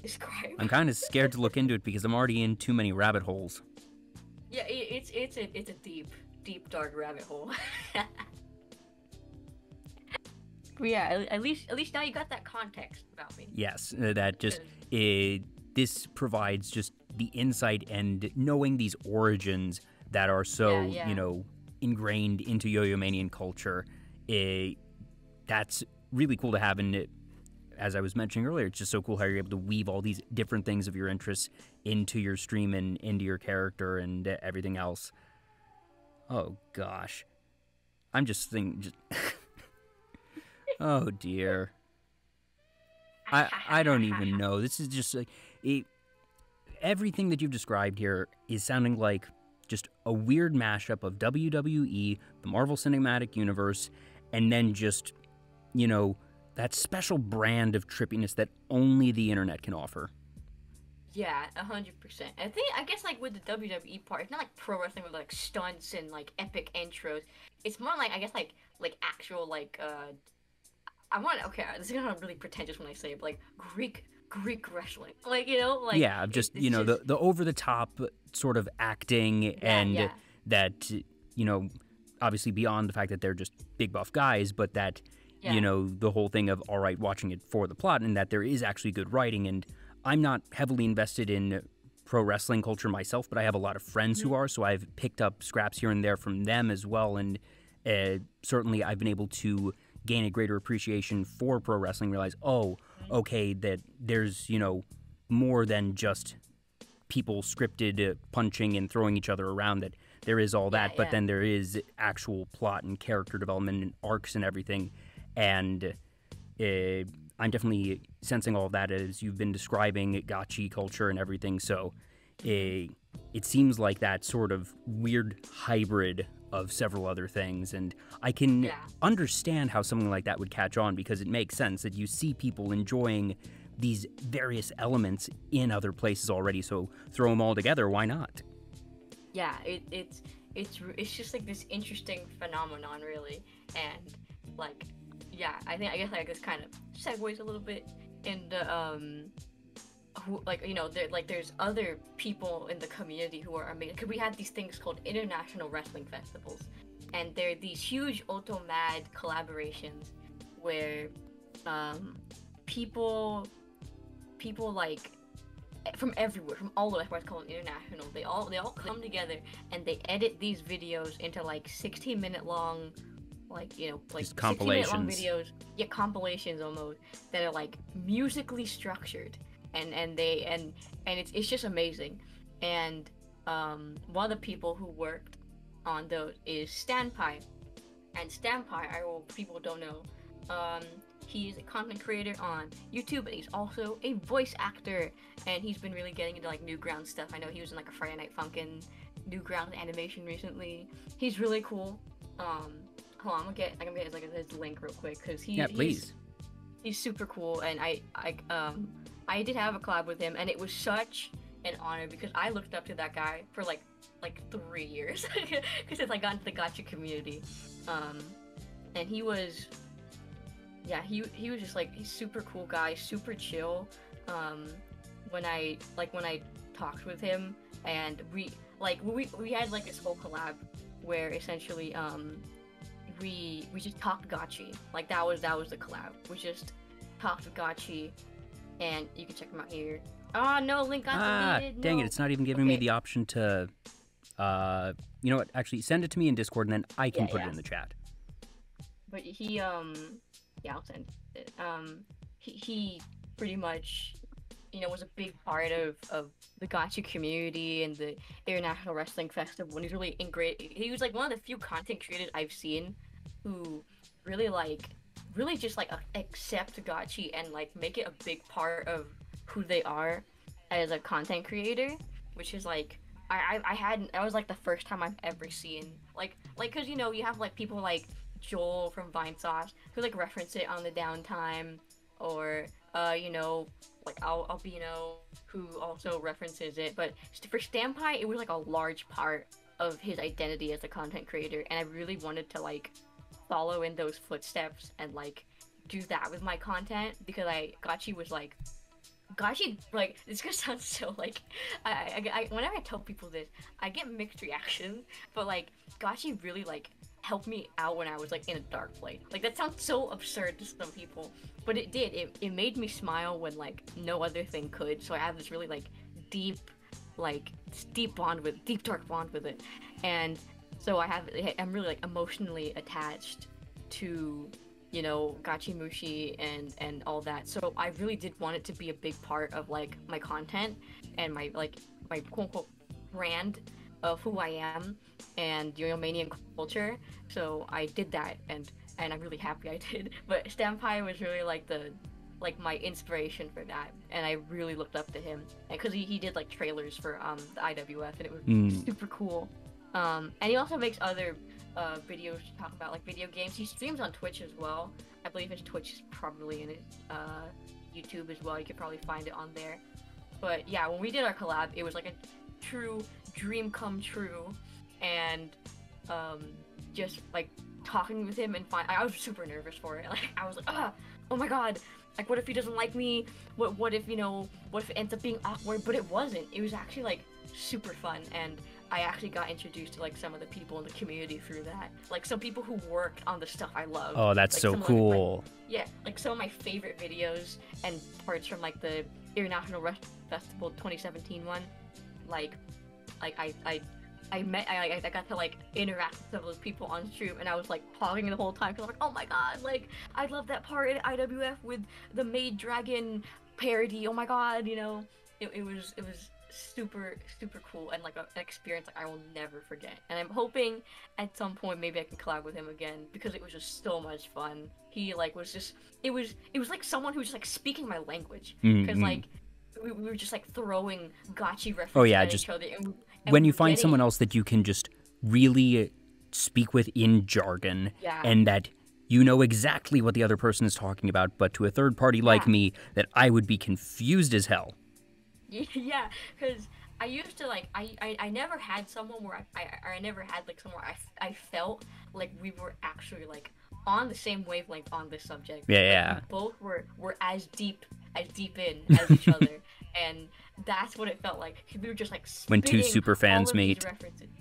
describe. I'm kind of scared to look into it because I'm already in too many rabbit holes. Yeah, it's a deep dark rabbit hole. But yeah, at least now you got that context about me. Yes, that just this provides just the insight and knowing these origins that are so you know ingrained into Yo-Yo Manian culture. That's really cool to have, and as I was mentioning earlier, it's just so cool how you're able to weave all these different things of your interests into your stream and into your character and everything else. Oh gosh, I'm just thinking. Oh dear. I don't even know. This is just like everything that you've described here is sounding like just a weird mashup of WWE, the Marvel Cinematic Universe, and then just, you know, that special brand of trippiness that only the internet can offer. Yeah, 100%. I guess like with the WWE part, it's not like pro wrestling with like stunts and like epic intros. It's more like, I guess like actual like this is gonna sound really pretentious when I say it, but like Greek wrestling, like, you know, like yeah, just you know the over the top sort of acting and that, you know, obviously beyond the fact that they're just big buff guys, but that you know the whole thing of all right, watching it for the plot and that there is actually good writing. And I'm not heavily invested in pro wrestling culture myself, but I have a lot of friends who are, so I've picked up scraps here and there from them as well, and certainly I've been able to gain a greater appreciation for pro wrestling, realize, oh, okay, that there's, you know, more than just people scripted punching and throwing each other around, that there is all that, but then there is actual plot and character development and arcs and everything. And I'm definitely sensing all of that as you've been describing gachi culture and everything. So it seems like that sort of weird hybrid of several other things. And I can understand how something like that would catch on, because it makes sense that you see people enjoying these various elements in other places already. So throw them all together. Why not? Yeah, it's just like this interesting phenomenon, really. And like, yeah, I guess like this kind of segues a little bit into who, like, you know, there's other people in the community who are amazing. Cause we had these things called international wrestling festivals, and they're these huge Otomad collaborations where people like from everywhere, from all over, that's why it's called international. They all come together and they edit these videos into like 16-minute long, like, you know, like 16-minute long videos, compilations almost, that are like musically structured, and it's just amazing. And one of the people who worked on those is Stanpai, and Stanpai, people don't know, he's a content creator on YouTube, and he's also a voice actor, and he's been really getting into like Newgrounds stuff. I know he was in like a Friday Night Funkin' Newgrounds animation recently. He's really cool. Hold on, I'm gonna get his link real quick, because he's super cool, and I did have a collab with him, and it was such an honor, because I looked up to that guy for like 3 years, because since I got into the gacha community, and he was just like, he's super cool guy, super chill. When I talked with him, and we had like this whole collab where essentially we just talked gachi. Like that was the collab. We just talked gachi, and you can check them out here. Oh no, link got deleted. Dang it! It's not even giving me the option to. You know what? Actually, send it to me in Discord, and then I can put it in the chat. But he I'll send it. He pretty much, you know, was a big part of the gacha community and the International Wrestling Festival, and he's really he was like one of the few content creators I've seen who really just like accept gachi and like make it a big part of who they are as a content creator, which is like, that was like the first time I've ever seen like because, you know, you have like people like Joel from Vinesauce who like reference it on the downtime, or you know, like Albino, who also references it. But for Stampai, it was like a large part of his identity as a content creator, and I really wanted to like follow in those footsteps and like do that with my content, because Gachi, like, it's gonna sound so like, I whenever I tell people this, I get mixed reactions, but like Gachi really like helped me out when I was like in a dark place. Like, that sounds so absurd to some people, but it did. It made me smile when like no other thing could. So I have this really like deep dark bond with it, and so I'm really like emotionally attached to, you know, Gachimuchi and all that. So I really did want it to be a big part of like my content and my quote unquote brand of who I am and Yo-Yo-Manian culture. So I did that, and I'm really happy I did. But Stampai was really like my inspiration for that, and I really looked up to him, and because he did like trailers for the IWF, and it was super cool. And he also makes other videos talking about like video games. He streams on Twitch as well. I believe his Twitch is probably in his YouTube as well. You could probably find it on there. But yeah, when we did our collab, it was like a true dream come true, and just like talking with him, and I was super nervous for it. Like, I was like, oh my god, like, what if he doesn't like me? What if, you know, what if it ends up being awkward? But it wasn't. It was actually like super fun, and I actually got introduced to like some of the people in the community through that. Like, some people who worked on the stuff I love. Oh, that's like, so cool. Like some of my favorite videos and parts from like the International Festival 2017 one. Like I I got to like interact with some of those people on stream, and I was like talking the whole time because I'm like, oh my god, like I love that part in IWF with the Maid Dragon parody. Oh my god, you know, it was super cool and like an experience like I will never forget. And I'm hoping at some point maybe I can collab with him again because it was just so much fun. He like was just it was like someone who was just like speaking my language because like we were just like throwing gotchi references at each other. And when you find someone else that you can just really speak with in jargon and that you know exactly what the other person is talking about, but to a third party like me, that I would be confused as hell. Yeah, because I used to like I never had someone where I never had like someone I felt like we were actually like on the same wavelength on this subject. Yeah. Like, we both were as deep in as each other, and that's what it felt like. We were just like when two super fans meet.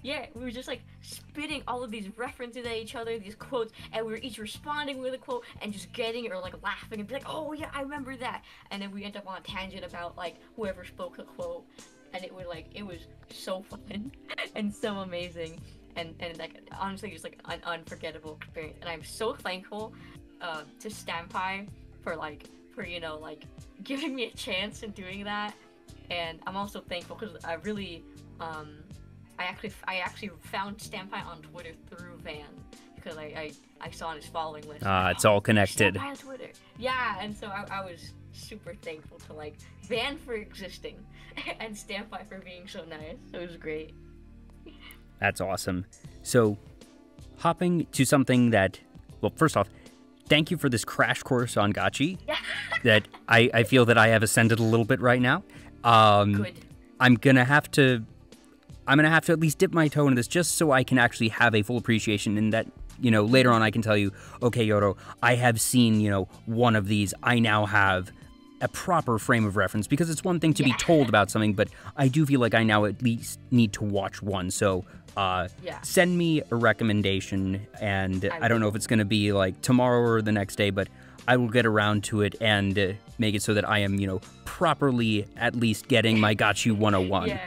Yeah, we were just like spitting all of these references at each other, these quotes, and we were each responding with a quote and just getting it or like laughing and be like, oh yeah, I remember that. And then we end up on a tangent about like whoever spoke the quote, and it was so fun and so amazing. And like honestly just like an unforgettable experience, and I'm so thankful to Stampai for you know like giving me a chance in doing that. And I'm also thankful because I really I actually found Stampai on Twitter through Van because I saw on his following list. It's all connected. Stampai on Twitter. Yeah, and so I was super thankful to like Van for existing and Stampai for being so nice. It was great. That's awesome. So, hopping to something that, well, first off, thank you for this crash course on Gachi. That I feel that I have ascended a little bit right now. Good. I'm gonna have to at least dip my toe into this just so I can actually have a full appreciation, and that, you know, later on I can tell you, okay, Yoro, I have seen, you know, one of these. I now have a proper frame of reference, because it's one thing to be told about something, but I do feel like I now at least need to watch one. So send me a recommendation, and I don't know if it's going to be like tomorrow or the next day, but I will get around to it and make it so that I am, you know, properly at least getting my Gachi 101.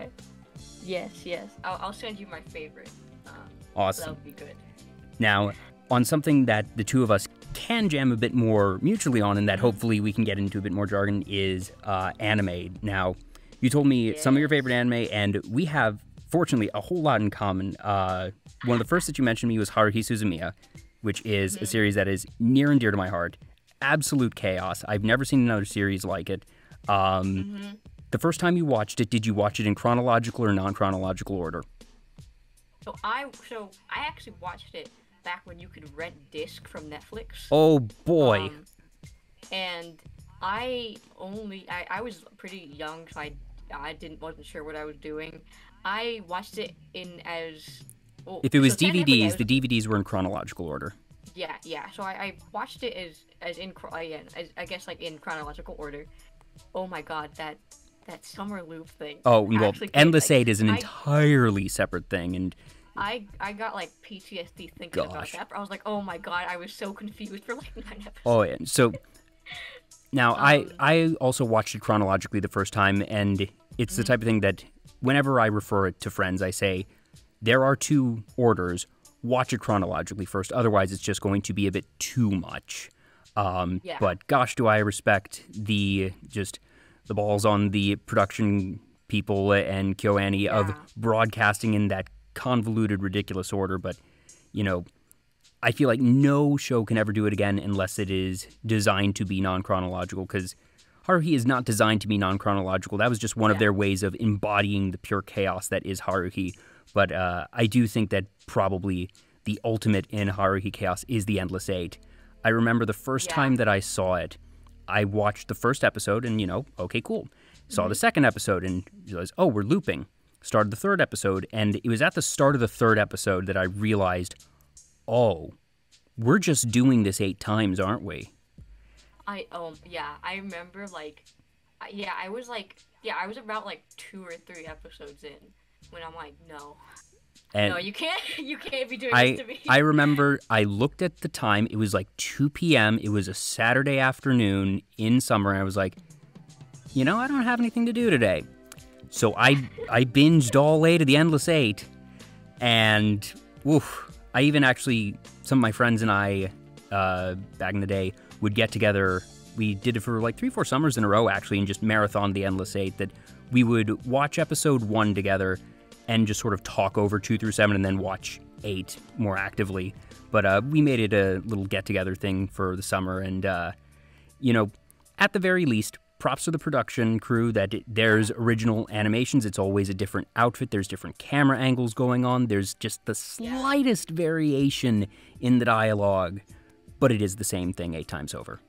Yeah. Yes. I'll send you my favorite. Awesome. That would be good. Now, on something that the two of us can jam a bit more mutually on, and that hopefully we can get into a bit more jargon, is anime. Now, you told me some of your favorite anime, and we have, fortunately, a whole lot in common. One of the first that you mentioned to me was Haruhi Suzumiya, which is a series that is near and dear to my heart. Absolute chaos. I've never seen another series like it. The first time you watched it, did you watch it in chronological or non-chronological order? So I actually watched it back when you could rent disc from Netflix. Oh boy. And I was pretty young, so I wasn't sure what I was doing. I watched it in as well, if it was DVDs, the DVDs were in chronological order. Yeah. So I watched it as in I guess like in chronological order. Oh my god, that summer loop thing. Oh well, Endless 8 is an entirely separate thing, and I got like PTSD thinking about that. I was like, oh my god, I was so confused for like 9 episodes. Oh yeah. So now I also watched it chronologically the first time, and it's the type of thing that whenever I refer it to friends, I say there are two orders. Watch it chronologically first, otherwise it's just going to be a bit too much. But gosh, do I respect the balls on the production people and KyoAni of broadcasting in that convoluted, ridiculous order. But, you know, I feel like no show can ever do it again unless it is designed to be non-chronological, because Haruhi is not designed to be non-chronological. That was just one of their ways of embodying the pure chaos that is Haruhi. But I do think that probably the ultimate in Haruhi chaos is the Endless 8. I remember the first time that I saw it, I watched the first episode and, you know, okay, cool. Saw the second episode and realized, oh, we're looping. Started the third episode, and it was at the start of the third episode that I realized, oh, we're just doing this 8 times, aren't we? I remember I was about like 2 or 3 episodes in when I'm like, no. And no, you can't be doing this to me. I remember I looked at the time. It was like 2 p.m. It was a Saturday afternoon in summer, and I was like, you know, I don't have anything to do today. So I binged all 8 of the Endless 8, And, oof, I even actually, some of my friends and I, back in the day, would get together. We did it for like 3-4 summers in a row, actually, and just marathon The Endless Eight, that we would watch episode 1 together and just sort of talk over 2 through 7 and then watch 8 more actively. But we made it a little get-together thing for the summer, and, you know, at the very least, props to the production crew that there's original animations. It's always a different outfit. There's different camera angles going on. There's just the slightest variation in the dialogue, but it is the same thing 8 times over.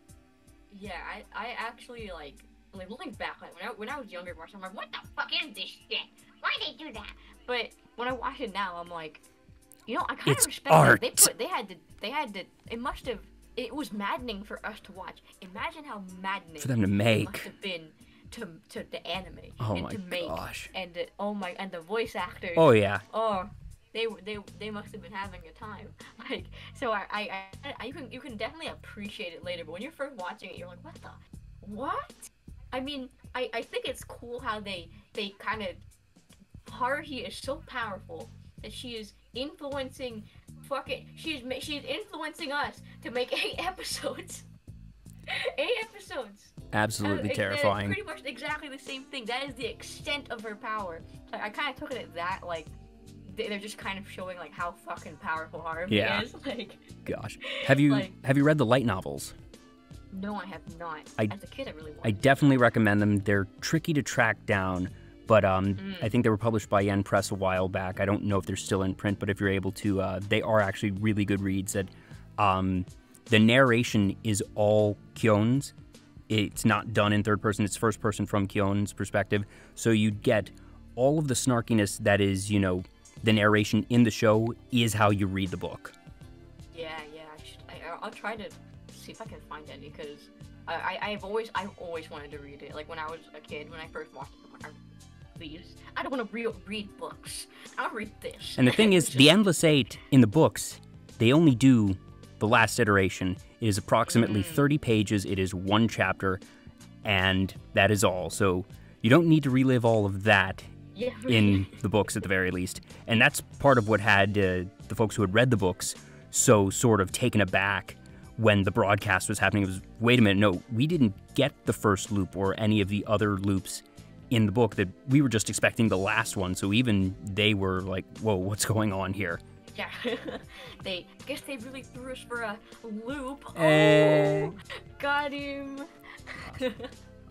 Yeah, I actually, like looking back, like, when I was younger, I'm like, what the fuck is this shit? Why'd they do that? But when I watch it now, I'm like, you know, I kind of respect art. That. They had to, it was maddening for us to watch. Imagine how maddening for them to make. It must have been to the anime. Oh and my to make, gosh. And the voice actors. Oh yeah. Oh, they must have been having a time. Like, so you can definitely appreciate it later, but when you're first watching it, you're like, what? I mean, I think it's cool how they kind of, Haruhi is so powerful that she is influencing she's influencing us to make 8 episodes. 8 episodes. Absolutely terrifying. Pretty much exactly the same thing. That is the extent of her power. Like, I kind of took it at that, like, they're just kind of showing, like, how fucking powerful Haruhi is. Like, gosh. Have you read the light novels? No, I have not. As a kid, I really wanted. I definitely recommend them. They're tricky to track down, but I think they were published by Yen Press a while back. I don't know if they're still in print, but if you're able to, they are actually really good reads. That the narration is all Kyon's. It's not done in third person. It's first person from Kyon's perspective. So you get all of the snarkiness that is, you know, the narration in the show is how you read the book. Yeah, I'll try to see if I can find any, because I've always wanted to read it. Like, when I was a kid, when I first watched it, I'm like, please, I don't want to read books. I'll read this. And the thing is, the Endless Eight in the books, they only do the last iteration. It is approximately 30 pages. It is 1 chapter, and that is all. So you don't need to relive all of that in the books at the very least. And that's part of what had the folks who had read the books so sort of taken aback when the broadcast was happening. It was, wait a minute, no, we didn't get the first loop or any of the other loops in the book. That we were just expecting the last one. So even they were like, whoa, what's going on here? Yeah, I guess they really threw us for a loop. Oh, got him.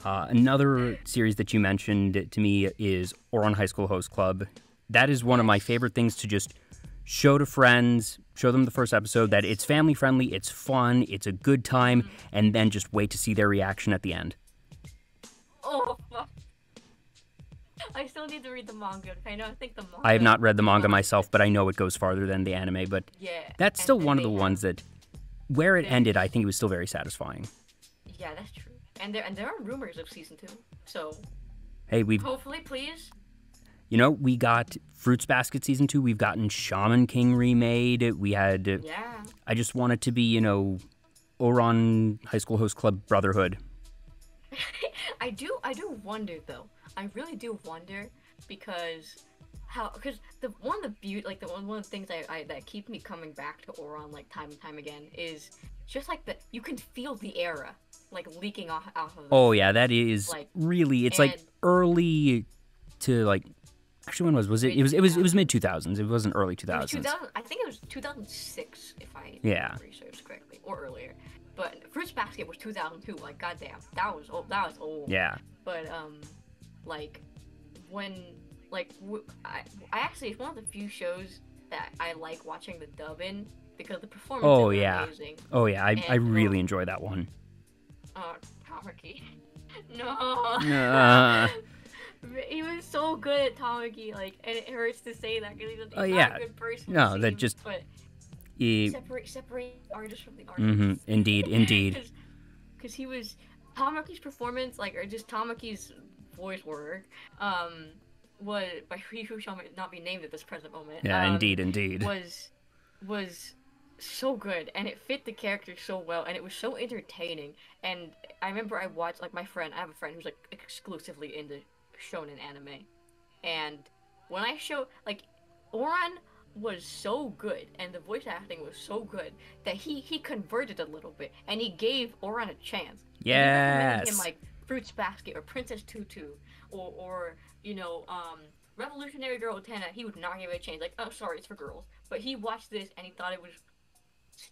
Another series that you mentioned to me is Ouran High School Host Club. That is one of my favorite things to just show to friends, show them the first episode, that it's family friendly, it's fun, it's a good time, and then just wait to see their reaction at the end. Oh, fuck. I still need to read the manga. I think the manga. I have not read the manga myself, but I know it goes farther than the anime. But that's still one of the ones that, where it ended, I think it was still very satisfying. Yeah, that's true. And there are rumors of season 2. So, hey, hopefully, please. You know, we got Fruits Basket season 2. We've gotten Shaman King remade. We had. I just want it to be, you know, Ouran High School Host Club Brotherhood. I do wonder though. I really do wonder, because one of the things that keep me coming back to Ouran like time and time again is just like you can feel the era like leaking off of them. Oh yeah, that is like, really, it's like early to like, actually when was it? It was mid 2000s. It wasn't early 2000s. I think it was 2006 if I researched correctly, or earlier. But Fruits Basket was 2002. Like, goddamn, that was old. Yeah. But like, when I actually, it's one of the few shows that I like watching the dub in, because the performances are amazing. Oh yeah, I really enjoy that one. Tamaki. No. He was so good at Tamaki, like, and it hurts to say that because he's not a good person. No, that just. But separate artist from the artist. Mm-hmm. Indeed. Because he was Tamaki's performance, like, or just Tamaki's voice work, was by who shall not be named at this present moment. Yeah, indeed. Was so good, and it fit the character so well, and it was so entertaining. And I remember I watched, like, I have a friend who's like exclusively into shonen anime, and when I show like Ouran was so good and the voice acting was so good that he converted a little bit and he gave Oran a chance. Yes. Him like Fruits Basket or Princess Tutu or you know Revolutionary Girl Utena. He would not give it a chance. Like, oh, sorry, it's for girls. But he watched this and he thought it was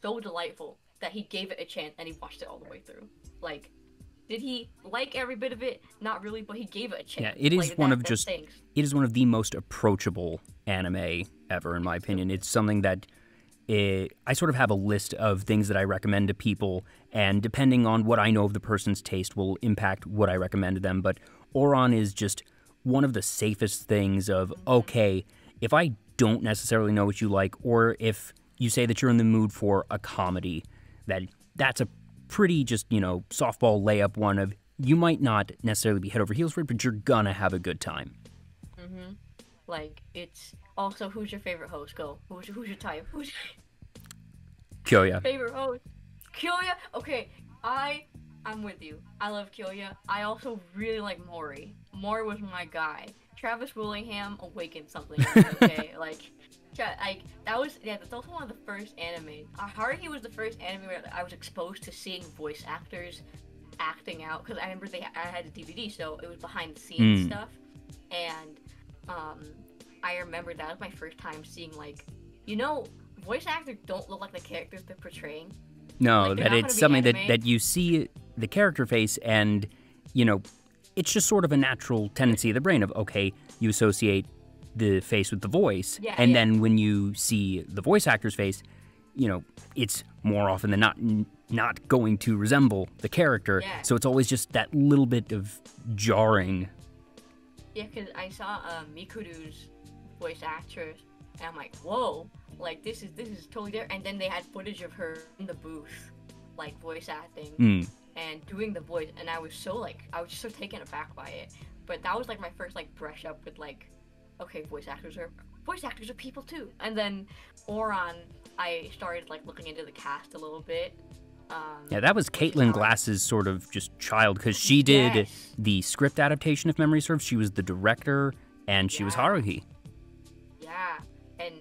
so delightful that he gave it a chance and he watched it all the way through. Like, did he like every bit of it? Not really, but he gave it a chance. Yeah, it is like, one that, of just things. it is one of the most approachable anime ever, in my opinion. It's something that I sort of have a list of things that I recommend to people, and depending on what I know of the person's taste will impact what I recommend to them. But Oran is just one of the safest things of, okay, if I don't necessarily know what you like, or if you say that you're in the mood for a comedy, that's a pretty just, softball layup one of, you might not necessarily be head over heels for it, but you're gonna have a good time. Mm-hmm. Like, it's also, who's your favorite host? Go. Who's your type? Who's Kyoya. favorite host? Kyoya? Okay, I'm with you. I love Kyoya. I also really like Mori. Mori was my guy. Travis Willingham awakened something. Okay, that's also one of the first anime. Haruhi was the first anime where I was exposed to seeing voice actors acting out, because I remember I had a DVD, so it was behind the scenes stuff, and I remember that was my first time seeing, like, voice actors don't look like the characters they're portraying. No, like, that it's something that you see the character face, and it's just sort of a natural tendency of the brain of, okay, you associate the face with the voice, and then when you see the voice actor's face, it's more often than not going to resemble the character, so it's always just that little bit of jarring. Yeah, because I saw Mikuru's voice actress, and I'm like, whoa, like, this is totally different. And then they had footage of her in the booth, like, voice acting and doing the voice, and I was just so taken aback by it. But that was, like, my first, like, brush up with, like, okay, voice actors are people too. And then Oran, I started, like, looking into the cast a little bit. Yeah, that was Caitlin Glass's sort of just child, because she did the script adaptation, if memory serves. She was the director, and she was Haruhi. Yeah, and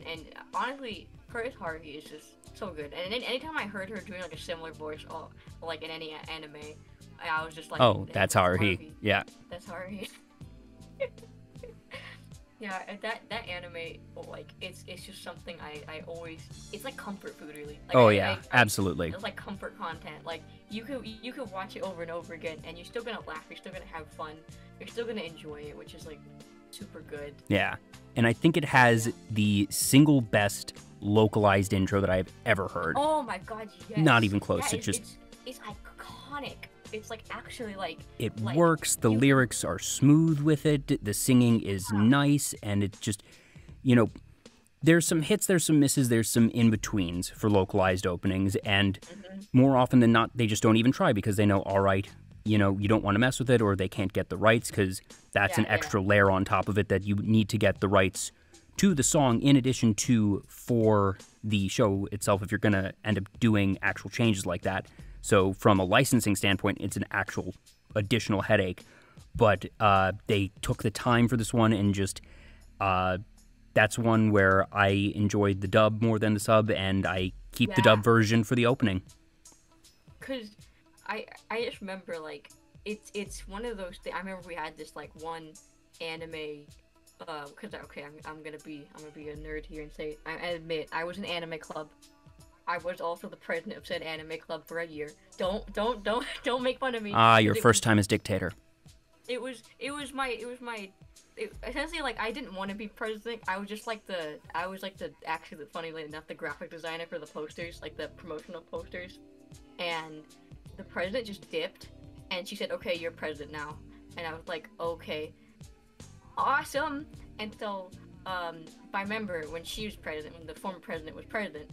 honestly, her as Haruhi is just so good. And anytime I heard her doing, like, a similar voice, or like in any anime, I was just like, oh, that's Haruhi. Yeah. That's Haruhi. Yeah, that anime, like, it's just something I always, it's like comfort food, really. Like, absolutely. It's like comfort content. Like, you could watch it over and over again, and you're still gonna laugh, you're still gonna have fun, you're still gonna enjoy it, which is, like, super good. Yeah, and I think it has the single best localized intro that I've ever heard. Oh my god, yes. Not even close. It's iconic. It's, like, actually, like... It works, the lyrics are smooth with it, the singing is nice, and it's just, there's some hits, there's some misses, there's some in-betweens for localized openings, and more often than not, they just don't even try, because they know, all right, you don't want to mess with it, or they can't get the rights, because that's an extra layer on top of it that you need to get the rights to the song, in addition to for the show itself, if you're going to end up doing actual changes like that. So from a licensing standpoint, it's an actual additional headache. But they took the time for this one, and just that's one where I enjoyed the dub more than the sub, and I keep the dub version for the opening. Because I just remember, like, it's one of those things. I remember we had this, like, one anime, because, okay, I'm gonna be a nerd here and say, I admit, I was an anime club. I was also the president of said anime club for a year. Don't make fun of me. Your first time as dictator. Essentially, like, I didn't want to be president. I was actually, funnily enough, the graphic designer for the posters, like the promotional posters. And the president just dipped, and she said, okay, you're president now. And I was like, okay, awesome. And so, I remember when she was president, when the former president was president,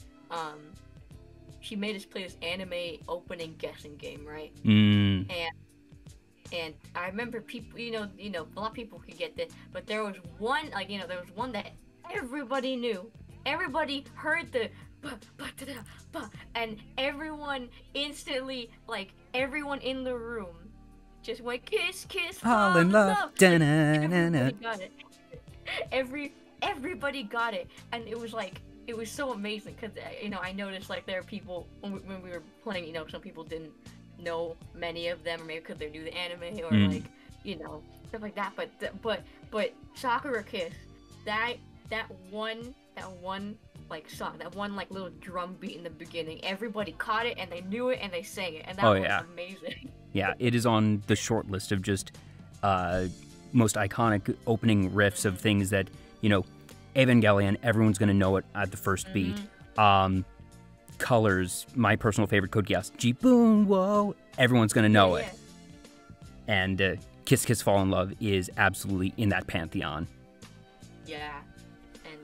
she made us play this anime opening guessing game, right? And I remember people, a lot of people could get this, but there was one, there was one that everybody knew. Everybody heard the and everyone instantly, like, everyone in the room just went kiss, kiss, fall in love. Everybody got it. everybody got it, and it was like it was so amazing because I noticed like there are people when we were playing, some people didn't know many of them, or maybe because they're new to anime or like stuff like that. But Sakura Kiss, that one like song, that one like little drum beat in the beginning, everybody caught it and they knew it and they sang it, and that was amazing. Yeah, it is on the short list of just most iconic opening riffs of things that, Evangelion, everyone's going to know it at the first beat. Colors, my personal favorite Code Geass, Jibun, whoa, everyone's going to know it. And Kiss Kiss Fall in Love is absolutely in that pantheon. Yeah, and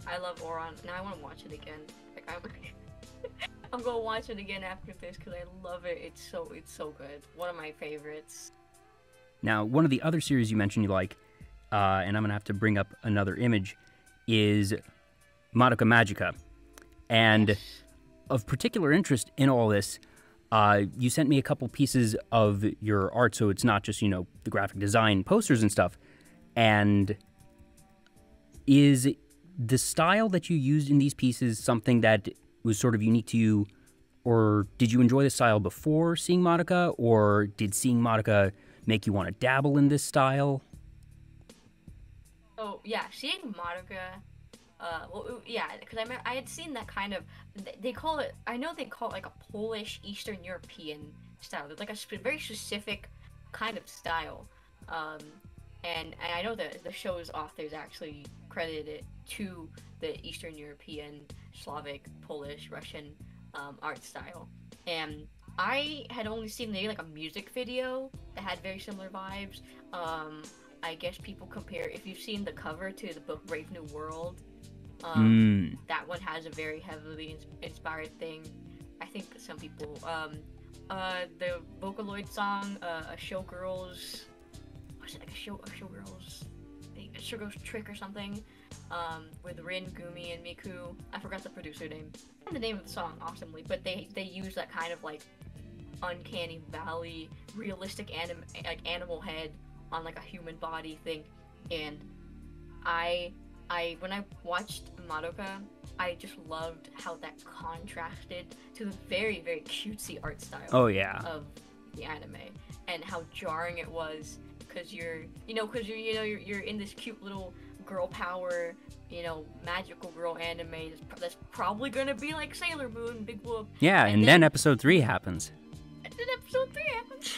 I love Oron. Now I want to watch it again. Like I'm going to watch it again after this because I love it. It's so good. One of my favorites. Now, one of the other series you mentioned you like, and I'm going to have to bring up another image, is Madoka Magica. And of particular interest in all this, you sent me a couple pieces of your art, so it's not just, the graphic design, posters and stuff. And is the style that you used in these pieces something that was sort of unique to you, or did you enjoy the style before seeing Madoka, or did seeing Madoka make you want to dabble in this style? Oh, yeah, seeing Madoka, because I had seen that kind of, they call it like a Polish Eastern European style. It's like a very specific kind of style. And I know that the show's authors actually credited it to the Eastern European, Slavic, Polish, Russian art style. And I had only seen maybe like a music video that had very similar vibes. I guess people compare, if you've seen the cover to the book Brave New World, that one has a very heavily inspired thing. I think some people, the Vocaloid song, a Showgirls, was it like a Showgirls Trick or something, with Rin, Gumi, and Miku. I forgot the producer name and the name of the song awesomely, but they use that kind of like uncanny valley, realistic animal head on like a human body thing. And I when I watched Madoka, I just loved how that contrasted to the very, very cutesy art style of the anime, and how jarring it was because you're in this cute little girl power, magical girl anime that's probably gonna be like Sailor Moon, Big Whoop. Yeah, and then episode 3 happens. And then episode 3 happens.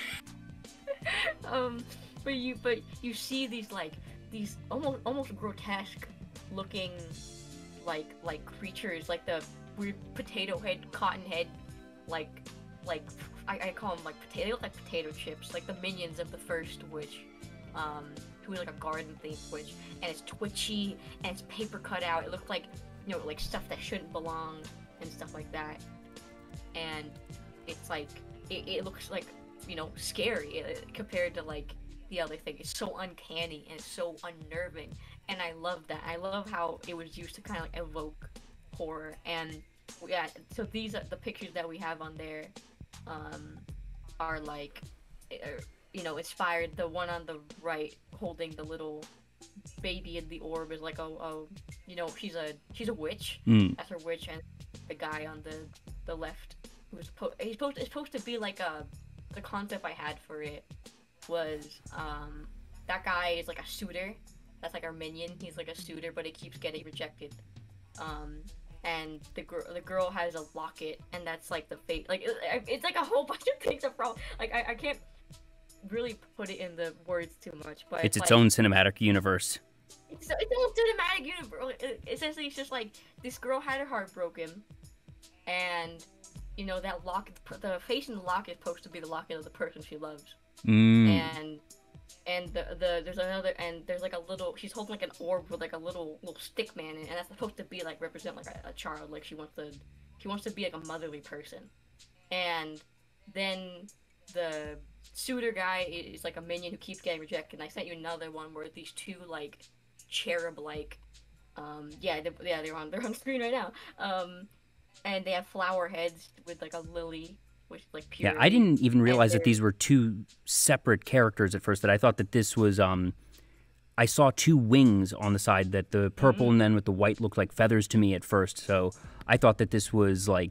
But you see these almost grotesque looking like creatures, like the weird potato head, cotton head, like I call them like potato. They look like potato chips, like the minions of the first witch, who is like a garden themed witch, and it's twitchy and it's paper cut out. It looked like like stuff that shouldn't belong and stuff like that, and it's like it looks like scary compared to like the other thing. It's so uncanny and it's so unnerving, and I love that. I love how it was used to kind of like evoke horror. And yeah, so these are the pictures that we have on there, are like inspired. The one on the right holding the little baby in the orb is like she's a witch. That's her witch. And the guy on the left, who's supposed to be like the concept I had for it was that guy is like a suitor. That's like our minion. He's like a suitor, but he keeps getting rejected. And the girl has a locket, and that's like the fate. Like it's like a whole bunch of things. I can't really put it in the words too much, but it's its own cinematic universe. It's its own cinematic universe. Essentially, it's just like this girl had her heart broken, and that locket, the face in the locket is supposed to be the locket of the person she loves. And there's another, and there's like a little, she's holding like an orb with like a little stick man in it, and that's supposed to be like represent like a child, like she wants to be like a motherly person. And then the suitor guy is like a minion who keeps getting rejected. And I sent you another one where these two like cherub like they're on screen right now, and they have flower heads with like a lily. Like yeah, I didn't even realize that these were two separate characters at first. That I thought that this was I saw two wings on the side, that the purple and then with the white looked like feathers to me at first. So I thought that this was like,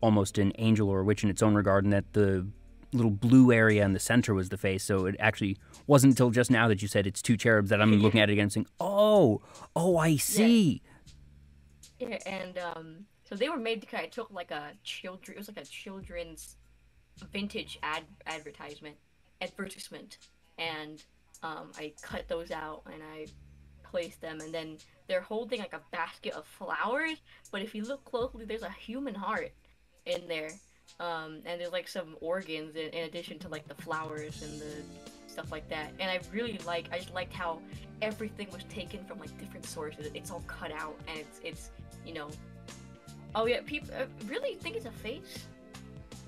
almost an angel or a witch in its own regard, and that the little blue area in the center was the face. So it actually wasn't until just now that you said it's two cherubs that I'm looking at it again and saying, oh, I see. Yeah, and so they were made because I took like it was like a children's vintage advertisement, and I cut those out and I placed them, and then they're holding like a basket of flowers, but if you look closely, there's a human heart in there, and there's like some organs in addition to like the flowers and the stuff like that. And I just liked how everything was taken from like different sources. It's all cut out, and it's oh yeah, people really think it's a face.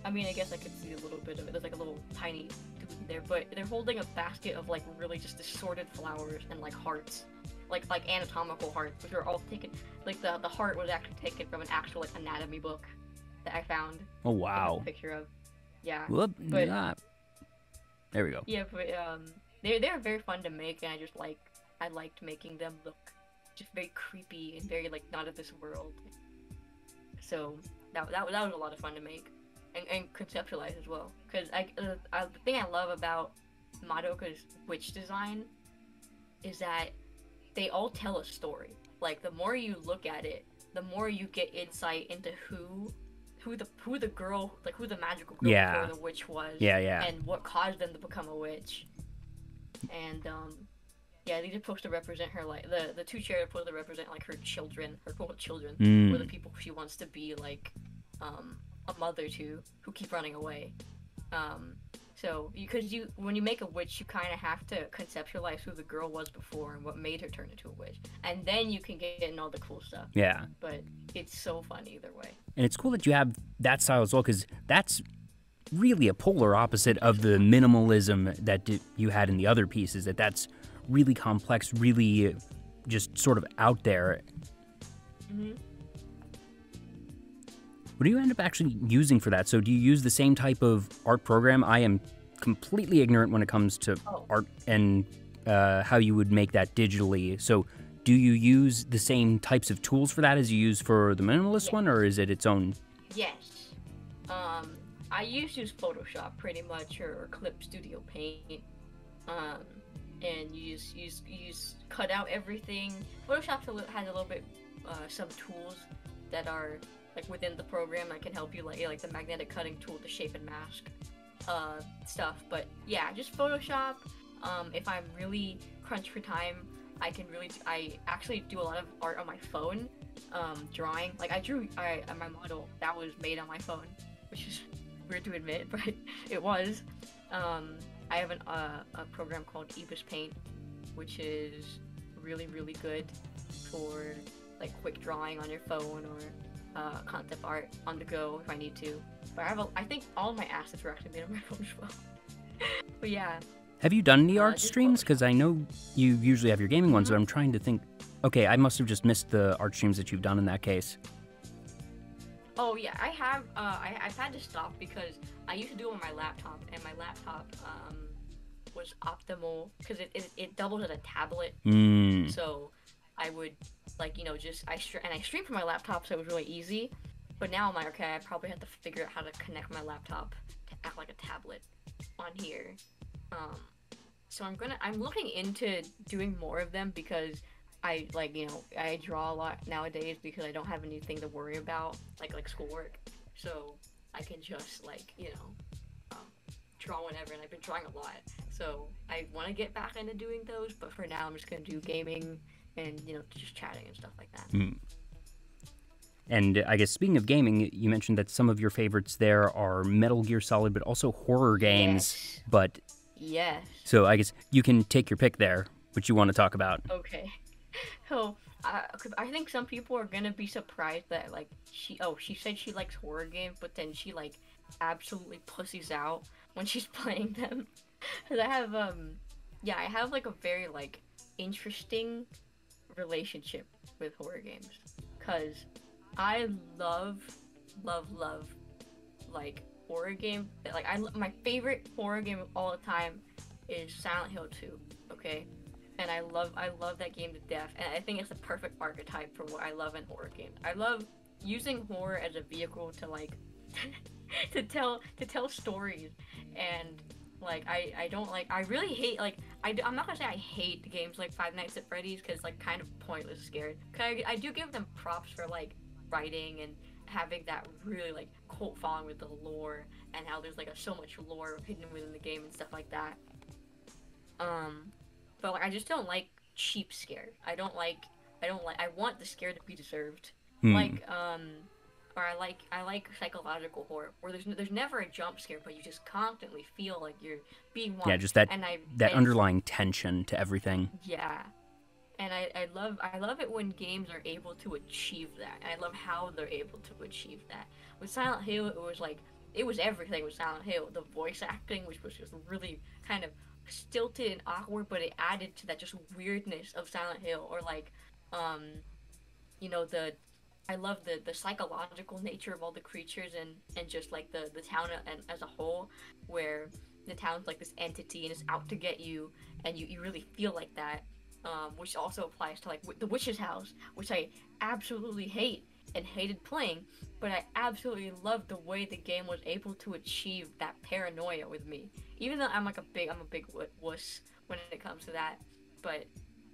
I mean, I guess I could see a little bit of it. There's like a little tiny dude there, but they're holding a basket of like really just assorted flowers and like hearts, like anatomical hearts, which are all taken. Like the heart was actually taken from an actual like anatomy book that I found. Oh wow! A picture of. Yeah. Whoop, but there we go. Yeah, but they're very fun to make, and I liked making them look just very creepy and very like not of this world. So that was a lot of fun to make. And conceptualize as well, because the thing I love about Madoka's witch design is that they all tell a story. Like the more you look at it, the more you get insight into who the girl, like who the magical girl before the witch was, and what caused them to become a witch. And these are supposed to represent her, like the two cherubs supposed to represent like her children, her quote children, or the people she wants to be like a mother to, who keep running away. So because when you make a witch, you kind of have to conceptualize who the girl was before and what made her turn into a witch, and then you can get in all the cool stuff. Yeah. But it's so fun either way. And it's cool that you have that style as well, because that's really a polar opposite of the minimalism that you had in the other pieces. That's really complex, really just sort of out there. Mm-hmm. What do you end up actually using for that? So do you use the same type of art program? I am completely ignorant when it comes to art and how you would make that digitally. So do you use the same types of tools for that as you use for the minimalist one, or is it its own? Yes. I used to use Photoshop pretty much, or Clip Studio Paint. And you just cut out everything. Photoshop has a little bit some tools that are like within the program that can help you, like the magnetic cutting tool, the shape and mask stuff. But yeah, just Photoshop. If I'm really crunched for time, I actually do a lot of art on my phone, drawing. Like I drew my model that was made on my phone, which is weird to admit, but it was. I have a program called Ibis Paint, which is really, really good for like quick drawing on your phone, or concept art on the go if I need to. But I think all of my assets were actually made on my phone as well. But yeah. Have you done any art streams? Because I know you usually have your gaming ones, but I'm trying to think. Okay, I must have just missed the art streams that you've done in that case. Oh yeah, I have. I've had to stop because I used to do it on my laptop, and my laptop was optimal because it doubled as a tablet. So I would I streamed from my laptop, so it was really easy. But now I'm like, okay, I probably have to figure out how to connect my laptop to act like a tablet on here. So I'm looking into doing more of them, because I draw a lot nowadays because I don't have anything to worry about like schoolwork, so I can just draw whenever, and I've been drawing a lot. So I want to get back into doing those, but for now I'm just gonna do gaming and just chatting and stuff like that. And I guess speaking of gaming, you mentioned that some of your favorites there are Metal Gear Solid, but also horror games. Yes. But yes. So I guess you can take your pick there, which you want to talk about. Okay. So I think some people are gonna be surprised that she said she likes horror games, but then she absolutely pussies out when she's playing them. Cause I have I have like a very interesting relationship with horror games, cause I love horror game. My favorite horror game of all the time is Silent Hill 2. Okay, and I love that game to death, and I think it's a perfect archetype for what I love in horror games. I love using horror as a vehicle to like to tell stories, and like I don't like I really hate like I'm not gonna say I hate games like Five Nights at Freddy's because like kind of pointless scared. Cause I do give them props for like writing and having that really like cult following with the lore and how there's like so much lore hidden within the game and stuff like that. But like I just don't like cheap scare. I want the scare to be deserved. Like or I like psychological horror where there's never a jump scare, but you just constantly feel like you're being watched. Yeah, just that and that underlying tension to everything. yeah, and I love it when games are able to achieve that. And I love how they're able to achieve that. With Silent Hill, it was everything with Silent Hill. The voice acting, which was just really kind of stilted and awkward, but it added to that just weirdness of Silent Hill. Or like, you know, I love the psychological nature of all the creatures and just like the town and as a whole, where the town's like this entity and it's out to get you, and you really feel like that. Which also applies to like the witch's house, which I absolutely hate and hated playing, but I absolutely loved the way the game was able to achieve that paranoia with me. Even though I'm a big wuss when it comes to that, but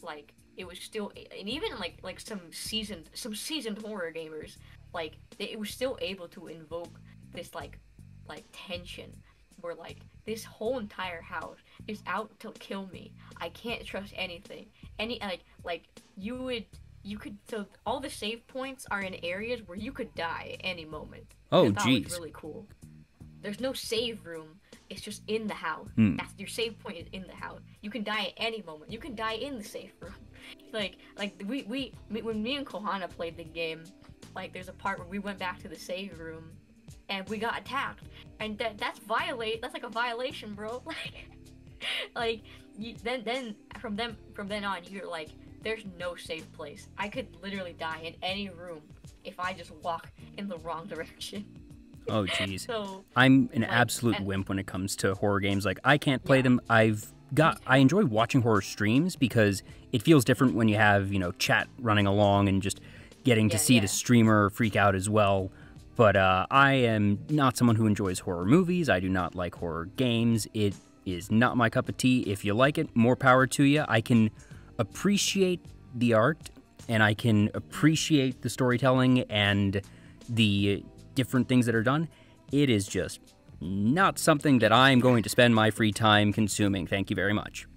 like it was still, and even like some seasoned horror gamers, like it was still able to invoke this like tension where like this whole entire house is out to kill me. I can't trust anything. You could, so all the save points are in areas where you could die at any moment. Oh, That jeez. was really cool. There's no save room. It's just in the house. That's your save point is in the house. You can die at any moment. You can die in the safe room. like when me and Kohana played the game, like there's a part where we went back to the save room and we got attacked, and that's like a violation, bro. Then from then on you're like, there's no safe place. I could literally die in any room if I just walk in the wrong direction. Oh, jeez. So I'm an absolute wimp when it comes to horror games. Like, I can't play them. I enjoy watching horror streams because it feels different when you have, chat running along and just getting to see the streamer freak out as well. But I am not someone who enjoys horror movies. I do not like horror games. It is not my cup of tea. If you like it, more power to you. I can appreciate the art, and I can appreciate the storytelling and the different things that are done. It is just not something that I'm going to spend my free time consuming. Thank you very much.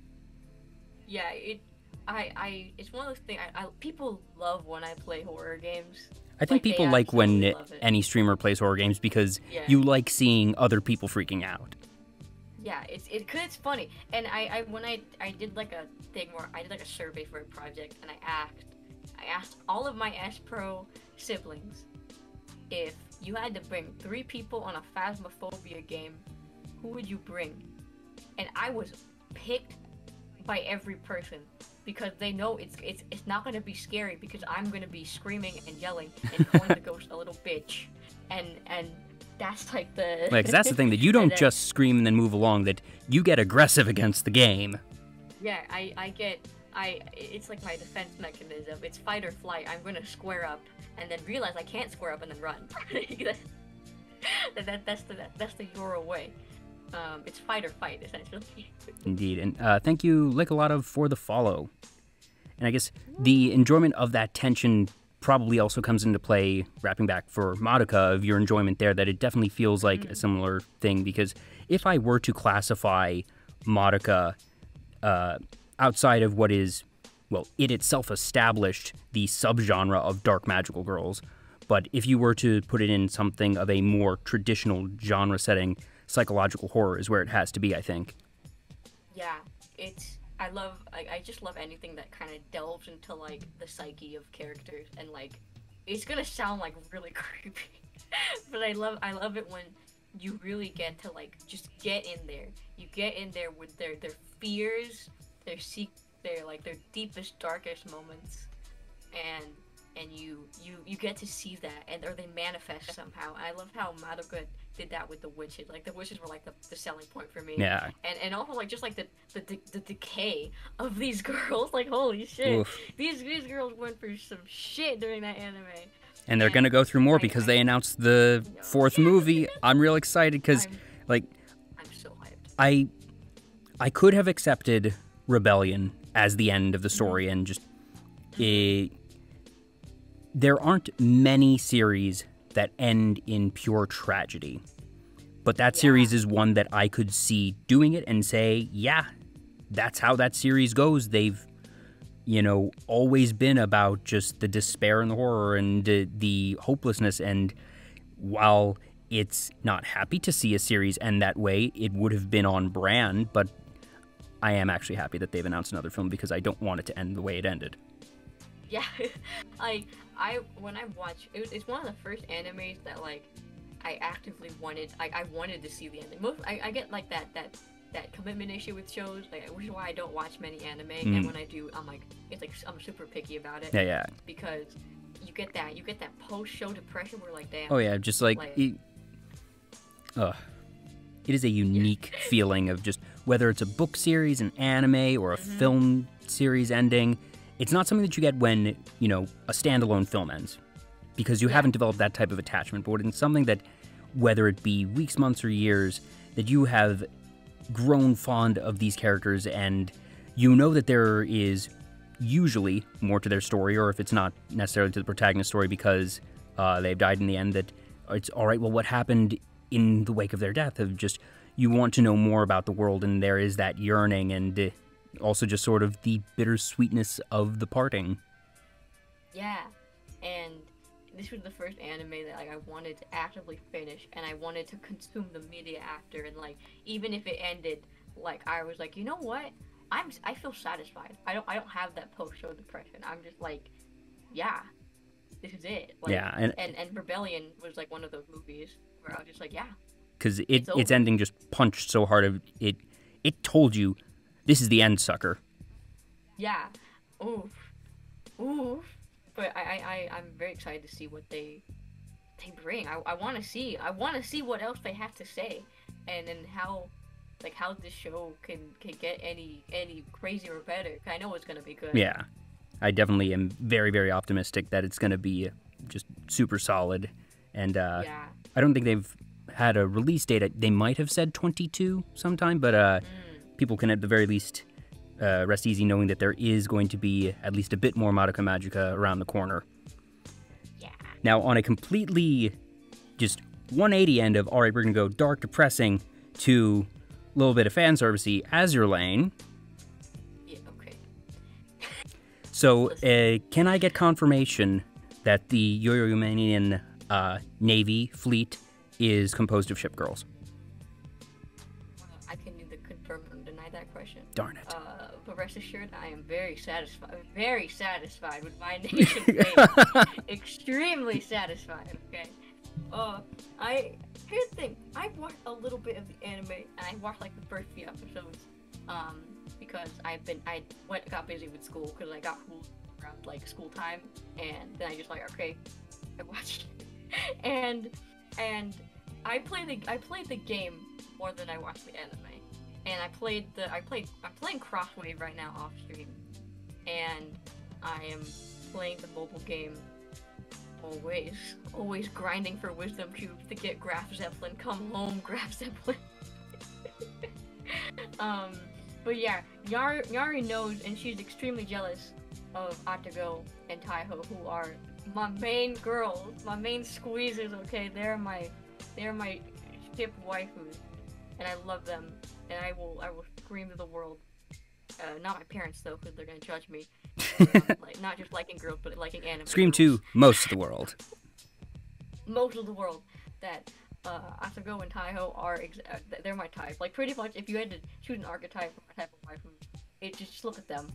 Yeah, it's one of those things. People love when I play horror games. I think people like when love it. any streamer plays horror games because you like seeing other people freaking out. Yeah, it's funny. And when I did like a thing where I did like a survey for a project, and I asked all of my S-Pro siblings, if you had to bring 3 people on a Phasmophobia game, who would you bring? And I was picked by every person because they know it's not gonna be scary because I'm gonna be screaming and yelling and calling the ghost a little bitch, and that's like the that's the thing, that you don't just scream and then move along, that you get aggressive against the game. Yeah, it's like my defense mechanism. It's fight or flight. I'm gonna square up and then realize I can't square up and then run. That's the Yoro way. It's fight or fight, essentially. Indeed, and thank you, Licolotto, for the follow. And I guess the enjoyment of that tension probably also comes into play, wrapping back for Madoka, of your enjoyment there, that it definitely feels like a similar thing, because if I were to classify Madoka outside of what is, well, it itself established the subgenre of dark magical girls, but if you were to put it in something of a more traditional genre setting, psychological horror is where it has to be, I think. Yeah, I just love anything that kind of delves into like the psyche of characters, and like it's gonna sound like really creepy, but I love it when you really get to like just get in there. You get in there with their fears, their deepest, darkest moments, and you get to see that, or they manifest somehow. I love how Madoka did that with the witches. Like the witches were like the selling point for me. Yeah. And also like just like the decay of these girls. Like holy shit, Oof. these girls went through some shit during that anime. And they're gonna go through more because they announced the fourth movie. I'm real excited because, like, I'm so hyped. I could have accepted Rebellion as the end of the story and just there aren't many series that end in pure tragedy. But that series is one that I could see doing it and say, yeah, that's how that series goes. They've, you know, always been about just the despair and the horror and the hopelessness. And while it's not happy to see a series end that way, it would have been on brand. But I am actually happy that they've announced another film because I don't want it to end the way it ended. Yeah, when I watch, it's one of the first animes that like I actively wanted. I wanted to see the ending. I get like that commitment issue with shows, like, which is why I don't watch many anime. And when I do, I'm like, it's like I'm super picky about it. Yeah. Because you get that post-show depression where like, damn. Oh yeah, just like it is a unique feeling of just whether it's a book series, an anime, or a film series ending. It's not something that you get when, you know, a standalone film ends, because you haven't developed that type of attachment. But it's something that, whether it be weeks, months, or years, that you have grown fond of these characters, and you know that there is usually more to their story, or if it's not necessarily to the protagonist's story because they've died in the end, that it's all right, well, what happened in the wake of their death? Of just, you want to know more about the world, and there is that yearning, and also just sort of the bittersweetness of the parting. Yeah, and this was the first anime that like I wanted to actively finish, and I wanted to consume the media after, and like even if it ended, like I was like, you know what, I feel satisfied. I don't have that post-show depression. I'm just like, yeah, this is it. Like, yeah, and Rebellion was like one of those movies where I was just like, yeah, because its ending just punched so hard. It told you, this is the end, sucker. Yeah. Oof. But I'm very excited to see what they bring. I want to see what else they have to say, and how this show can get any crazier or better. I know it's gonna be good. Yeah, I definitely am very, very optimistic that it's gonna be just super solid. And I don't think they've had a release date. They might have said 22 sometime, but people can at the very least rest easy knowing that there is going to be at least a bit more Madoka Magica around the corner. Yeah. Now, on a completely just 180 end of, all right, we're going to go dark, depressing, to a little bit of fan servicey, Azure Lane. Yeah, okay. So, can I get confirmation that the Yoyo Navy fleet is composed of ship girls? I can neither confirm or deny that question. Darn it. But rest assured, I am very satisfied with my nation fate. Extremely satisfied, okay? Here's the thing, I watched a little bit of the anime, and I watched like the first few episodes, because I got busy with school, because I got home around like school time, and then I just like, okay, I watched it. and I played the game more than I watched the anime. And I'm playing Crosswave right now off stream, and I am playing the mobile game. Always grinding for wisdom cubes to get Graf Zeppelin. Come home, Graf Zeppelin. But yeah, Yari knows, and she's extremely jealous of Atago and Taiho, who are my main girls, my main squeezers. Okay, they're my ship waifus, and I love them. And I will scream to the world. Not my parents though, because they're gonna judge me. Like not just liking girls, but liking anime. Scream girls. to most of the world. Most of the world. That Asago and Taiho are they're my type. Like pretty much, if you had to choose an archetype or type of waifu, just look at them.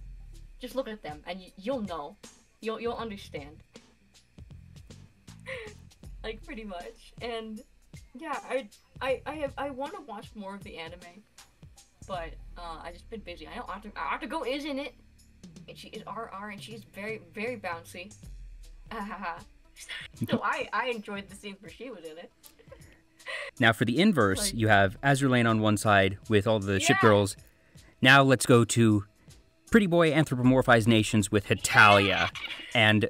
Just look at them, and you'll know. You'll understand. Like pretty much, and yeah, I want to watch more of the anime. But I just been busy. I know Atago is in it, and she is RR, and she's very, very bouncy. So I enjoyed the scenes where she was in it. Now for the inverse, Like- you have Azur Lane on one side with all the ship Yeah. girls. Now let's go to Pretty Boy anthropomorphized nations with Hetalia. And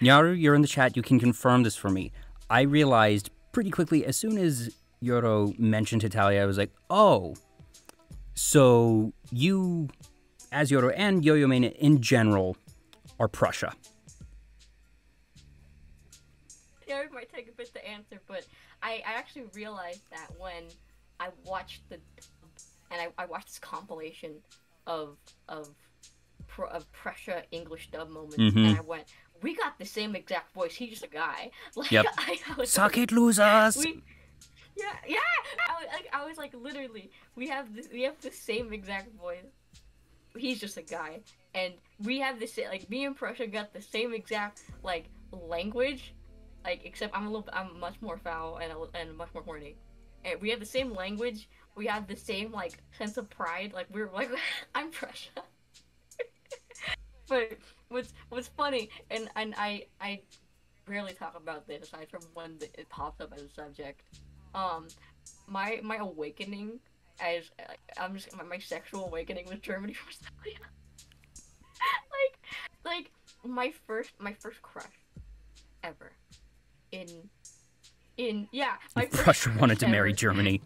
Nyaru, you're in the chat, you can confirm this for me. I realized pretty quickly, as soon as Yoro mentioned Hetalia, I was like, oh, so you, as Yoro and Yo-Yo Main in general, are Prussia. Yeah, it might take a bit to answer, but I actually realized that when I watched I watched this compilation of Prussia English dub moments, and I went, we got the same exact voice. He's just a guy. Like, Yep. I was Suck like, it, losers! yeah. I was like, literally, we have the same exact voice. He's just a guy, and we have the same, like, me and Prussia got the same exact like language, like, except I'm much more foul and much more horny. And we have the same language. We have the same like sense of pride. Like, we're like, I'm Prussia. But what's funny, and I rarely talk about this aside from when it pops up as a subject. My awakening as my sexual awakening was Germany from Australia. like my first crush ever my first Prussia wanted to crush marry ever. Germany.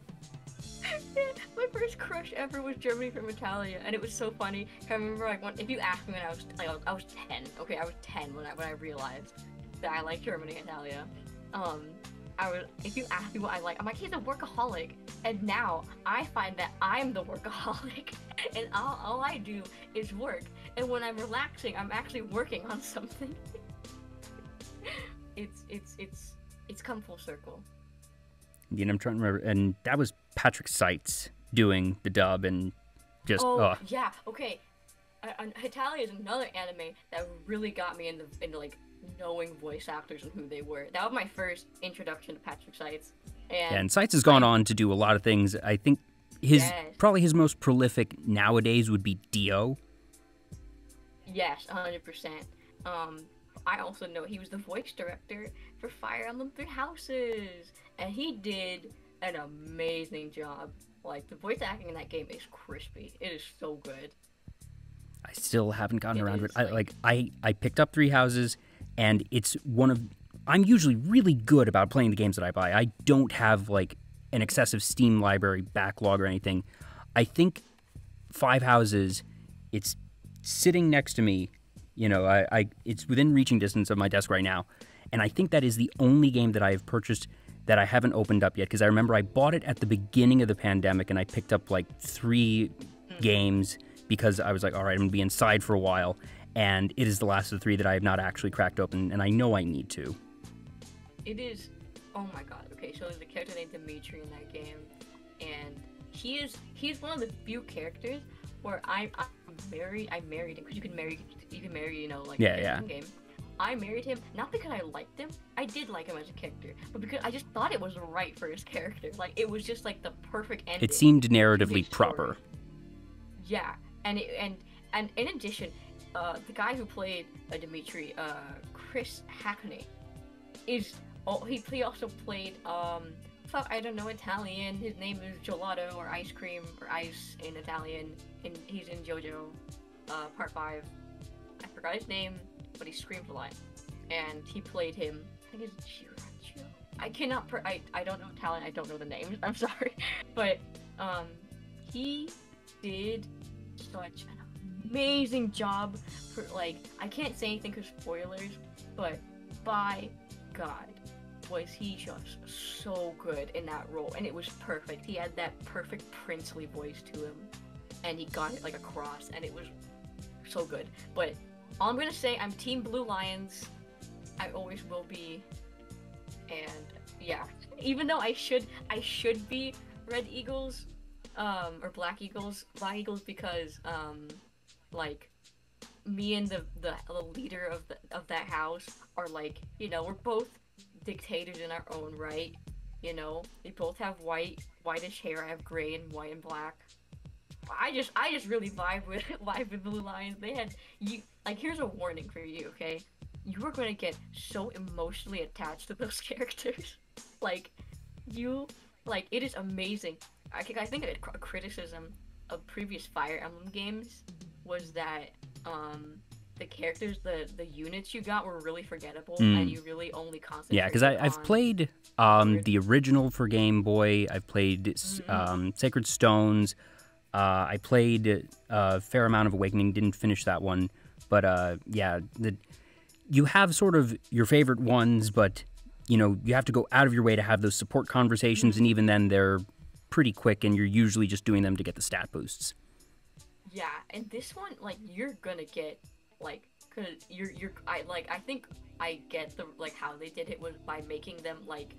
My first crush ever was Germany from Italia, and it was so funny. I remember, like, if you asked me when I was 10. Okay, I was 10 when I realized that I liked Germany and Italia. If you ask me what I like, I'm like, he's a workaholic. And now I find that I'm the workaholic, and all I do is work. And when I'm relaxing, I'm actually working on something. It's come full circle. You know, I'm trying to remember, and that was Patrick Seitz doing the dub, and just yeah, okay. Hetalia is another anime that really got me into like knowing voice actors and who they were. That was my first introduction to Patrick Seitz. And Seitz has gone on to do a lot of things. I think probably his most prolific nowadays would be Dio. Yes, 100%. I also know he was the voice director for Fire Emblem Three Houses, and he did an amazing job. Like, the voice acting in that game is crispy. It is so good. I still haven't gotten around to it. I picked up Three Houses, and it's one of... I'm usually really good about playing the games that I buy. I don't have, like, an excessive Steam library backlog or anything. I think Five Houses, it's sitting next to me. You know, it's within reaching distance of my desk right now. And I think that is the only game that I have purchased that I haven't opened up yet. Because I remember I bought it at the beginning of the pandemic, and I picked up, like, 3 games because I was like, all right, I'm going to be inside for a while. And it is the last of the 3 that I have not actually cracked open, and I know I need to. It is... Oh my god, okay, so there's a character named Dimitri in that game, and he's one of the few characters where I married him, because you can marry, you know, like, in game. I married him, not because I liked him, I did like him as a character, but because I just thought it was right for his character. Like, it was just, like, the perfect ending. It seemed narratively proper. Yeah, and in addition, the guy who played Dimitri, Chris Hackney, he also played, I don't know Italian. His name is gelato, or ice cream, or ice in Italian, and he's in JoJo, Part 5. I forgot his name, but he screams a lot. And he played him, I think it's Shirayuri. I don't know Italian, I don't know the names, I'm sorry. But, he did such an amazing job for, like, I can't say anything because spoilers, but by God, was he just so good in that role, and it was perfect. He had that perfect princely voice to him, and he got it, like, across, and it was so good. But all I'm gonna say, I'm Team Blue Lions. I always will be, and yeah, even though I should be Red Eagles, or Black Eagles, because like, me and the leader of that house are, like, you know, we're both dictators in our own right, you know. They both have whitish hair. I have gray and white and black. I just really vibe with Blue Lions. They had you, like, here's a warning for you, okay? You are going to get so emotionally attached to those characters. Like, you like it is amazing. I think a criticism of previous Fire Emblem games was that the characters, the units you got were really forgettable, and you really only concentrated. Yeah, because I've played the original for Game Boy. I've played Sacred Stones. I played a fair amount of Awakening. Didn't finish that one, but yeah, you have sort of your favorite ones, but you know you have to go out of your way to have those support conversations, and even then they're pretty quick, and you're usually just doing them to get the stat boosts. Yeah, and this one, like, you're gonna get, like, cause I think I get the, like, how they did it was by making them, like,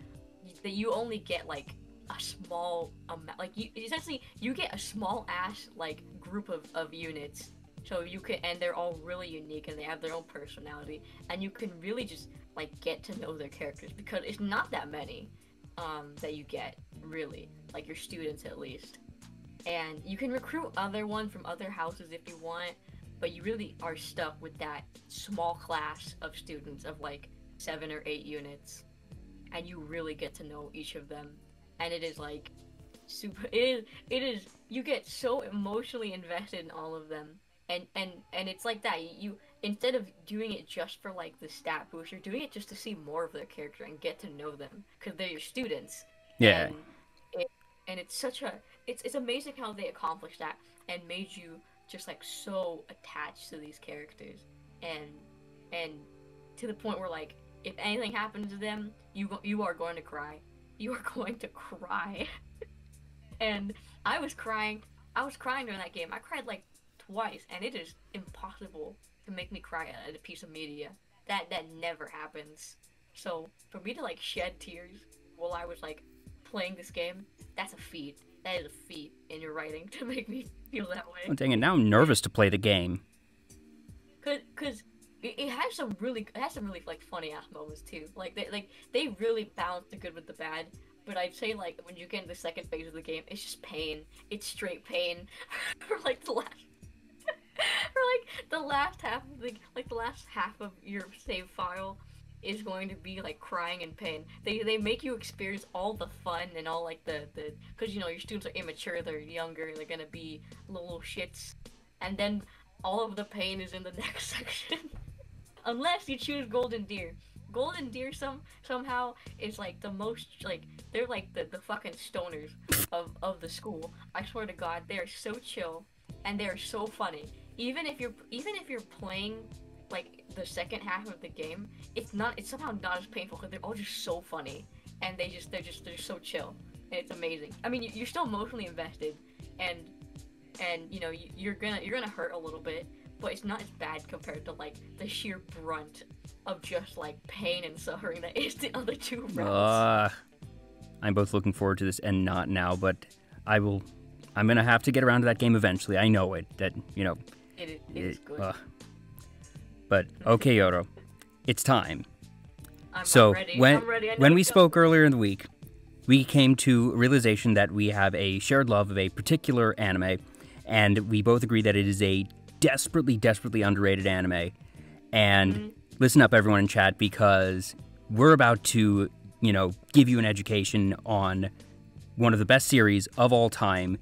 that you only get, like, a small amount, like, essentially, you get a small-ass, like, group of units, so you can, and they're all really unique, and they have their own personality, and you can really just, like, get to know their characters, because it's not that many, that you get, really, like, your students, at least. And you can recruit other ones from other houses if you want, but you really are stuck with that small class of students of like 7 or 8 units, and you really get to know each of them. And it is like super. It is. You get so emotionally invested in all of them, and it's like that. You instead of doing it just for like the stat boost, you're doing it just to see more of their character and get to know them because they're your students. Yeah. And it's such a. It's amazing how they accomplished that and made you just like so attached to these characters, and to the point where like if anything happens to them, you are going to cry. You are going to cry. And I was crying during that game. I cried like twice, and it is impossible to make me cry at a piece of media. That never happens. So for me to like shed tears while I was like playing this game, that's a feat. That is a feat in your writing to make me feel that way. Oh, dang it, now I'm nervous to play the game. Cause it has some really like funny ass moments too. Like they really balance the good with the bad. But I'd say like when you get into the second phase of the game, it's just pain. It's straight pain for like the last the last half of your save file is going to be like crying in pain. They make you experience all the fun and all like the because you know your students are immature, they're younger, they're gonna be little shits, and then all of the pain is in the next section. Unless you choose Golden Deer. Golden Deer somehow is like the most like they're like the fucking stoners of the school. I swear to God, they are so chill and they are so funny. Even if you're playing like the second half of the game, it's somehow not as painful because they're all just so funny and they're just so chill, and it's amazing. I mean, you're still emotionally invested, and you know you're gonna hurt a little bit, but it's not as bad compared to like the sheer brunt of just like pain and suffering that is the other two rounds. I'm both looking forward to this and not now, but I'm gonna have to get around to that game eventually. I know it. That you know. It is good. But okay, Yoro, it's time. I'm ready. When we spoke earlier in the week, we came to a realization that we have a shared love of a particular anime, and we both agree that it is a desperately, desperately underrated anime. And listen up, everyone in chat, because we're about to, you know, give you an education on one of the best series of all time,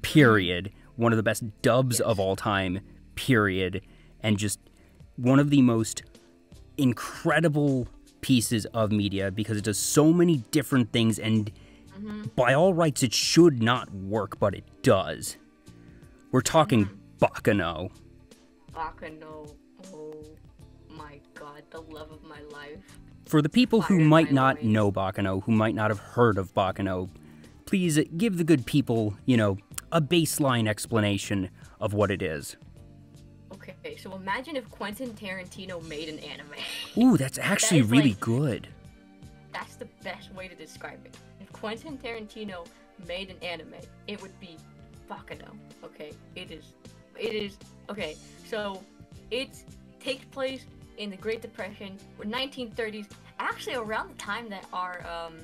period. One of the best dubs of all time, period. And just one of the most incredible pieces of media because it does so many different things, and by all rights it should not work, but it does. We're talking BACCANO. BACCANO, oh my god, the love of my life. For the people who might not know BACCANO, who might not have heard of BACCANO, please give the good people, you know, a baseline explanation of what it is. Okay, so imagine if Quentin Tarantino made an anime. Ooh, that's actually really good. That's the best way to describe it. If Quentin Tarantino made an anime, it would be BACCANO. Okay, it is. Okay, so it takes place in the Great Depression, or 1930s. Actually, around the time that our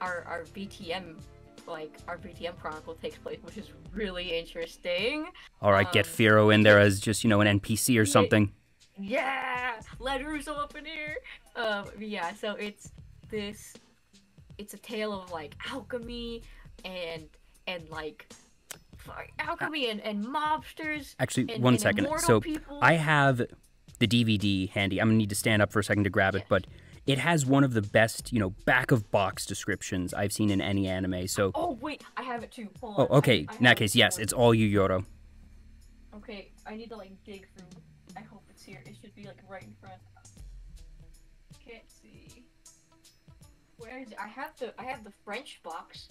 BTM. Like, our BTM Chronicle takes place, which is really interesting. Alright, get Firo in there as just, you know, an NPC or something. Yeah! Let Russo up in here! Yeah, so it's this it's a tale of like alchemy and like alchemy and mobsters. Actually, and, one and second. immortal So people. I have the DVD handy. I'm gonna need to stand up for a second to grab it, but it has one of the best, back of box descriptions I've seen in any anime. So. Oh wait, I have it too. Hold Oh, on. okay. In that case, yes, it's all you, Yoro. Okay, I need to like dig through. I hope it's here. It should be like right in front. Can't see. Where is it? I have the French box.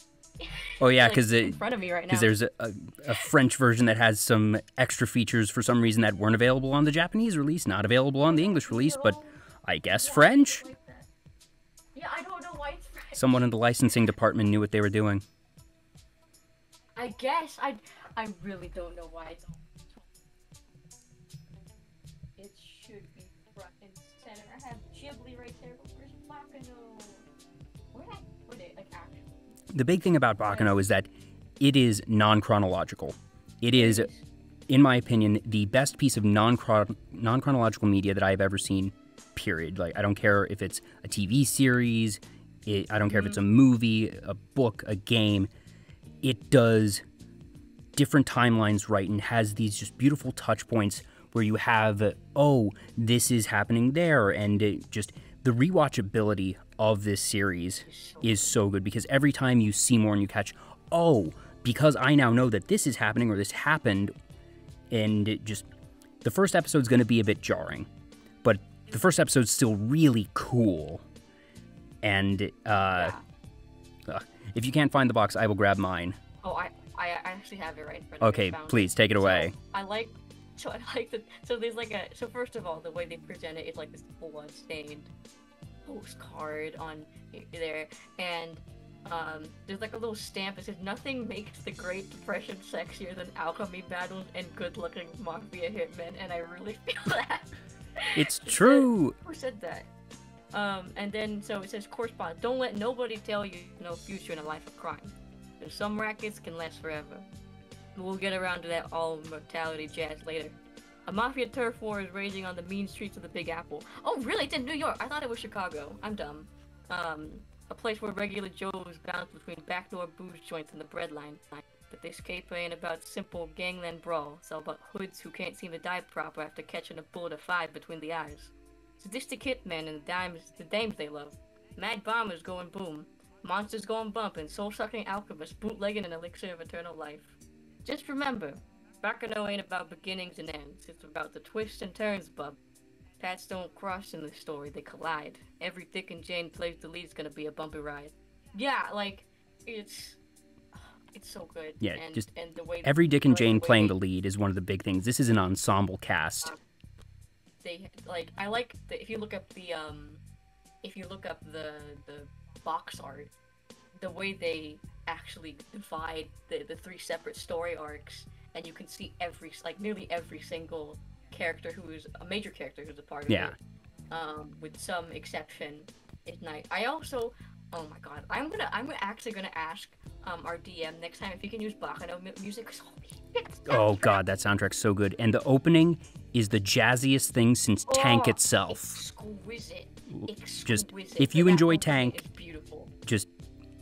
Oh yeah, like, because in front of me right now. Because there's a French version that has some extra features for some reason that weren't available on the Japanese release, not available on the English release, but I guess French? Like yeah, I don't know why it's French. Someone in the licensing department knew what they were doing. I guess. I really don't know why it's it should be front and center. I have Ghibli right there, but where's BACCANO? Where did I put it? Like actually. The big thing about BACCANO is that it is non-chronological. It is, in my opinion, the best piece of non-chronological media that I've ever seen, period. Like, I don't care if it's a TV series, I don't care if it's a movie, a book, a game. It does different timelines right and has these just beautiful touch points where you have, oh, this is happening there, and the rewatchability of this series is so good because every time you see more and you catch, oh, because I now know that this is happening or this happened, and the first episode's going to be a bit jarring, but the first episode's still really cool, and if you can't find the box, I will grab mine. Oh, I actually have it right in front of me. Okay, please take it away. So there's like so first of all, the way they present it is like this blood-stained postcard on there, and there's like a little stamp that says nothing makes the Great Depression sexier than alchemy battles and good-looking mafia hitmen, and I really feel that. It's true. Who said that? And then so it says correspondence. Don't let nobody tell you no future in a life of crime. And some rackets can last forever. We'll get around to that all mortality jazz later. A mafia turf war is raging on the mean streets of the Big Apple. Oh, really? It's in New York. I thought it was Chicago. I'm dumb. A place where regular Joes bounce between backdoor booze joints and the breadline. But this caper ain't about simple gangland brawl. It's all about hoods who can't seem to die proper after catching a bullet of 5 between the eyes. Sadistic hitmen and the dames they love. Mad bombers going boom. Monsters going bump and soul-sucking alchemists bootlegging an elixir of eternal life. Just remember, BACCANO ain't about beginnings and ends. It's about the twists and turns, bub. Paths don't cross in this story, they collide. Every Dick and Jane plays the lead's gonna be a bumpy ride. Yeah, like, it's so good. Yeah, and the way every Dick and Jane playing the lead is one of the big things. This is an ensemble cast. If you look up the box art, the way they actually divide the 3 separate story arcs, and you can see nearly every single character who is a major character who's a part of it. With some exception, is nice. I also, oh my god, I'm actually gonna ask our DM next time if he can use BACCANO music. Oh god, that soundtrack's so good, and the opening is the jazziest thing since Tank itself. Exquisite. Just if you enjoy Tank, just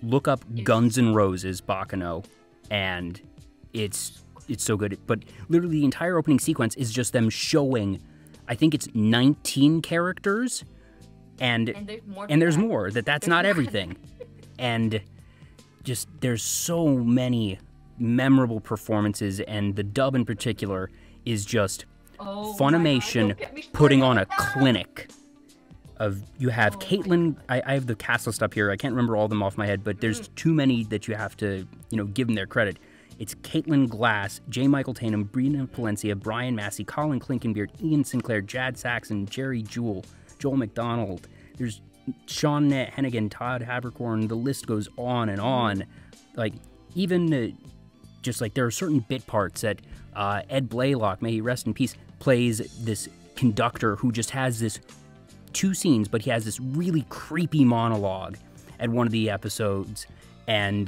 look up Guns N' Roses BACCANO, and it's so good. But literally the entire opening sequence is just them showing, I think it's 19 characters, and there's more. That's not everything. And just there's so many memorable performances, and the dub in particular is just Funimation putting on a clinic. You have Caitlin, I have the cast list up here, I can't remember all of them off my head, but there's too many that you have to, give them their credit. It's Caitlin Glass, J. Michael Tatum, Brina Palencia, Brian Massey, Colin Klinkenbeard, Ian Sinclair, Jad Saxon, Jerry Jewell, Joel McDonald, there's Sean Hennigan, Todd Habercorn, the list goes on and on. Like, even just like there are certain bit parts that Ed Blaylock, may he rest in peace, plays this conductor who just has this 2 scenes, but he has this really creepy monologue at one of the episodes, and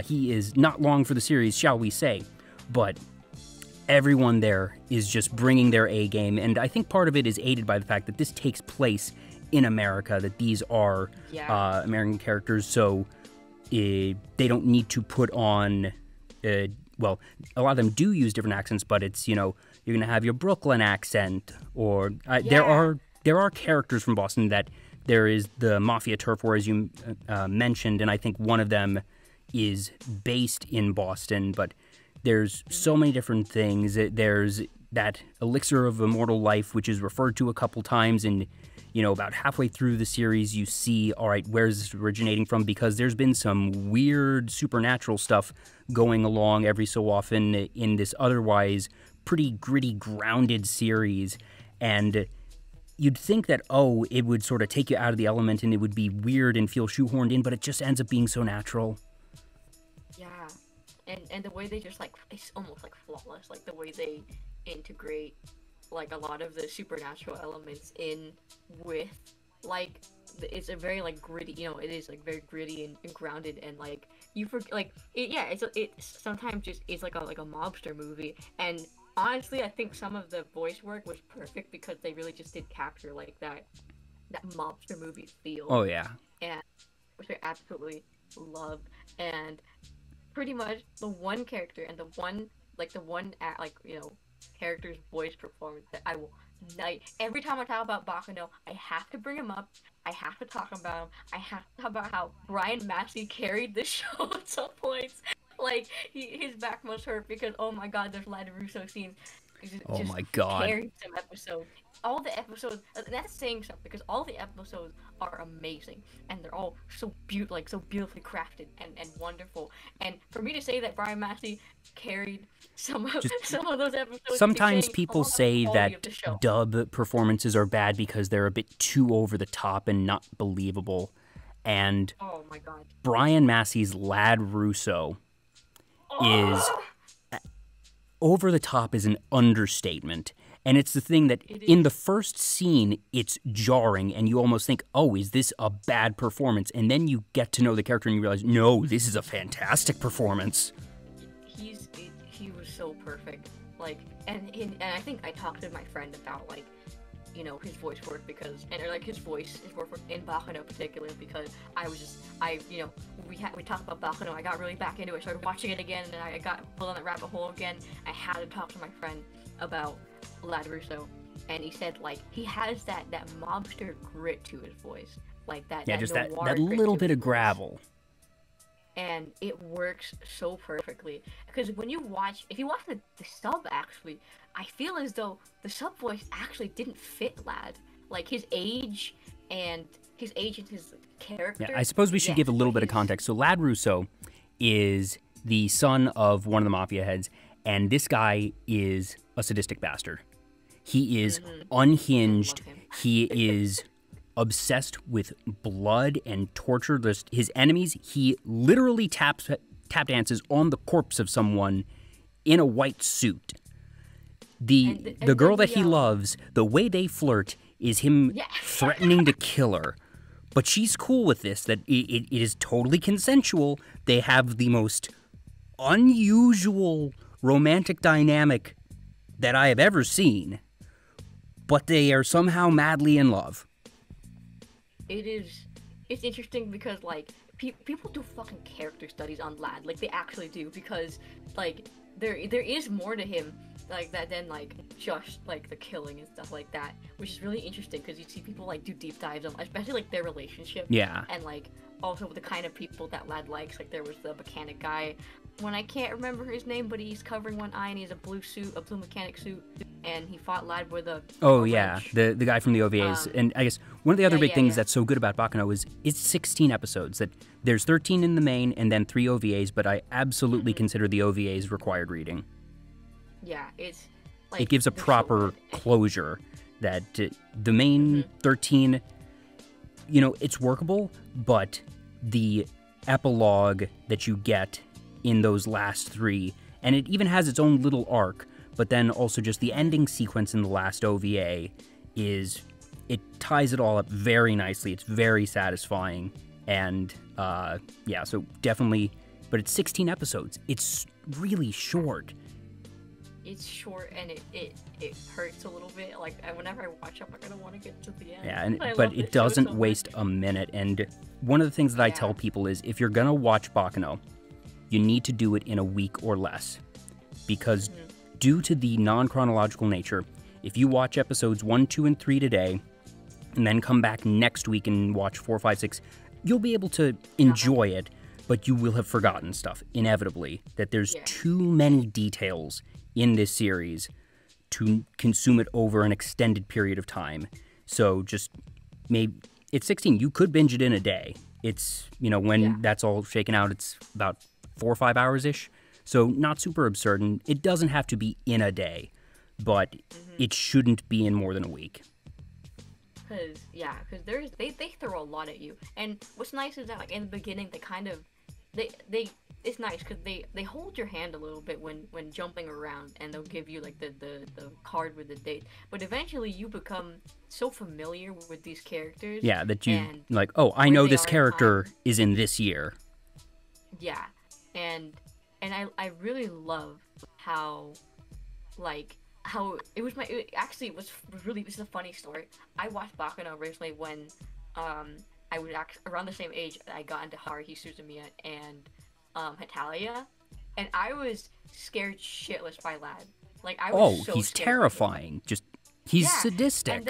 he is not long for the series, shall we say, but everyone there is just bringing their A game, and I think part of it is aided by the fact that this takes place in America, that these are American characters, so they don't need to put on, well, a lot of them do use different accents, but it's, you're going to have your Brooklyn accent, or there are characters from Boston that there is the Mafia turf war, as you mentioned, and I think one of them is based in Boston, but there's so many different things. There's that elixir of immortal life, which is referred to a couple times, and about halfway through the series, you see, all right, where's this originating from? Because there's been some weird supernatural stuff going along every so often in this otherwise pretty gritty, grounded series. And you'd think that, it would sort of take you out of the element and it would be weird and feel shoehorned in, but it just ends up being so natural. Yeah. And the way they just, it's almost, flawless. The way they integrate a lot of the supernatural elements in with it's a very gritty, it is very gritty and grounded, and you forget it sometimes just is like a mobster movie. And honestly, I think some of the voice work was perfect because they really just did capture that mobster movie feel. Oh yeah. And which I absolutely love. And pretty much the one character and the one character's voice performance that I will every time I talk about BACCANO, I have to bring him up. I have to talk about him. I have to talk about how Brian Massey carried the show at some points. His back must hurt because, oh my god, there's Lad Russo scenes. Oh my god. Carried some episodes. All the episodes, that's saying something, because all the episodes are amazing, and they're all so so beautifully crafted and wonderful. And for me to say that Brian Massey carried some of those episodes, sometimes people say that dub performances are bad because they're a bit too over the top and not believable. And oh my god, Brian Massey's Lad Russo is over the top is an understatement. And it's the thing that in the first scene, it's jarring, and you almost think, is this a bad performance? And then you get to know the character, and you realize, no, this is a fantastic performance. He was so perfect. And I think I talked to my friend about, his voice work his voice work in BACCANO particularly, because we talked about BACCANO, I got really back into it, started watching it again, and I got pulled on that rabbit hole again. I had to talk to my friend about Lad Russo, and he said he has that mobster grit to his voice, that little bit of gravel, and it works so perfectly. Because if you watch the sub, actually, I feel as though the sub voice actually didn't fit Lad, his age and his character. Yeah, I suppose we should give a little bit of context. So Lad Russo is the son of one of the mafia heads, and this guy is a sadistic bastard. He is unhinged. He is obsessed with blood and torture. His enemies, he literally tap dances on the corpse of someone in a white suit. The girl that he loves, the way they flirt is him threatening to kill her. But she's cool with this, that it is totally consensual. They have the most unusual romantic dynamic that I have ever seen, but they are somehow madly in love. It's interesting because, people do fucking character studies on Lad, they actually do, because, there is more to him, that than, just, the killing and stuff like that, which is really interesting, because you see people, do deep dives on, especially, their relationship. Yeah. And, also the kind of people that Lad likes, there was the mechanic guy, when I can't remember his name, but he's covering one eye and he has a blue mechanic suit, and he fought Lad with a... Oh yeah, the guy from the OVAs. And I guess one of the other big things that's so good about BACCANO is it's 16 episodes, that there's 13 in the main and then 3 OVAs, but I absolutely consider the OVAs required reading. Yeah, it's... it gives a proper closure that the main 13, it's workable, but the epilogue that you get in those last 3, and it even has its own little arc, but then also just the ending sequence in the last OVA it ties it all up very nicely. It's very satisfying, and so definitely, but it's 16 episodes. It's really short. it's short and it hurts a little bit. Like whenever I watch it, I'm like, I don't want to get to the end. Yeah, but it doesn't waste a minute. And one of the things that I tell people is, if you're gonna watch BACCANO, you need to do it in a week or less, because due to the non-chronological nature, if you watch episodes 1, 2, and 3 today, and then come back next week and watch 4, 5, 6, you'll be able to enjoy it, but you will have forgotten stuff, inevitably, that there's too many details in this series to consume it over an extended period of time. So just maybe, it's 16, you could binge it in a day. It's, you know, when that's all shaken out, it's about 4 or 5 hours-ish. So not super absurd, and it doesn't have to be in a day, but it shouldn't be in more than a week. Cause they throw a lot at you, and what's nice is that, like, in the beginning they kind of it's nice because they hold your hand a little bit when jumping around, and they'll give you like the card with the date, but eventually you become so familiar with these characters, that you like, oh, I know this character is in this year. And I really love how, like, how it was this is a funny story. I watched BACCANO originally when I was around the same age I got into Haruhi Suzumiya and Hetalia, and I was scared shitless by Lad. Like, I was he's terrifying. He's sadistic.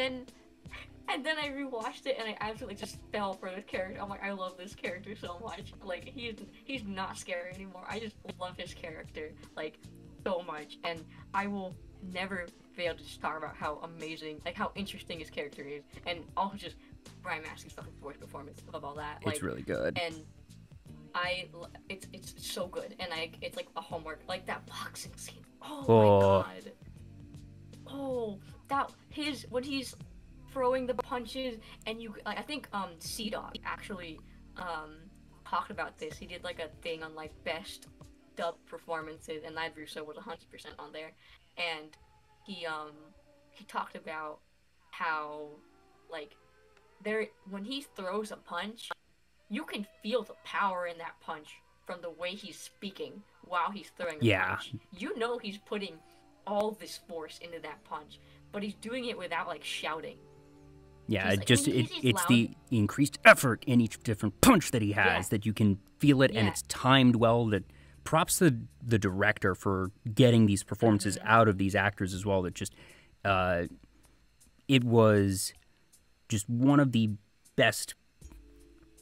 And then I rewatched it and I absolutely just fell for this character. I'm like, I love this character so much. Like, he's not scary anymore. I just love his character, like, so much, and I will never be able to just talk about how amazing, like, how interesting his character is, and also just Brian Maskey's fucking voice performance of all that. Like, it's really good. And it's so good, and it's like a homework, like that boxing scene. Oh my god. Oh, when he's throwing the punches, and I think C-Dog actually talked about this. He did like a thing on like best dub performances, and Lad Russo was 100% on there, and he talked about how, like, when he throws a punch, you can feel the power in that punch from the way he's speaking while he's throwing a punch. You know he's putting all this force into that punch, but he's doing it without, like, shouting. Yeah, it's the increased effort in each different punch that he has, that you can feel it, and it's timed well. That props the director for getting these performances out of these actors as well. That just it was just one of the best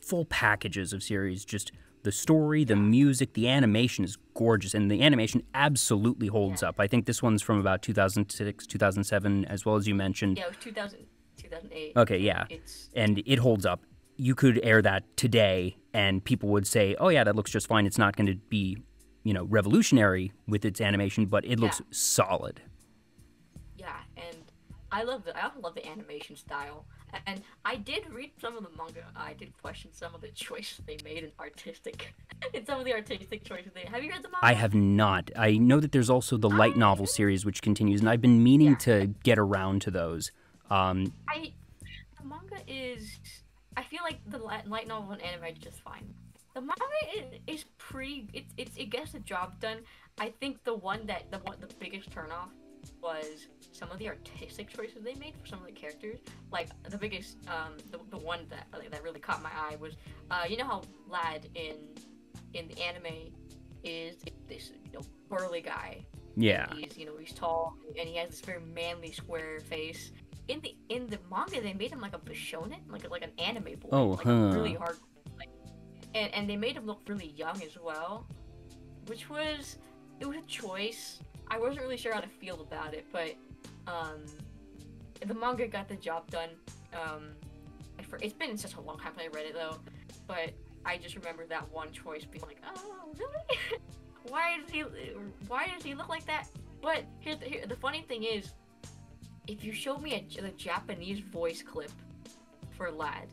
full packages of series. Just the story, the music, the animation is gorgeous, and the animation absolutely holds up. I think this one's from about 2006, 2007, as well as you mentioned. Yeah, it was 2008. Okay, yeah. And it holds up. You could air that today, and people would say, oh yeah, that looks just fine. It's not going to be, revolutionary with its animation, but it looks solid. Yeah, and I also love the animation style. And I did read some of the manga. I did question some of the choices they made in some of the artistic choices have you read the manga? I have not. I know that there's also the light novel series, which continues, and I've been meaning to get around to those. The manga is, I feel like the light novel and anime are just fine. The manga is pretty, it gets the job done. I think the biggest turnoff was some of the artistic choices they made for some of the characters. Like, the biggest, the one that really caught my eye was, you know how Lad in the anime is this, burly guy. Yeah. He's tall, and he has this very manly, square face. In the manga, they made him like a Bishonen, like an anime boy, really hard, and they made him look really young as well, which was a choice. I wasn't really sure how to feel about it, but the manga got the job done. It's been such a long time since I read it though, but I just remember that one choice being like, oh really? Why does he look like that? But the funny thing is, if you showed me the Japanese voice clip for Lad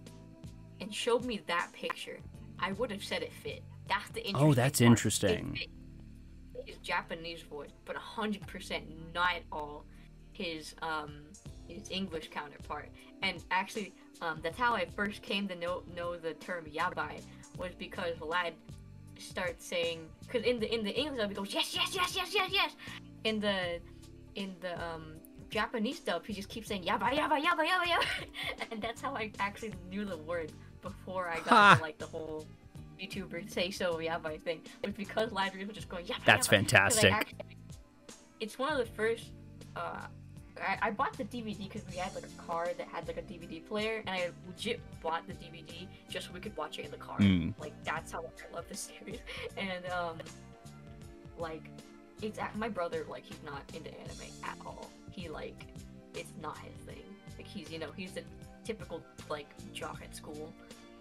and showed me that picture, I would have said it fit. That's the interesting part. That's interesting. His Japanese voice, but 100% not at all his English counterpart. And actually, that's how I first came to know the term yabai, was because Lad starts saying, because in the English he goes yes yes yes yes yes yes, in the Japanese dub, he just keeps saying yaba yaba yaba yaba yaba, and that's how I actually knew the word before I got into, like, the whole YouTuber say so yaba thing. Was because live readers were just going yaba. That's yaba. fantastic. It's one of the first. I bought the DVD because we had like a car that had like a DVD player, and I legit bought the DVD just so we could watch it in the car. Like, that's how much I love this series. And like, it's my brother, like, he's not into anime at all. He, like, it's not his thing. Like, he's, you know, he's the typical, like, jock at school.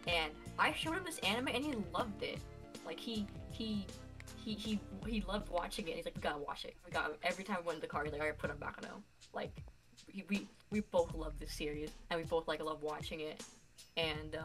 And I showed him this anime and he loved it. Like, he loved watching it. He's like, we gotta watch it. Every time we went in the car, he's like, alright, put on BACCANO. Like, we both love this series and we both, like, love watching it. And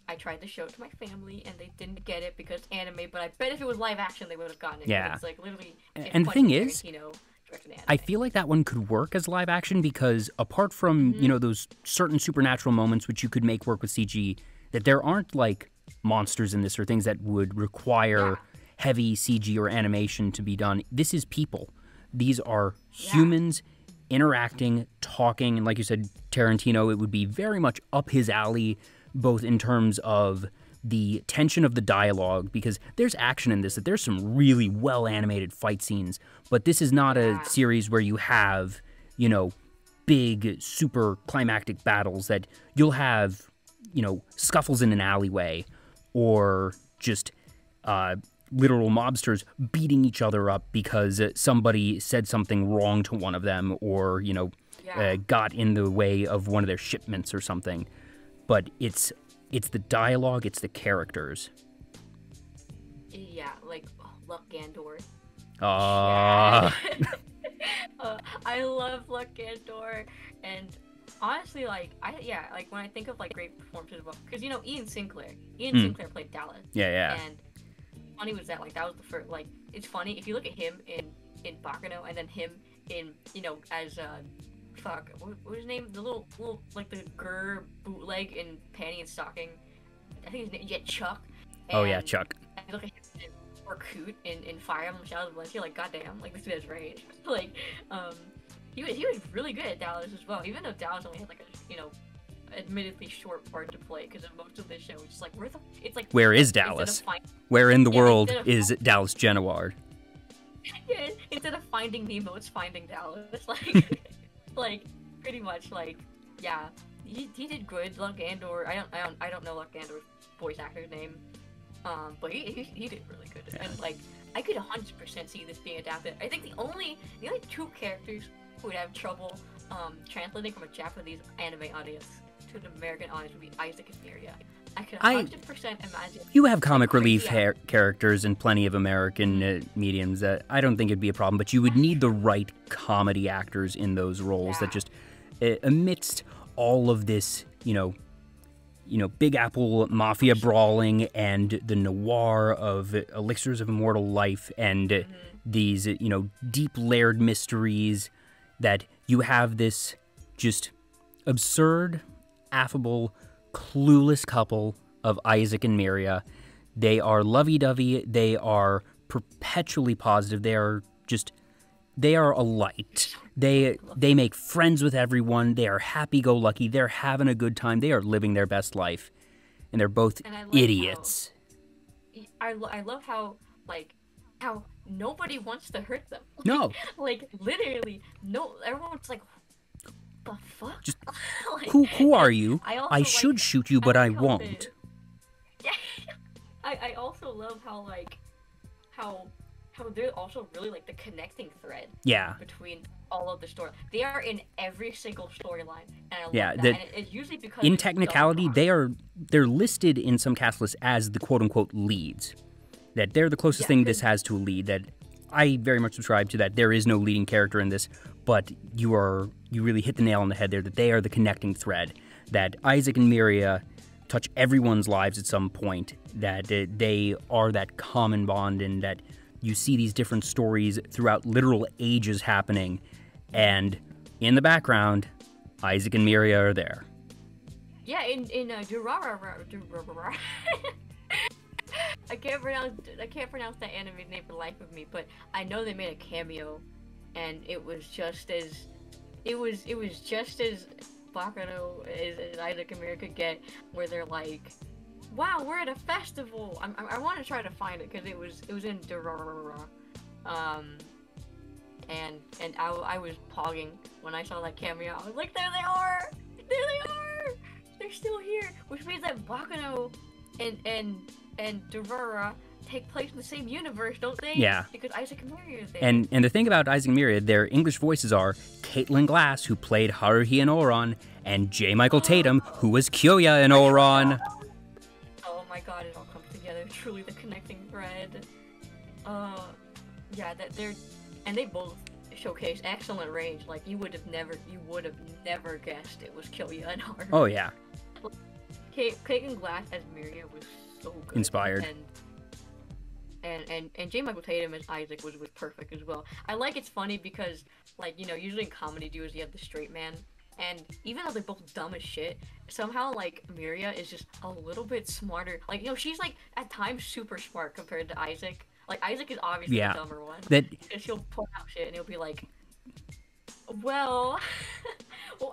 I tried to show it to my family and they didn't get it because anime, but I bet if it was live action they would have gotten it. Yeah. It's like literally, and the thing is, directed anime. I feel like that one could work as live action because apart from, you know, those certain supernatural moments which you could make work with CG, that there aren't, like, monsters in this or things that would require heavy CG or animation to be done. This is people. These are humans interacting, talking, and like you said, Tarantino, it would be very much up his alley, both in terms of the tension of the dialogue, because there's action in this, that there's some really well-animated fight scenes, but this is not a series where you have, you know, big, super climactic battles that you'll have, you know, scuffles in an alleyway, or just literal mobsters beating each other up because somebody said something wrong to one of them, or, you know, got in the way of one of their shipments or something. But it's the dialogue, it's the characters. Yeah, like, Luck Gandor. I love Luck Gandor, and honestly, like, like, when I think of, like, great performances, because, you know, Ian Sinclair Sinclair played Dallas. Yeah. And funny was that, like, that was the first, like, it's funny if you look at him in BACCANO and then him in, you know, as what was his name? The little like the Gurr bootleg in Panty and Stocking. I think his name, Chuck. And Chuck. I look at him or Coot in Fire Emblem Shadows of Valencia, like, goddamn, like, this dude has range. Like, he was really good at Dallas as well, even though Dallas only had, like, a, you know, admittedly short part to play, because in most of this show, it's like, where is Dallas? Where in the world is Dallas Genoward? Yeah, instead of finding Nemo, it's finding Dallas. Like, like, pretty much, like, yeah, he did good. Luck Gandor, I don't know Luck Gandor's voice actor's name, but he did really good. Yeah. And, like, I could 100% see this being adapted. I think the only two characters who would have trouble translating from a Japanese anime audience to an American audience would be Isaac and Miria. I could 100% imagine. You have comic relief characters in plenty of American mediums. I don't think it'd be a problem, but you would need the right comedy actors in those roles that just, amidst all of this, you know, Big Apple mafia brawling and the noir of Elixirs of Immortal Life and these, you know, deep layered mysteries, that you have this just absurd, affable, clueless couple of Isaac and Miria. They are lovey-dovey. They are perpetually positive. They are a light. They make friends with everyone. They are happy-go-lucky. They're having a good time. They are living their best life. And they're both idiots. I love how, like, how nobody wants to hurt them. No. Like, literally, no, everyone's like, the fuck? Just, like, who are you? I should like, shoot you, but I won't. Yeah. I also love how, like, how they're also really, like, the connecting thread between all of the story. They are in every single storyline, and I love that. And it's usually because in technicality, they're listed in some cast lists as the quote-unquote leads. That they're the closest thing this has to a lead. That I very much subscribe to that. There is no leading character in this, but you really hit the nail on the head there, that they are the connecting thread. That Isaac and Miria touch everyone's lives at some point, that they are that common bond, and that you see these different stories throughout literal ages happening, and in the background, Isaac and Miria are there. Yeah, in Durara, I can't pronounce that anime name for the life of me, but I know they made a cameo, and it was just as Baccano as Isaac and Mira could get, where they're like, wow, we're at a festival. I want to try to find it because it was in DOVA. And I was pogging when I saw that cameo. I was like, there they are! There they are! They're still here! Which means that Baccano and DOVA take place in the same universe, don't they? Yeah. Because Isaac and Miri are there. And the thing about Isaac and Miri, their English voices are Caitlin Glass, who played Haruhi in Ouran, and J. Michael Tatum, who was Kyoya in Ouran. Oh my god, it all comes together. Truly the connecting thread. Yeah, and they both showcase excellent range. Like, you would have never guessed it was Kyoya and Haruhi. Oh yeah. Caitlin Glass as Miria was so good. Inspired. And J. Michael Tatum as Isaac was perfect as well. I like it's funny because, like, you know, usually in comedy duos you have the straight man, and even though they're both dumb as shit, somehow, like, Miria is just a little bit smarter. Like, you know, she's, like, at times super smart compared to Isaac. Like, Isaac is obviously the dumber one. And she'll point out shit and he'll be like, well,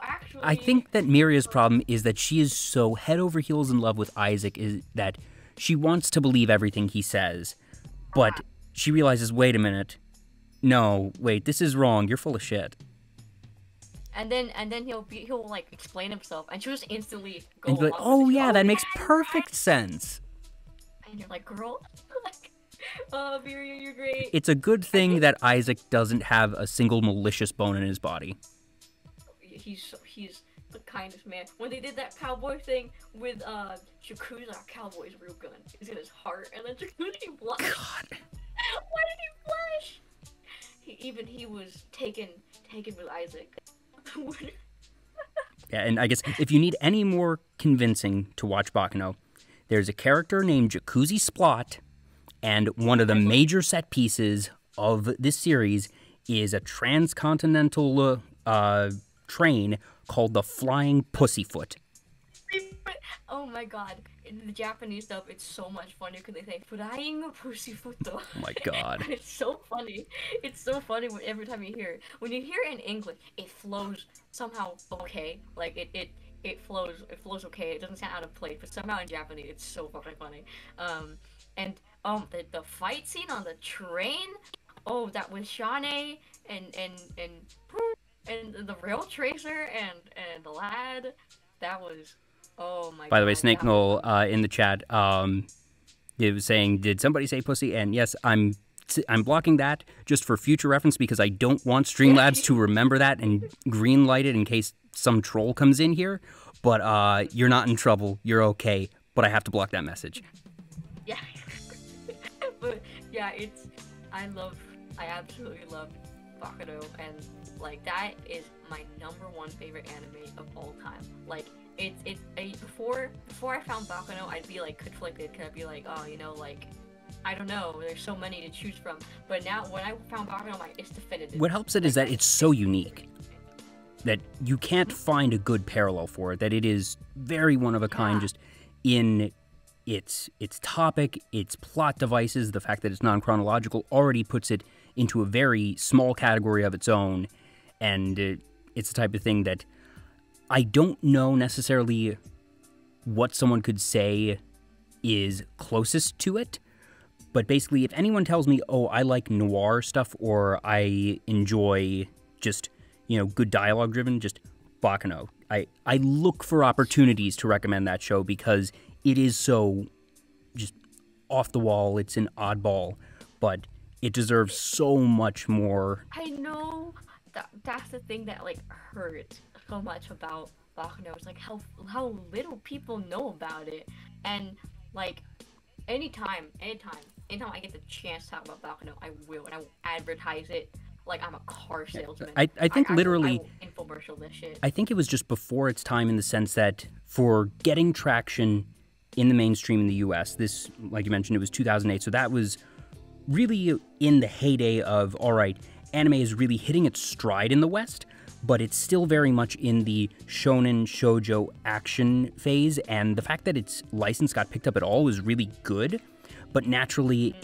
actually... I think that Miria's problem is that she is so head over heels in love with Isaac, is that she wants to believe everything he says, but she realizes, wait a minute, no, wait, this is wrong, you're full of shit. And then he'll like explain himself, and she'll just instantly go and be like, oh yeah, that makes perfect sense. And you're like, girl, like, oh, Miria, you're great. It's a good thing that Isaac doesn't have a single malicious bone in his body. He's the kindest man. When they did that cowboy thing with Jakuza, cowboy's real gun is in his heart, and then Jakuza blushed. God. Why did he blush? He was taken with Isaac. Yeah, and I guess if you need any more convincing to watch Baccano, there's a character named Jacuzzi Splot, and one of the major set pieces of this series is a transcontinental train called the Flying Pussyfoot. Oh my god. In the Japanese dub, it's so much funnier because they say Flying Pussyfoot. Oh my god. And it's so funny. It's so funny every time you hear it. When you hear it in English, it flows somehow okay. Like it flows okay. It doesn't sound out of place, but somehow in Japanese it's so fucking funny. And the fight scene on the train, oh, that was Shane and the rail tracer and the lad, that was, oh my god. By the way, Snake Knoll in the chat, it was saying, did somebody say pussy? And yes, I'm blocking that just for future reference because I don't want Streamlabs to remember that and greenlight it in case some troll comes in here. But you're not in trouble. You're okay. But I have to block that message. Yeah. But yeah, I absolutely love Baccano, and like that is my #1 favorite anime of all time. Like before I found Baccano, I'd be like conflicted because I'd be like, oh, you know, like, I don't know, there's so many to choose from. But now when I found Baccano, I'm like, it's definitive. What helps it is that it's so unique that you can't find a good parallel for it, that it is very one of a kind, just in its topic, its plot devices, the fact that it's non-chronological already puts it into a very small category of its own, and it's the type of thing that I don't know necessarily what someone could say is closest to it, but basically if anyone tells me, oh, I like noir stuff, or I enjoy just, you know, good dialogue driven, just Baccano. I look for opportunities to recommend that show because it is so just off the wall, it's an oddball, but it deserves so much more. I know, that's the thing that, like, hurts so much about Baccano. It's like how little people know about it. And, like, anytime I get the chance to talk about Baccano, I will, and I will advertise it like I'm a car salesman. I think literally, I will infomercial this shit. I think it was just before its time in the sense that for getting traction in the mainstream in the US, this, like you mentioned, it was 2008, so that was really in the heyday of, all right, anime is really hitting its stride in the West, but it's still very much in the shonen, shoujo action phase, and the fact that its license got picked up at all was really good. but naturally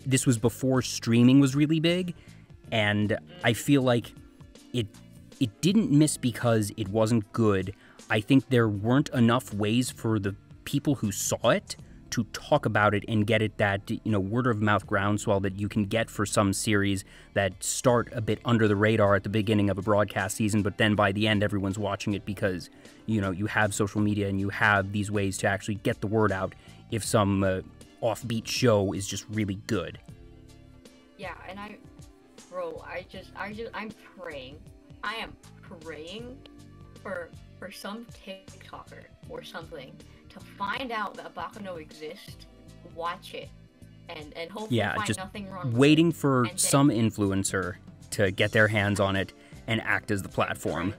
this was before streaming was really big, and I feel like it didn't miss because it wasn't good. I think there weren't enough ways for the people who saw it to talk about it and get it that, word of mouth groundswell that you can get for some series that start a bit under the radar at the beginning of a broadcast season, but then by the end everyone's watching it because, you have social media and you have these ways to actually get the word out if some offbeat show is just really good. Yeah, and I'm praying. I am praying for some TikToker or something to find out that BACCANO exists, watch it, and hopefully find just nothing wrong. Waiting for some influencer to get their hands on it and act as the platform.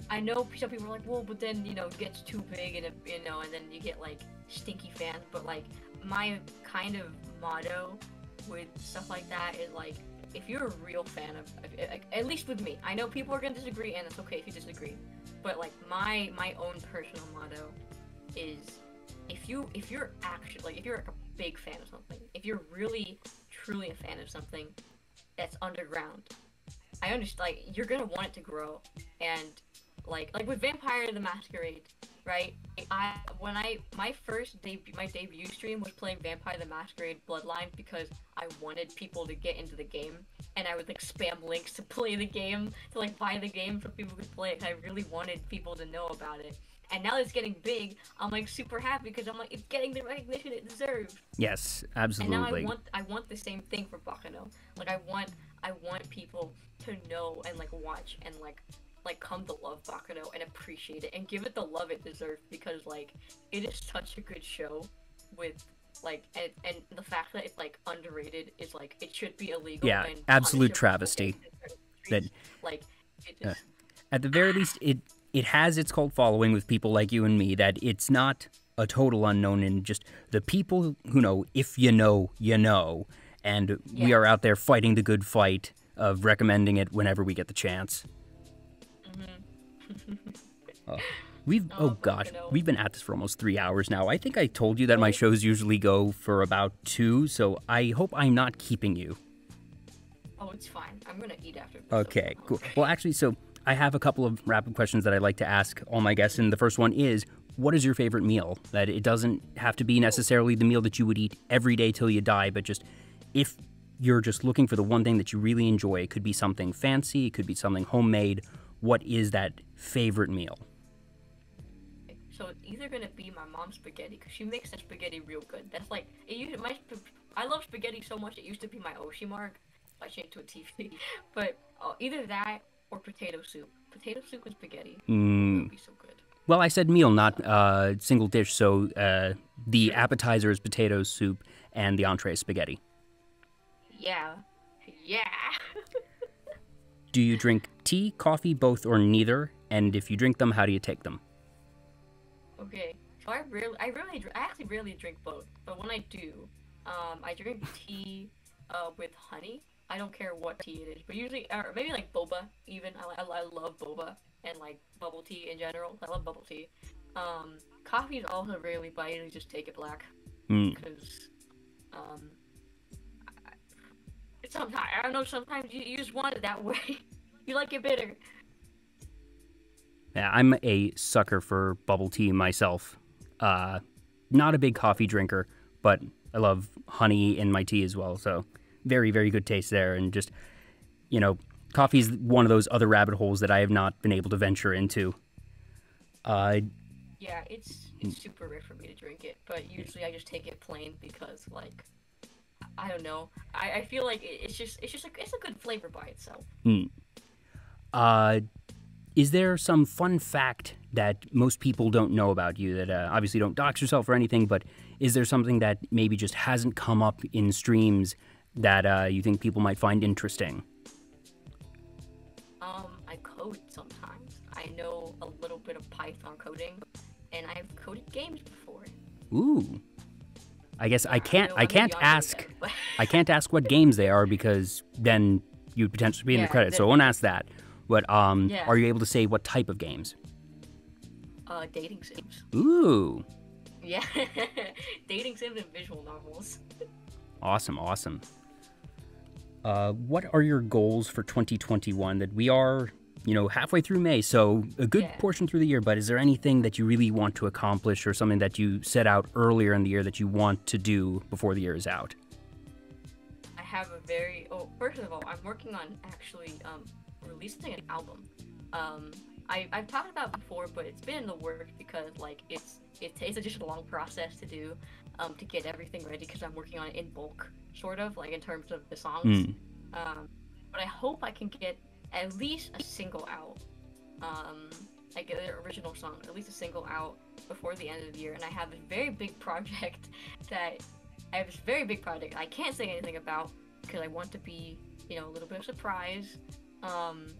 I know some people are like, well, but then it gets too big, and and then you get like stinky fans. But like my kind of motto with stuff like that is like, if you're a real fan of at least with me, I know people are gonna disagree, and it's okay if you disagree. But like my own personal motto is, if you're actually like, if you're like a big fan of something, if you're really truly a fan of something that's underground, I understand, like, you're gonna want it to grow. And like with Vampire the Masquerade, right? My debut stream was playing Vampire the Masquerade Bloodlines because I wanted people to get into the game, and I would like spam links to play the game, to like buy the game so people could play it. I really wanted people to know about it. And now it's getting big, I'm like super happy because I'm like, it's getting the recognition it deserves. Yes, absolutely. And now I want the same thing for BACCANO. Like I want people to know and like watch and like come to love BACCANO and appreciate it and give it the love it deserves, because like it is such a good show with like, and the fact that it's like underrated is like, it should be illegal. Yeah, and absolute travesty. That like it just, at the very least it has its cult following with people like you and me, that it's not a total unknown, and just the people who know, if you know, you know, and we are out there fighting the good fight of recommending it whenever we get the chance. We've been at this for almost 3 hours now. I think I told you that my shows usually go for about 2, so I hope I'm not keeping you. Oh, it's fine. I'm gonna eat after this. Okay, cool. Well, actually, so I have a couple of rapid questions that I'd like to ask all my guests, and the first one is, what is your favorite meal? That it doesn't have to be necessarily the meal that you would eat every day till you die, but just if you're just looking for the one thing that you really enjoy, it could be something fancy, it could be something homemade. What is that favorite meal? So it's either gonna be my mom's spaghetti, because she makes that spaghetti real good. That's like, I love spaghetti so much, it used to be my Oshi mark. I changed to a TV. But either that or potato soup. Potato soup and spaghetti would be so good. Well, I said meal, not single dish, so the appetizer is potato soup and the entree is spaghetti. Yeah. Do you drink tea, coffee, both, or neither? And if you drink them, how do you take them? Okay, so I actually rarely drink both, but when I do, I drink tea with honey. I don't care what tea it is, but usually, or maybe like boba even. I love boba and like bubble tea in general. I love bubble tea. Coffee is also rarely, but I usually just take it black because sometimes, I don't know, sometimes you just want it that way. You like it bitter. Yeah, I'm a sucker for bubble tea myself. Not a big coffee drinker, but I love honey in my tea as well, so very, very good taste there. And just, coffee is one of those other rabbit holes that I have not been able to venture into. Yeah, it's super rare for me to drink it, but usually I just take it plain because, like, I don't know. I feel like it's a good flavor by itself. Is there some fun fact that most people don't know about you, that obviously don't dox yourself or anything, but is there something that maybe just hasn't come up in streams that you think people might find interesting? I code sometimes. I know a little bit of Python coding, and I've coded games before. Ooh. I guess I can't ask what games they are, because then you'd potentially be in the credits, so I won't ask that. But are you able to say what type of games? Dating sims. Ooh. Yeah, dating sims and visual novels. Awesome, awesome. What are your goals for 2021? That we are, halfway through May, so a good portion through the year, but is there anything that you really want to accomplish or something that you set out earlier in the year that you want to do before the year is out? I have a first of all, I'm working on actually releasing an album. I've talked about it before, but it's been in the works because like it's just a long process to do, to get everything ready because I'm working on it in bulk, sort of like in terms of the songs. But I hope I can get at least a single out, like an original song, at least a single out before the end of the year. And I have this very big project I can't say anything about because I want to be, a little bit of surprise. I'm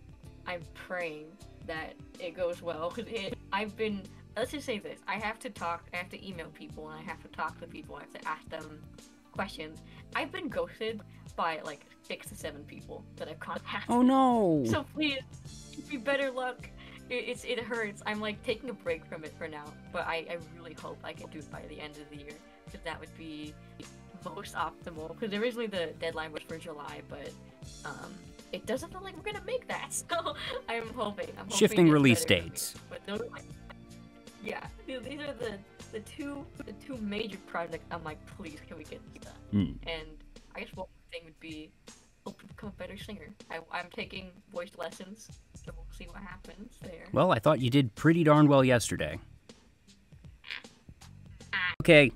praying that it goes well because let's just say this, I have to email people and I have to talk to people, I have to ask them questions. I've been ghosted by like 6 to 7 people that I've contacted. Oh no! So please, be better luck. It hurts. I'm like taking a break from it for now, but I really hope I can do it by the end of the year because that would be most optimal. Because originally the deadline was for July, but it doesn't look like we're gonna make that. So I'm hoping shifting release dates. But those are these are the two major projects. I'm like, please, can we get this done? And I guess one thing would be hope to become a better singer. I'm taking voice lessons, so we'll see what happens there. Well, I thought you did pretty darn well yesterday. Okay.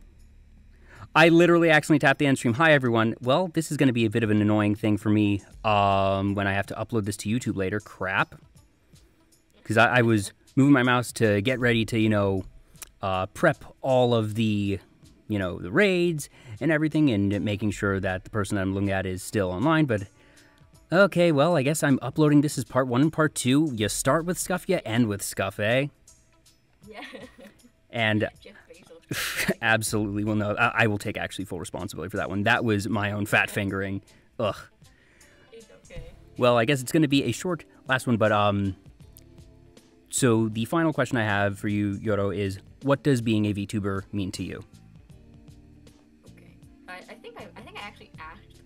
I literally accidentally tapped the end stream. Hi, everyone. Well, this is going to be a bit of an annoying thing for me when I have to upload this to YouTube later. Crap. Because I was moving my mouse to get ready to, prep all of the, the raids and everything and making sure that the person that I'm looking at is still online. But, okay, well, I guess I'm uploading this as part 1 and part 2. You start with Scuff, you end with Scuff, eh? Yeah. And absolutely, well, no, I will take actually full responsibility for that one. That was my own fat fingering. Ugh. It's okay. Well, I guess it's going to be a short last one, but so the final question I have for you, Yoro, is what does being a VTuber mean to you? Okay, I think I actually asked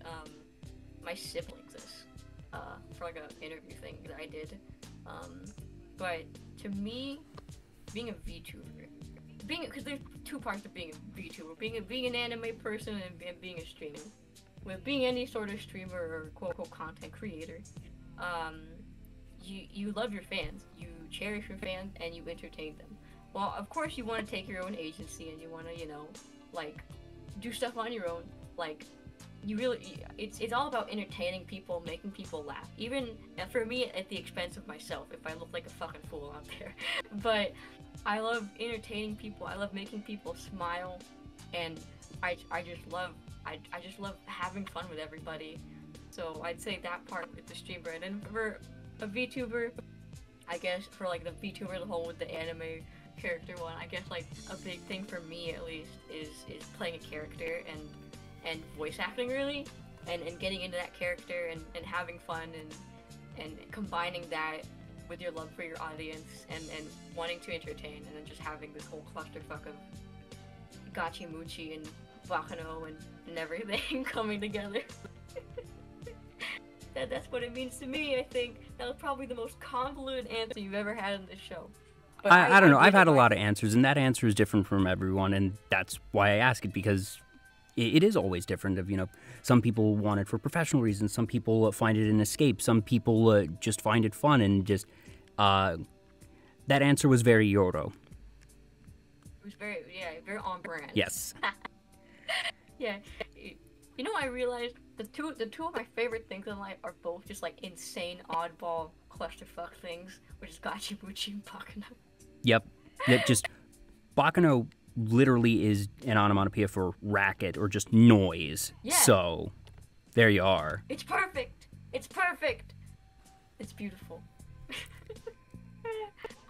my siblings this for like an interview thing that I did, but to me, being a VTuber, because there's 2 parts of being a VTuber, being an anime person and being a streamer. With being any sort of streamer or quote-unquote content creator, you love your fans, you cherish your fans, and you entertain them. Well, of course you want to take your own agency and you want to, like, do stuff on your own. Like, it's all about entertaining people, making people laugh. Even, for me, at the expense of myself, if I look like a fucking fool out there. But I love entertaining people, I love making people smile, and I just love having fun with everybody. So I'd say that part with the streamer. And then for a VTuber, I guess for like the VTuber as a whole with the anime character one, I guess like a big thing for me at least is playing a character and voice acting really, and getting into that character and having fun and combining that with your love for your audience and wanting to entertain, and then just having this whole clusterfuck of Gachimuchi and BACCANO and everything coming together. That's what it means to me. I think that was probably the most convoluted answer you've ever had in this show. But I don't know. I've had a lot of answers, and that answer is different from everyone, and that's why I ask it, because it is always different. Of some people want it for professional reasons, some people find it an escape, some people just find it fun, and just that answer was very Yoro. It was very on brand. Yes. Yeah. I realized the two of my favorite things in life are both just like insane oddball clusterfuck things, which is Gachimuchi and BACCANO. Yep. Just BACCANO literally is an onomatopoeia for racket or just noise. Yeah. So there you are. It's perfect. It's perfect. It's beautiful.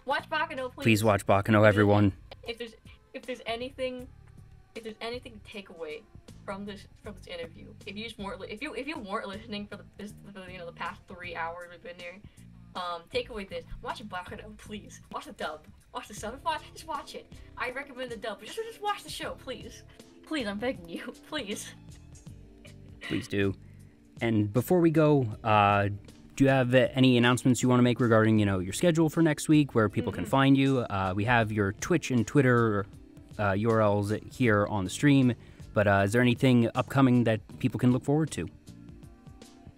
Watch BACCANO, please. Please watch BACCANO, everyone. If there's anything to take away from this interview, if you weren't listening for the past 3 hours we've been here, Take away this. Watch BACCANO, please. Watch the dub. Watch the sub. Just watch it. I recommend the dub. Just watch the show, please. Please, I'm begging you. Please. Please do. And before we go, do you have any announcements you want to make regarding, your schedule for next week, where people can find you? We have your Twitch and Twitter URLs here on the stream, but is there anything upcoming that people can look forward to?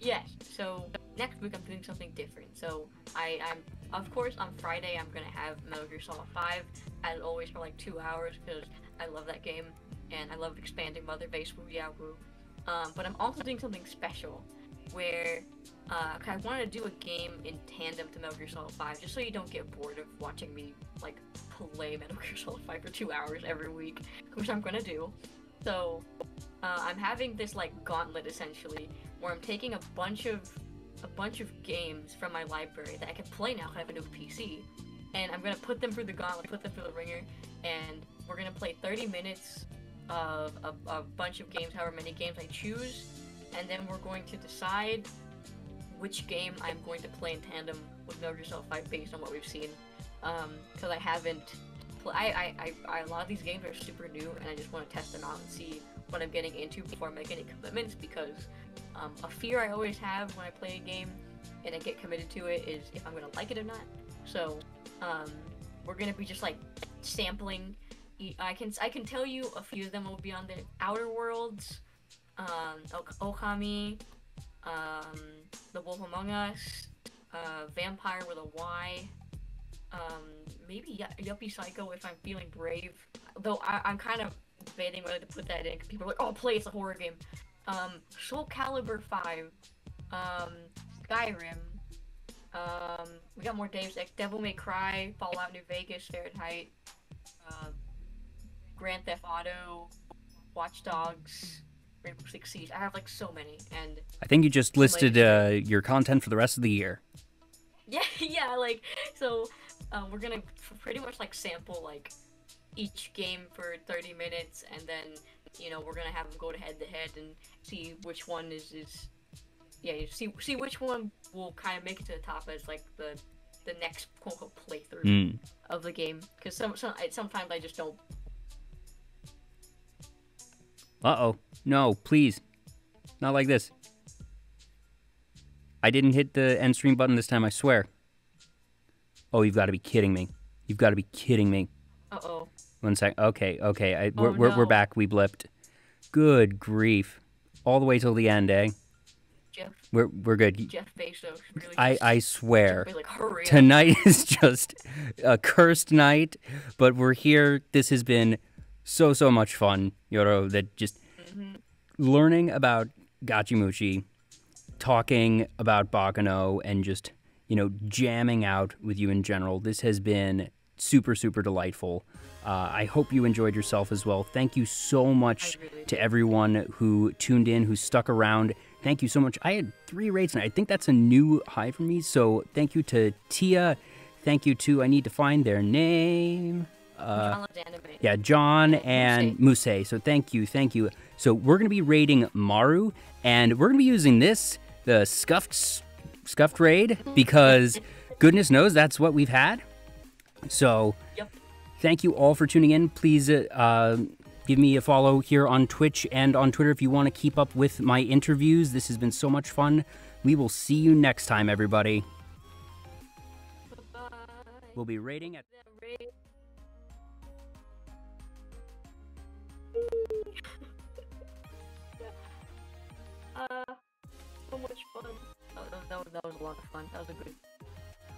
Yes. So next week I'm doing something different. So I'm of course on Friday I'm gonna have Metal Gear Solid 5 as always for like 2 hours because I love that game and I love expanding Mother Base Woo Yeah Woo. But I'm also doing something special where I want to do a game in tandem to Metal Gear Solid 5 just so you don't get bored of watching me like play Metal Gear Solid 5 for 2 hours every week, which I'm gonna do. So I'm having this like gauntlet essentially where I'm taking a bunch of games from my library that I can play now because I have a new PC, and I'm gonna put them through the gauntlet, put them through the ringer, and we're gonna play 30 minutes of a bunch of games, however many games I choose, and then we're going to decide which game I'm going to play in tandem with Metal Gear Solid 5 based on what we've seen. Because I haven't, a lot of these games are super new, and I just want to test them out and see what I'm getting into before I make any commitments, because a fear I always have when I play a game and I get committed to it is if I'm gonna like it or not. So we're gonna be just like sampling. I can tell you a few of them will be on the Outer Worlds, Okami, The Wolf Among Us, Vampire with a Y, maybe Yuppie Psycho if I'm feeling brave. Though I'm kind of debating whether to put that in because people are like, oh, play, it's a horror game. Soul Calibur 5, Skyrim, we got more Deus Ex, Devil May Cry, Fallout New Vegas, Fahrenheit, Grand Theft Auto, Watch Dogs, Rainbow Six Siege. I have like so many, and I think you just listed your content for the rest of the year. Yeah, like, so we're gonna pretty much like sample like each game for 30 minutes, and then we're gonna have them go head to head and see which one is see which one will kind of make it to the top as like the next quote unquote playthrough of the game, because sometimes I just don't. No, please, not like this. I didn't hit the end stream button this time, I swear. Oh, you've got to be kidding me. You've got to be kidding me. Uh-oh. 1 sec. Okay. We're back. We blipped. Good grief. All the way till the end, eh? Jeff. We're good. Jeff Bezos. Really I swear. Like, hurry tonight is just a cursed night, but we're here. This has been so much fun, Yoro, that just learning about Gachimuchi, talking about BACCANO, and just, jamming out with you in general. This has been super delightful. I hope you enjoyed yourself as well. Thank you so much to everyone who tuned in, who stuck around. Thank you so much. I had 3 rates, and I think that's a new high for me. So thank you to Tia. Thank you to, I need to find their name. Yeah, John and Muse. So thank you. So we're going to be rating Maru, and we're going to be using this, the scuffed raid, because goodness knows that's what we've had. So thank you all for tuning in. Please give me a follow here on Twitch and on Twitter if you want to keep up with my interviews. This has been so much fun. We will see you next time, everybody. Bye-bye. We'll be rating at... So much fun. That was a lot of fun. That was a good,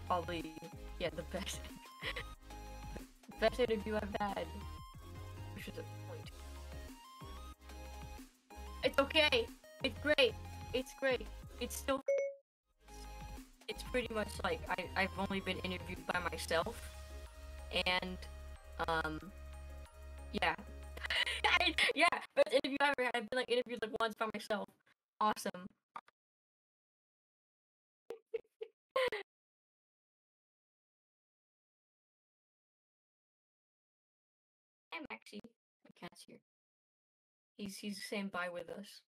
probably, the best interview I've had. Which is a point. It's okay. It's great. It's still. It's pretty much like I've only been interviewed by myself, and yeah. Best interview I ever had. I've been like interviewed like once by myself. Awesome. Hey Maxie, my cat's here. He's saying bye with us.